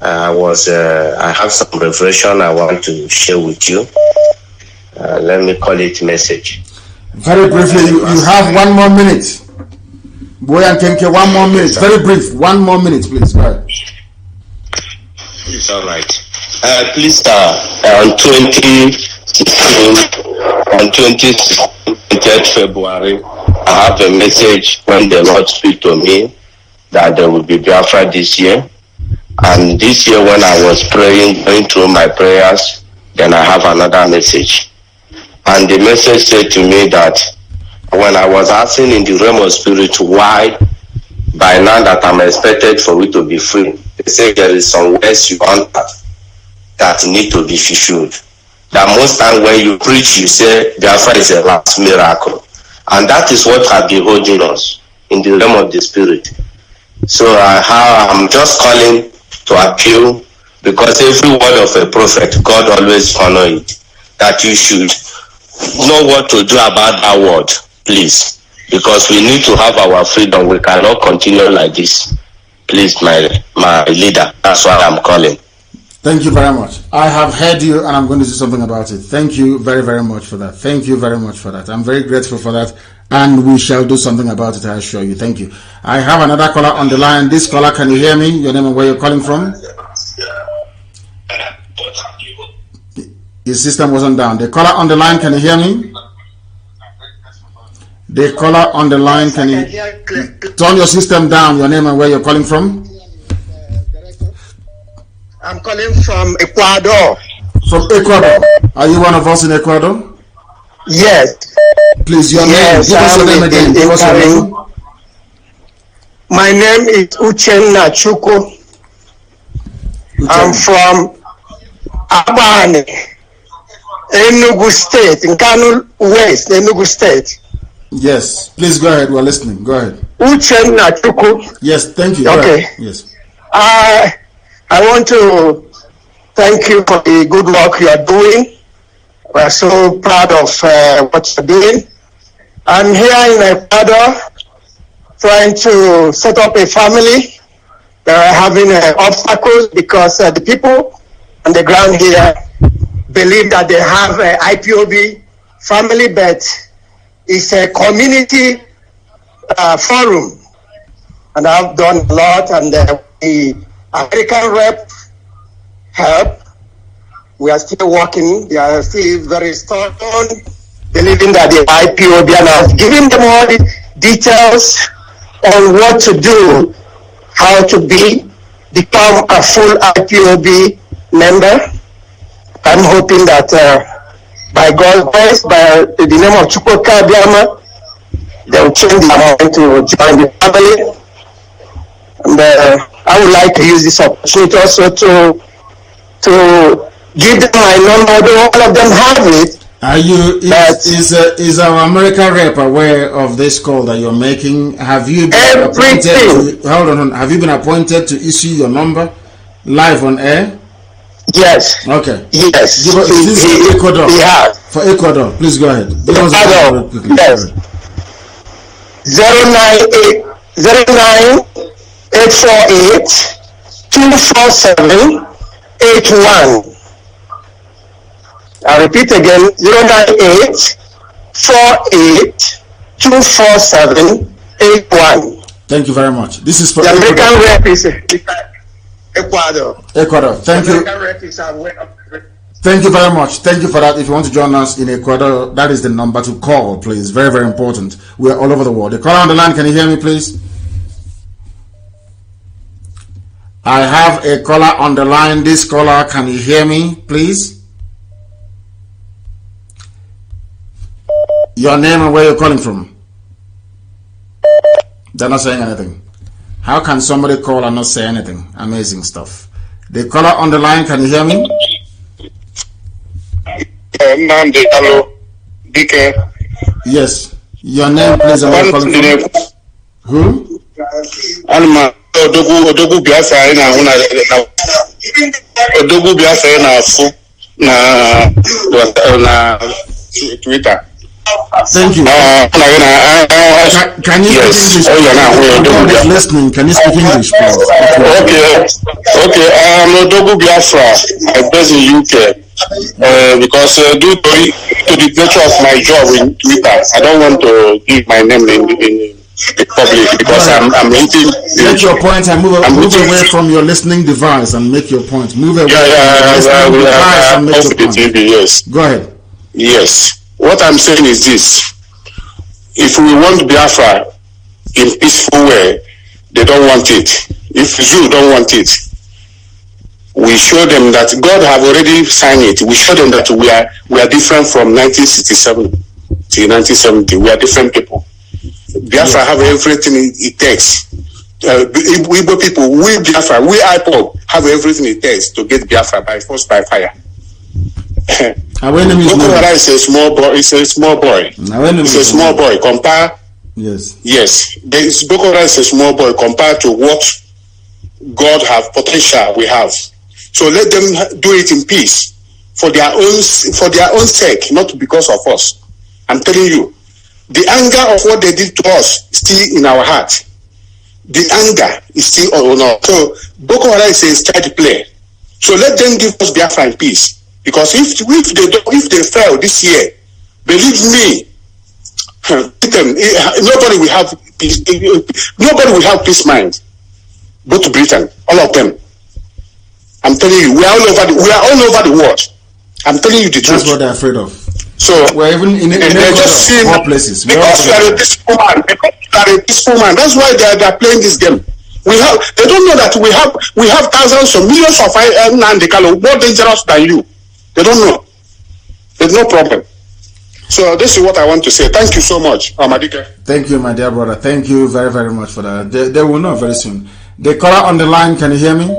I have some revelation I want to share with you. let me call it message. Very briefly, you have 1 more minute. Boy and Kenke, 1 more minute. Very brief. 1 more minute, please. Go ahead. It's all right. Please, on 20th February, I have a message when the Lord speak to me that there will be Biafra this year. And this year when I was praying, going through my prayers, then I have another message. And the message said to me that when I was asking in the realm of spirit why by now that I'm expected for it to be free, they say there is some words you want that need to be fulfilled. That most time when you preach, you say Biafra is a last miracle. And that is what has been holding us in the realm of the spirit. So I'm just calling to appeal, because every word of a prophet, God always honor it, that you should know what to do about that word, please, because we need to have our freedom. We cannot continue like this. Please, my leader, that's why I'm calling. Thank you very much. I have heard you, and I'm going to do something about it. Thank you very, very much for that. Thank you very much for that. I'm very grateful for that, and we shall do something about it, I assure you. Thank you. I have another caller on the line. This caller, can you hear me? Your name and where you're calling from? Your system wasn't down. The caller on the line, can you hear me? The caller on the line, can you turn your system down? Your name and where you're calling from? I'm calling from Ecuador. From Ecuador. Are you one of us in Ecuador? Yes. Please, your name. Give us your name again. Give us your name. My name is Uchenna Chukwu. I'm from Abane, Enugu State, in Kanu West, Enugu State. Yes. Please go ahead. We're listening. Go ahead. Uchenna Chukwu. Yes. Thank you. Okay. Yes. I want to thank you for the good work you are doing. We are so proud of what you're doing. I'm here in Ecuador trying to set up a family. They are having obstacles because the people on the ground here believe that they have an IPOB family, but it's a community forum. And I've done a lot, and the American rep help. We are still working. They are still very stubborn, believing that the IPOB, and I've given them all the details on what to do, how to become a full IPOB member. I'm hoping that by God's grace, by the name of Chukwuka Biama, they will change their mind to join the family. And I would like to use this opportunity also to give them my number. All of them have it. Are you? Is our American rep aware of this call that you're making? Have you been appointed to, hold on? Have you been appointed to issue your number live on air? Yes. Okay. Yes. Is this for Ecuador? Yeah. For Ecuador, please go ahead. Ecuador. Yes. 098-848-247-81. I repeat again, 098-48-247-81. Thank you very much. This is for the American rep is Ecuador. Ecuador. Thank you. Thank you very much. Thank you for that. If you want to join us in Ecuador, that is the number to call, please. Very, very important. We are all over the world. The caller on the line, can you hear me, please? I have a caller on the line. This caller, can you hear me, please? Your name and where you're calling from? They're not saying anything. How can somebody call and not say anything? Amazing stuff. The caller on the line, can you hear me? Nnamdi, hello. DK. Yes. Your name, please, and where you're calling from? Who? Anima Odogu Biafra na Odogu Biafra na Twitter. Thank you. Can you speak English? Everyone is listening. Can you speak English, please? Okay. I'm Odogu Biafra. I'm based in UK. because due to the nature of my job in Twitter, I don't want to give my name in public because I'm hitting. Make your point and move away from your listening device and make your point. Move away from your listening device and make your point. TV, yes. Go ahead. Yes. What I'm saying is this. If we want Biafra in peaceful way, they don't want it. If you don't want it, we show them that God have already signed it. We show them that we are different from 1967 to 1970. We are different people. Biafra have everything it takes. Igbo people, we Biafra, we Ipob have everything it takes to get Biafra by force, by fire. Boko Haram is a small boy. It's a small boy. It's a small boy. Compare. Yes. Boko Haram is a small boy compared to what God have potential we have. So let them do it in peace for their own sake, not because of us. I'm telling you, the anger of what they did to us is still in our heart. The anger is still on us. So Boko Haram is a child play. So let them give us Biafra in peace. Because if they fail this year, believe me, nobody will have peace. Nobody will have peace mind. Go to Britain, all of them. I'm telling you, we are all over the world. I'm telling you the truth. That's what they're afraid of. So we're even in more places. Because you are a peaceful man. Because you are a peaceful man. That's why they are playing this game. They don't know that we have thousands or millions of Nnamdi more dangerous than you. They don't know. There's no problem. So this is what I want to say. Thank you so much, Amadika. Thank you, my dear brother. Thank you very, very much for that. They will know very soon. The caller on the line, can you hear me?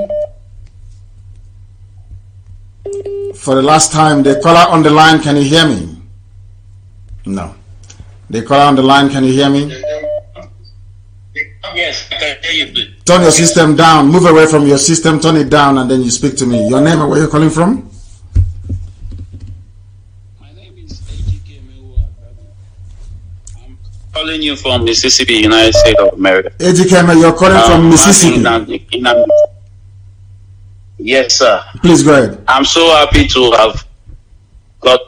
For the last time, the caller on the line, can you hear me? No. The caller on the line, can you hear me? Yes, I can hear you. Turn your system down. Move away from your system. Turn it down, and then you speak to me. Your name and where you're calling from? Calling you from Mississippi, United States of America. AGKM, you're calling from Mississippi. Yes, sir. Please go ahead. I'm so happy to have got,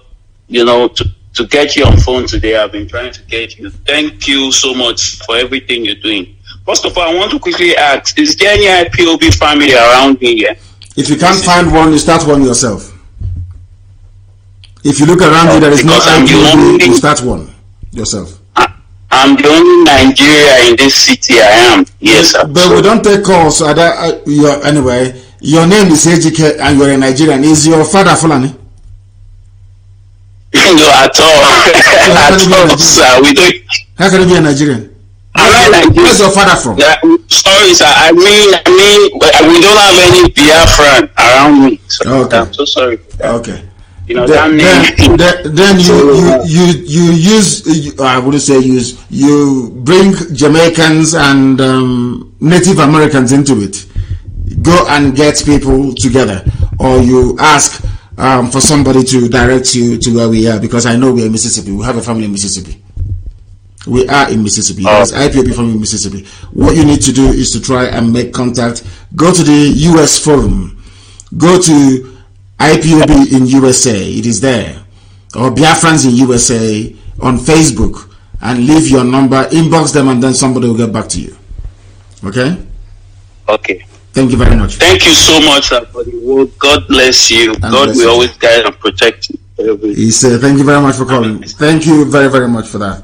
to get you on phone today. I've been trying to get you. Thank you so much for everything you're doing. First of all, I want to quickly ask, is there any IPOB family around here? If you can't find one, you start one yourself. If you look around you, there is no IPOB, you start one yourself. I'm the only Nigeria in this city I am. Yes, sir. But we don't take calls. So anyway, your name is AGK and you're a Nigerian. Is your father Fulani? No, at all. At all, sir. We don't. How can you be a Nigerian? Where's your father from? Sorry, sir. I mean, we don't have any Biafran around me. So okay. I'm so sorry. Okay. Then you use, I wouldn't say use, you bring Jamaicans and Native Americans into it. Go and get people together, or you ask for somebody to direct you to where we are, because I know we are in Mississippi. We have a family in Mississippi. We are in Mississippi. There's IPOB family in Mississippi. What you need to do is to try and make contact. Go to the US forum. Go to IPOB in USA, it is there, or Biafrans in USA on Facebook, and leave your number, inbox them, and then somebody will get back to you. Okay? Okay. Thank you very much. Thank you so much for the word. God bless you. God will always guide and protect you. He said, thank you very much for calling. Thank you very, very much for that.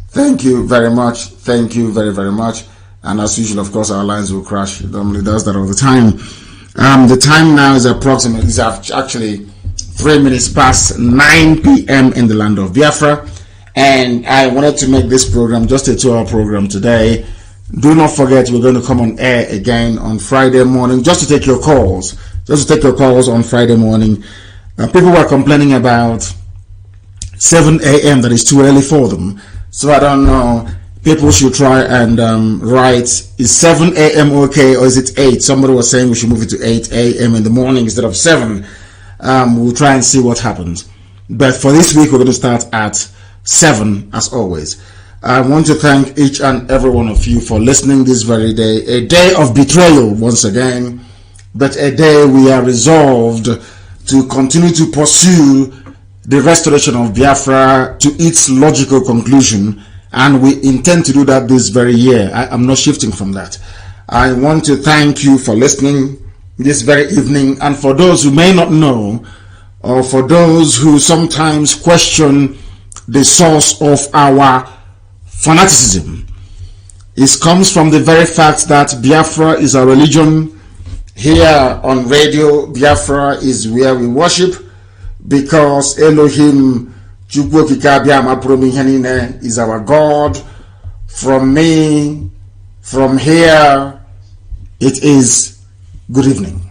Thank you very much. Thank you very, very much. And as usual, of course, our lines will crash. It normally does that all the time. The time now is approximately, it's actually 3 minutes past 9 p.m. in the land of Biafra, and I wanted to make this program just a 2-hour program today. Do not forget, we're going to come on air again on Friday morning, just to take your calls. On Friday morning. People were complaining about 7 a.m. that is too early for them, so I don't know. People should try and write, is 7 a.m. okay, or is it 8? Somebody was saying we should move it to 8 a.m. in the morning instead of 7. We'll try and see what happens. But for this week, we're going to start at 7, as always. I want to thank each and every one of you for listening this very day. A day of betrayal, once again, but a day we are resolved to continue to pursue the restoration of Biafra to its logical conclusion, and we intend to do that this very year. I'm not shifting from that. I want to thank you for listening this very evening, and for those who may not know, or for those who sometimes question the source of our fanaticism, it comes from the very fact that Biafra is a religion. Here on radio, Biafra is where we worship, because Elohim is our God. From me, from here, it is good evening.